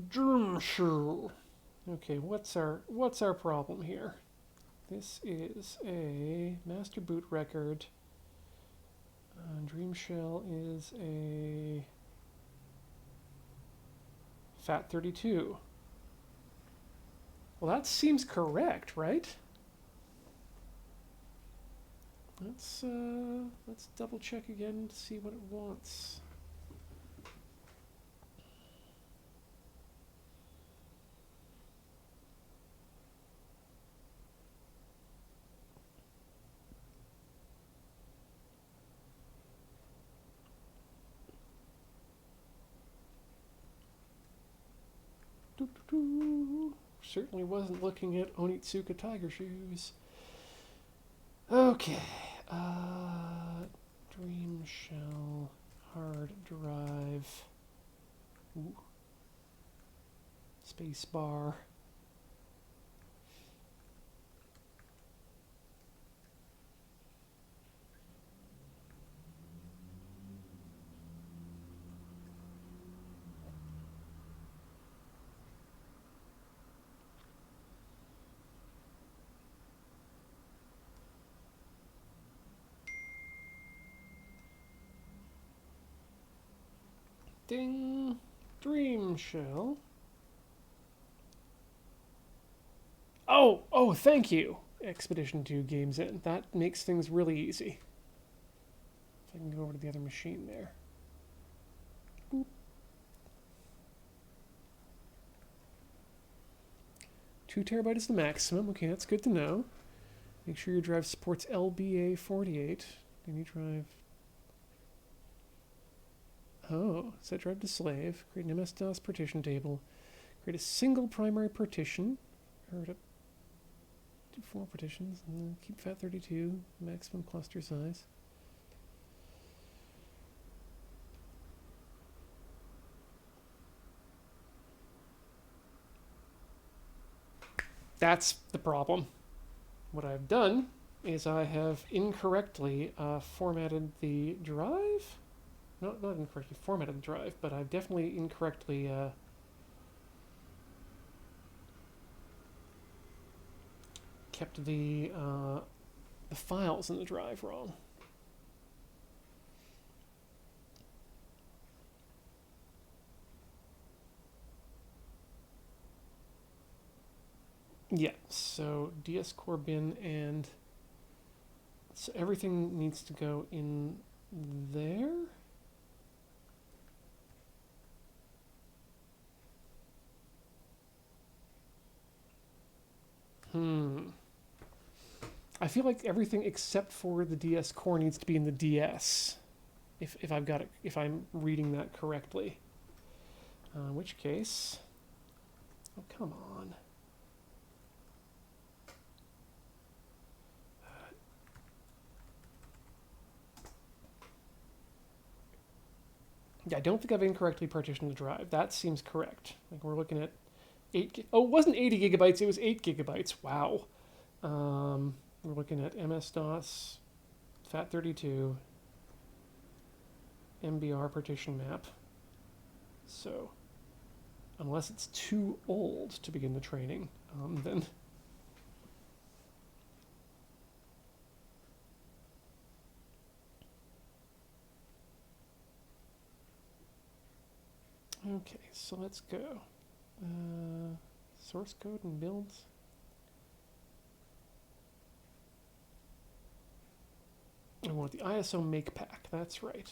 Dreamcast. Okay, what's our problem here? This is a master boot record. Dreamshell is a FAT32. Well, that seems correct, right? Let's double check again to see what it wants. Certainly wasn't looking at Onitsuka Tiger Shoes. Okay. Dreamshell hard drive. Ooh. Space bar. Ding. Dream shell. Oh, thank you. Expedition 2 games in. That makes things really easy. If I can go over to the other machine there. Boop. 2 terabyte is the maximum. Okay, that's good to know. Make sure your drive supports LBA48. Any drive. Oh, set drive to slave. Create an MS-DOS partition table. Create a single primary partition. Or to do 4 partitions. And then keep FAT32. Maximum cluster size. That's the problem. What I've done is I have incorrectly formatted the drive. Not incorrectly formatted the drive, but I've definitely incorrectly kept the files in the drive wrong. Yeah, so DS core bin, and so everything needs to go in there. I feel like everything except for the DS core needs to be in the DS. If I've got it, if I'm reading that correctly. In which case, oh come on. Yeah, I don't think I've incorrectly partitioned the drive. That seems correct. Like we're looking at 8. Oh, it wasn't 80 gigabytes. It was 8 gigabytes. Wow. We're looking at MS-DOS, FAT32, MBR partition map. So, unless it's too old to begin the training, then. Okay, so let's go. Source code and builds. I want the ISO make pack, that's right.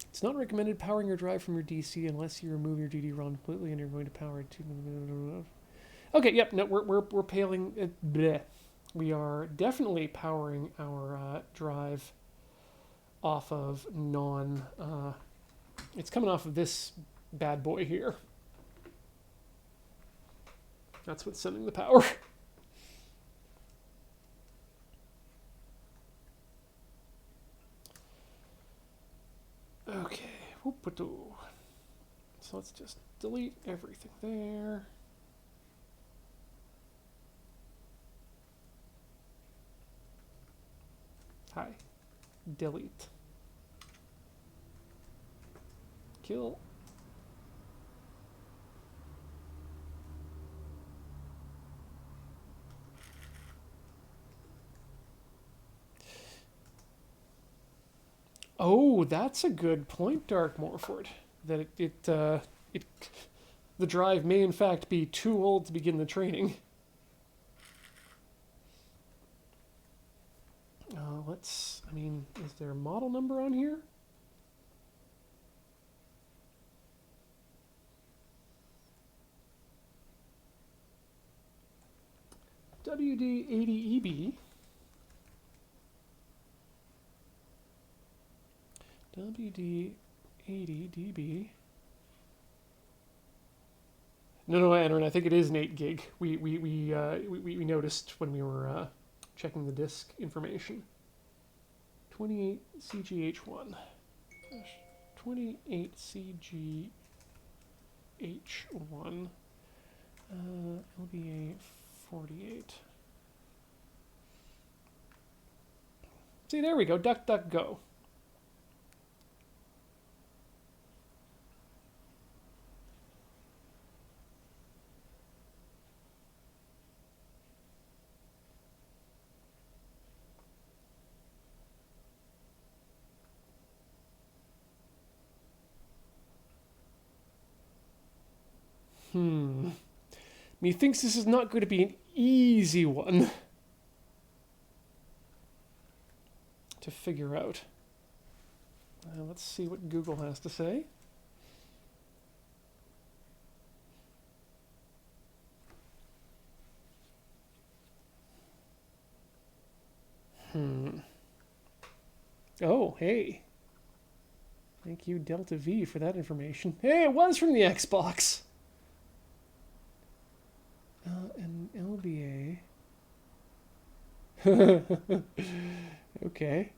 It's not recommended powering your drive from your DC unless you remove your GD-ROM completely and you're going to power it to. Okay, yep, no, we're paling. We are definitely powering our drive off of it's coming off of this bad boy here. That's what's sending the power. Okay. So let's just delete everything there. Hi. Delete. Kill. Oh, that's a good point, Dark Morford. That the drive may in fact be too old to begin the training. Is there a model number on here? WD80EB. WD80DB. No, Aaron, I think it is an 8 gig. We noticed when we were checking the disk information. 28 CGH1. 28 CGH1. LBA 48. See, there we go. Duck, duck, go. Methinks this is not going to be an easy one to figure out. Let's see what Google has to say. Oh, hey. Thank you, Delta V, for that information. Hey, it was from the Xbox. An LBA. Okay.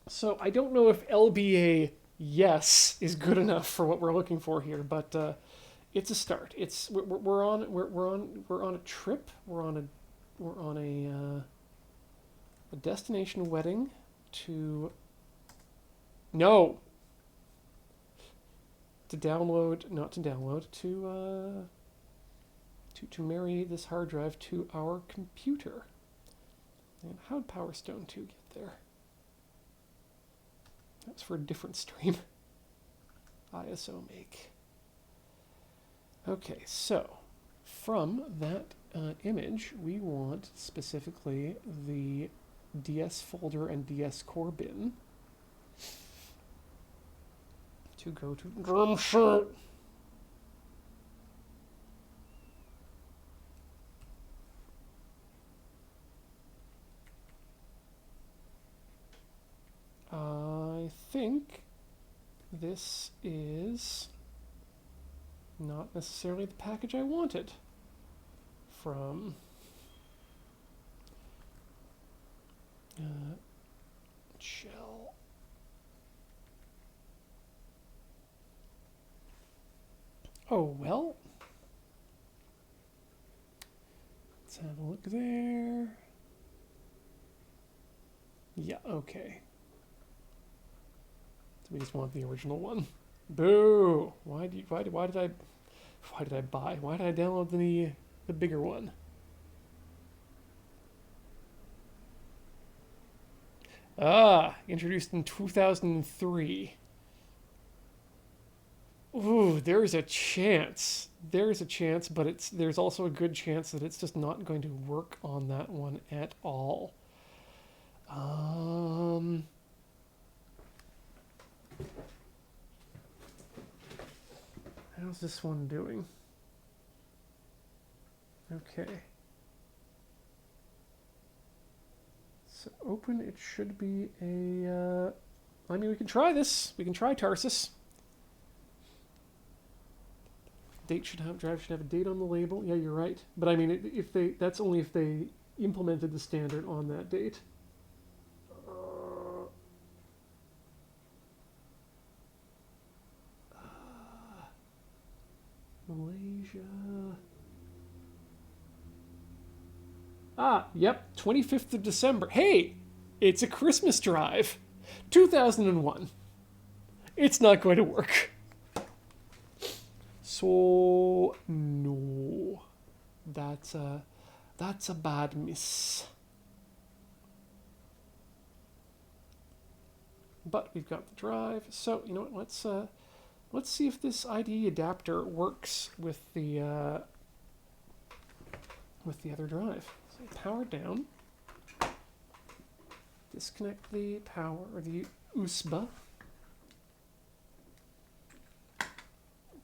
So I don't know if LBA yes is good enough for what we're looking for here, but it's a start. We're on a trip. We're on a destination wedding to to marry this hard drive to our computer. And how'd Power Stone 2 get there? That's for a different stream. ISO make. Okay, so from that image, we want specifically the DS folder and DS core bin to go to drum shirt. I think this is not necessarily the package I wanted from shell. Oh well. Let's have a look there. Yeah, okay. So we just want the original one. Boo! Why did I download the bigger one? Introduced in 2003. Ooh, there's a chance. There's a chance, but there's also a good chance that it's just not going to work on that one at all. How's this one doing? Okay. So open, it should be a... I mean, we can try this. We can try Tarsus. Drive should have a date on the label. Yeah, you're right. But I mean, that's only if they implemented the standard on that date. Malaysia. Yep, 25th of December. Hey, it's a Christmas drive. 2001. It's not going to work. So, no. That's a bad miss. But we've got the drive. So, you know what, let's see if this IDE adapter works with the other drive. So power down. Disconnect the power or the USB.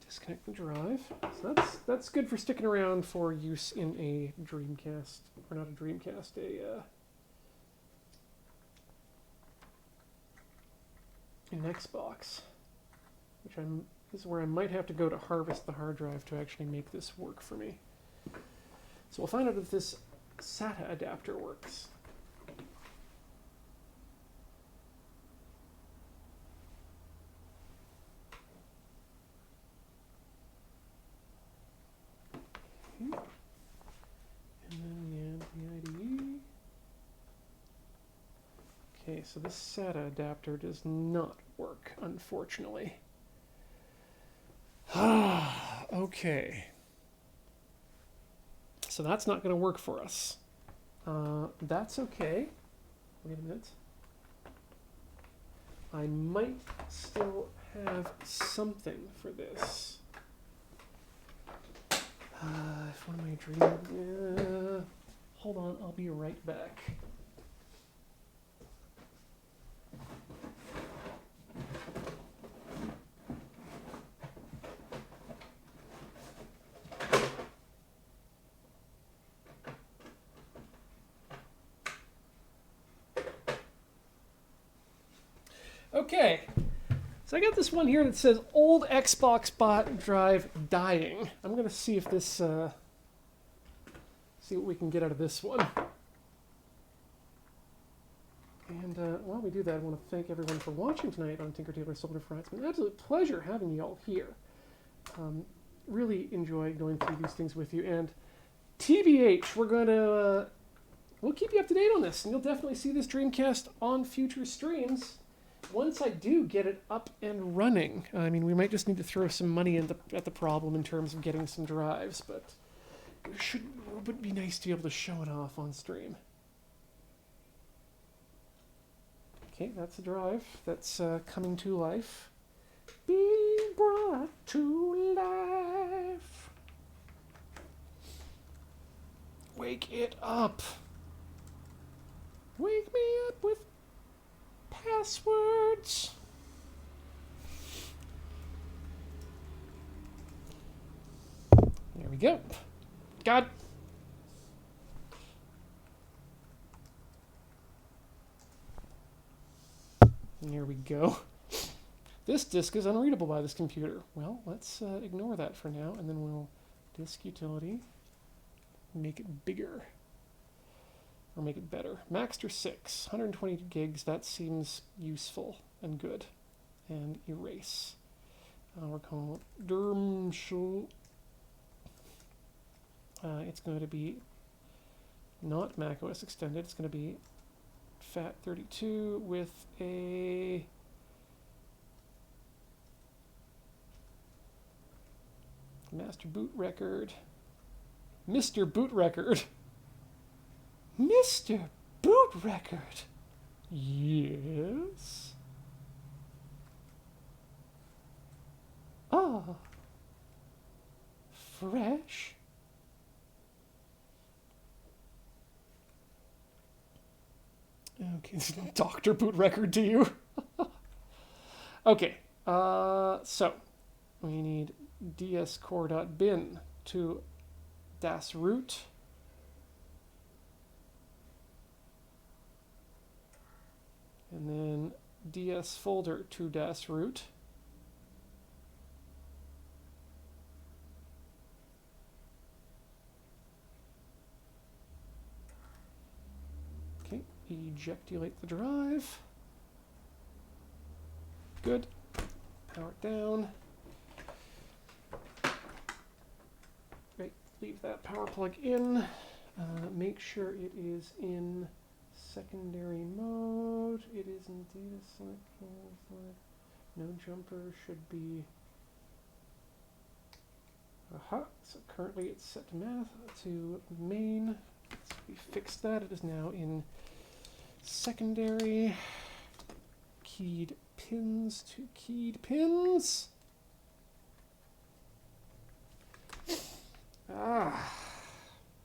Disconnect the drive. So that's good for sticking around for use in a Dreamcast, or not a Dreamcast, an Xbox, which this is where I might have to go to harvest the hard drive to actually make this work for me. So we'll find out if this SATA adapter works. Okay. And then we add the IDE. Okay, so this SATA adapter does not work, unfortunately. Okay. So that's not going to work for us. That's okay. Wait a minute. I might still have something for this. If one of my dreams... hold on, I'll be right back. Okay, so I got this one here that says old Xbox bot drive dying. I'm going to see if this, see what we can get out of this one. And while we do that, I want to thank everyone for watching tonight on Tinker Tailor Soldier Fry. It's been an absolute pleasure having you all here. Really enjoy going through these things with you. And TBH, we're going to, we'll keep you up to date on this. And you'll definitely see this Dreamcast on future streams. Once I do get it up and running. I mean, we might just need to throw some money at the problem in terms of getting some drives, but it would be nice to be able to show it off on stream. Okay, that's a drive that's coming to life. Being brought to life. Wake it up. Wake me up with passwords. There we go. God. There we go. This disk is unreadable by this computer. Well, let's ignore that for now, and then we'll disk utility, make it bigger. Or make it better. Maxter 6, 120 gigs, that seems useful and good. And erase. We're calling it Dermshul. It's going to be not macOS extended, it's going to be FAT32 with a master boot record. Mr. Boot Record. Mr. Boot Record. Yes. Ah. Fresh. Okay, Dr. Boot Record to you. Okay, so we need dscore.bin to das root. And then ds folder to das root. Okay, ejectulate the drive. Good. Power it down. Right, leave that power plug in. Make sure it is in secondary mode. It is in data select. No jumper should be. Aha. So currently it's set to math to main. So we fixed that. It is now in secondary. Keyed pins to keyed pins.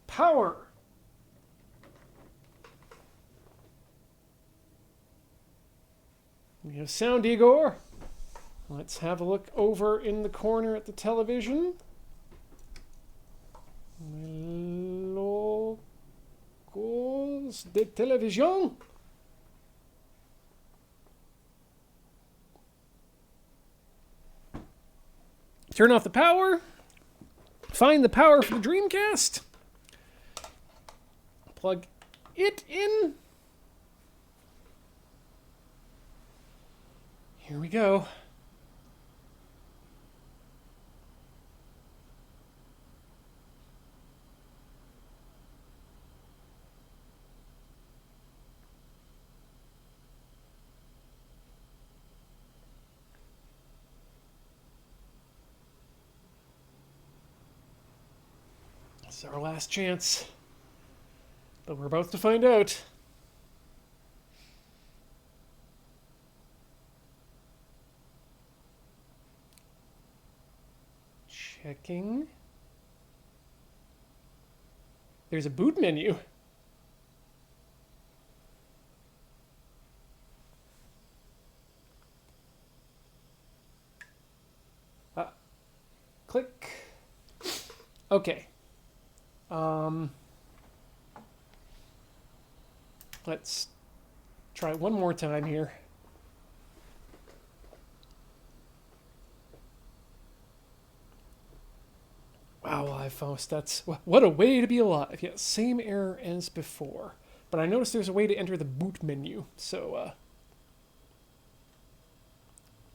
Power. We have sound, Igor. Let's have a look over in the corner at the television. Locals de television. Turn off the power. Find the power for the Dreamcast. Plug it in. Here we go. This is our last chance. But we're about to find out. Checking. There's a boot menu. Click. Okay. Let's try one more time here. Wow, live Faust, that's... What a way to be alive. Yeah, same error as before. But I noticed there's a way to enter the boot menu. So,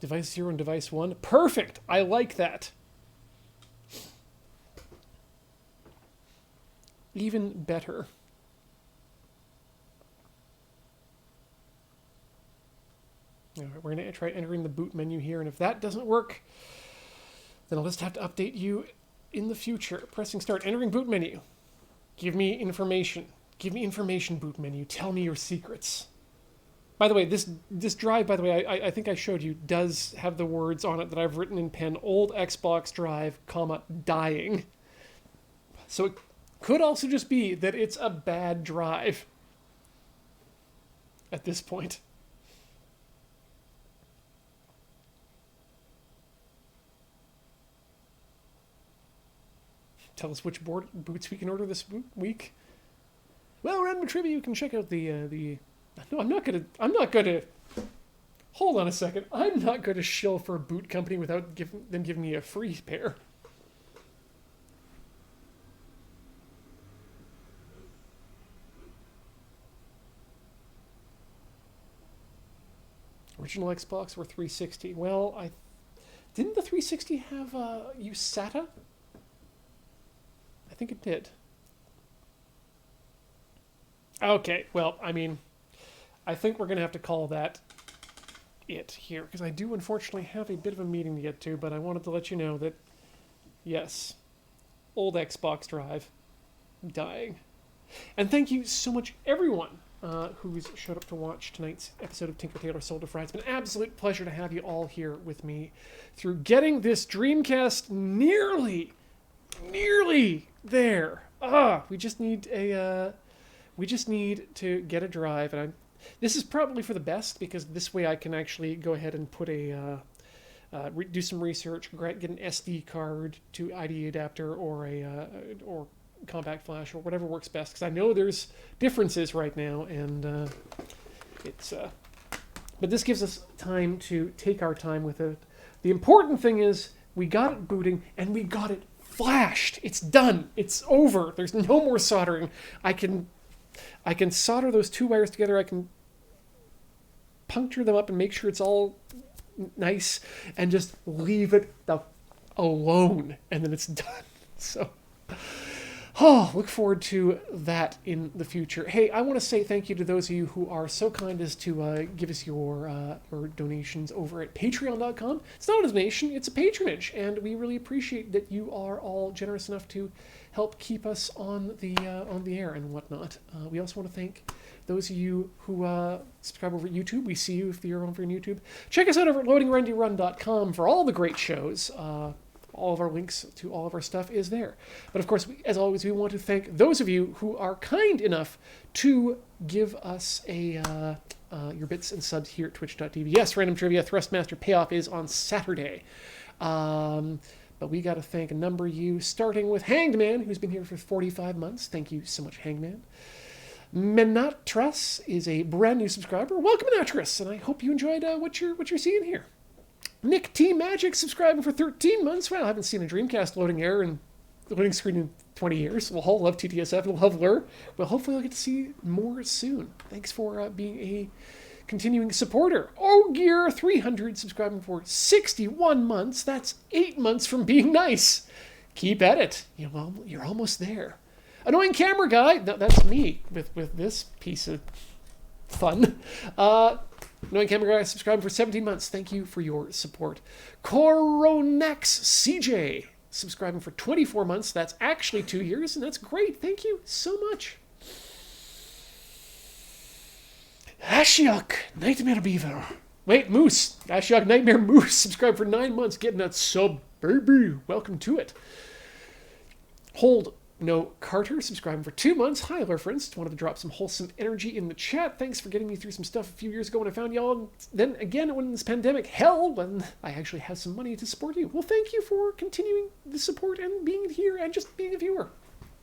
device 0 and device 1. Perfect! I like that. Even better. All right, we're going to try entering the boot menu here, and if that doesn't work, then I'll just have to update you in the future. Pressing start, entering boot menu. Give me information. Give me information, boot menu. Tell me your secrets. By the way, this drive, by the way, I think I showed you, does have the words on it that I've written in pen. Old Xbox drive, comma, dying. So it could also just be that it's a bad drive at this point. Tell us which boots we can order this week. Well, random trivia, you can check out the. No, I'm not gonna. Hold on a second. I'm not gonna shill for a boot company without them giving me a free pair. Original Xbox or 360? Well, didn't the 360 have USATA? I think it did. Okay, well, I mean, I think we're going to have to call that it here, because I do unfortunately have a bit of a meeting to get to, but I wanted to let you know that, yes, old Xbox drive, dying. And thank you so much, everyone, who's showed up to watch tonight's episode of Tinker Tailor Soldier Fry. It's been an absolute pleasure to have you all here with me through getting this Dreamcast nearly there. We just need to get a drive, and this is probably for the best, because this way I can actually go ahead and put do some research, get an SD card to IDE adapter or or compact flash or whatever works best, because I know there's differences right now, and but this gives us time to take our time with it. The important thing is we got it booting and we got it flashed. It's done. It's over. There's no more soldering. I can solder those two wires together. I can puncture them up and make sure it's all nice, and just leave it alone, and then it's done. So, look forward to that in the future. Hey, I want to say thank you to those of you who are so kind as to give us your donations over at patreon.com. It's not a donation, it's a patronage, and we really appreciate that you are all generous enough to help keep us on the air and whatnot. We also want to thank those of you who subscribe over at YouTube. We see you if you're over on YouTube. Check us out over at loadingrundyrun.com for all the great shows. All of our links to all of our stuff is there. But of course, as always, we want to thank those of you who are kind enough to give us your bits and subs here at twitch.tv. Yes, Random Trivia Thrustmaster Payoff is on Saturday. But we got to thank a number of you, starting with Hanged Man, who's been here for 45 months. Thank you so much, Hanged Man. Menatras is a brand new subscriber. Welcome, Menatras, and I hope you enjoyed what you're seeing here. Nick T Magic subscribing for 13 months. Well, I haven't seen a Dreamcast loading screen in 20 years. We'll all love TTSF. We'll love Lure. Well, hopefully I'll get to see more soon. Thanks for being a continuing supporter. Gear 300 subscribing for 61 months. That's 8 months from being nice. Keep at it. You're almost there. Annoying Camera Guy. That's me with this piece of fun. Annoying Camera Guy subscribing for 17 months. Thank you for your support. Coronex CJ subscribing for 24 months. That's actually 2 years, and that's great. Thank you so much. Ashiok, Nightmare Beaver. Wait, Moose. Ashiok Nightmare Moose. Subscribe for 9 months. Getting that sub, baby. Welcome to it. Hold No Carter, subscribing for 2 months. Hi, hello, friends. Just wanted to drop some wholesome energy in the chat. Thanks for getting me through some stuff a few years ago when I found y'all. And then again, when this pandemic, hell, when I actually have some money to support you. Well, thank you for continuing the support and being here and just being a viewer.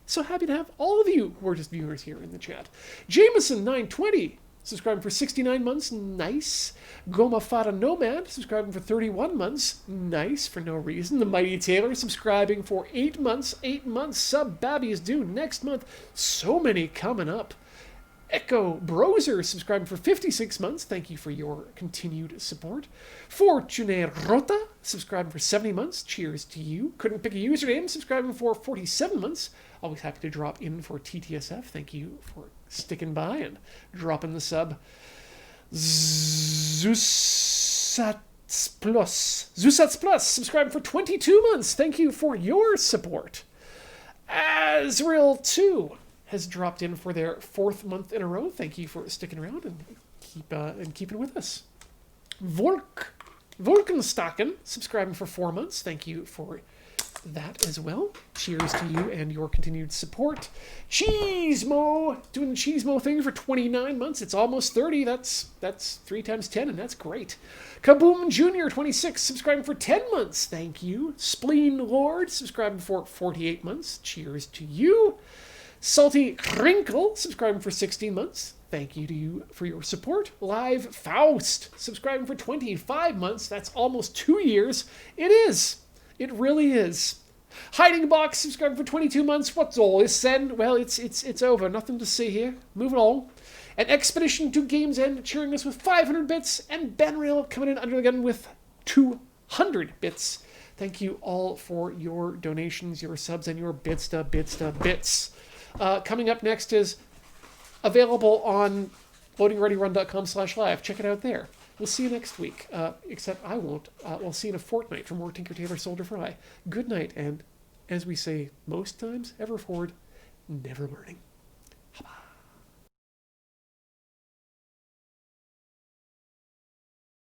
So happy to have all of you who are just viewers here in the chat. Jameson920, subscribing for 69 months. Nice. Goma Fada Nomad, subscribing for 31 months. Nice, for no reason. The Mighty Tailor, subscribing for 8 months. 8 months. Sub Babby is due next month. So many coming up. Echo Broser, subscribing for 56 months. Thank you for your continued support. Fortune Rota, subscribing for 70 months. Cheers to you. Couldn't pick a username, subscribing for 47 months. Always happy to drop in for TTSF. Thank you for sticking by and dropping the sub. Zusats Plus, subscribing for 22 months. Thank you for your support. Azrael2 has dropped in for their 4th month in a row. Thank you for sticking around and keeping with us. Volkenstaken, subscribing for 4 months. Thank you for that as well. Cheers to you and your continued support. Cheesemo, doing the Cheesemo thing for 29 months. It's almost 30. That's 3 times 10, and that's great. Kaboom Jr. 26, subscribing for 10 months. Thank you. Spleen Lord, subscribing for 48 months. Cheers to you. Salty Crinkle, subscribing for 16 months. Thank you to you for your support. Live Faust, subscribing for 25 months. That's almost 2 years. It is. It really is. Hiding Box, subscribing for 22 months. What's all this then? Well, it's over. Nothing to see here. Moving on. And Expedition to Games End cheering us with 500 bits. And Benrail coming in under the gun with 200 bits. Thank you all for your donations, your subs, and your bits. Coming up next is available on loadingreadyrun.com/live. Check it out there. We'll see you next week, except I won't. We'll see you in a fortnight for more Tinker Tailor Soldier Fry. Good night, and as we say most times, ever forward, never learning.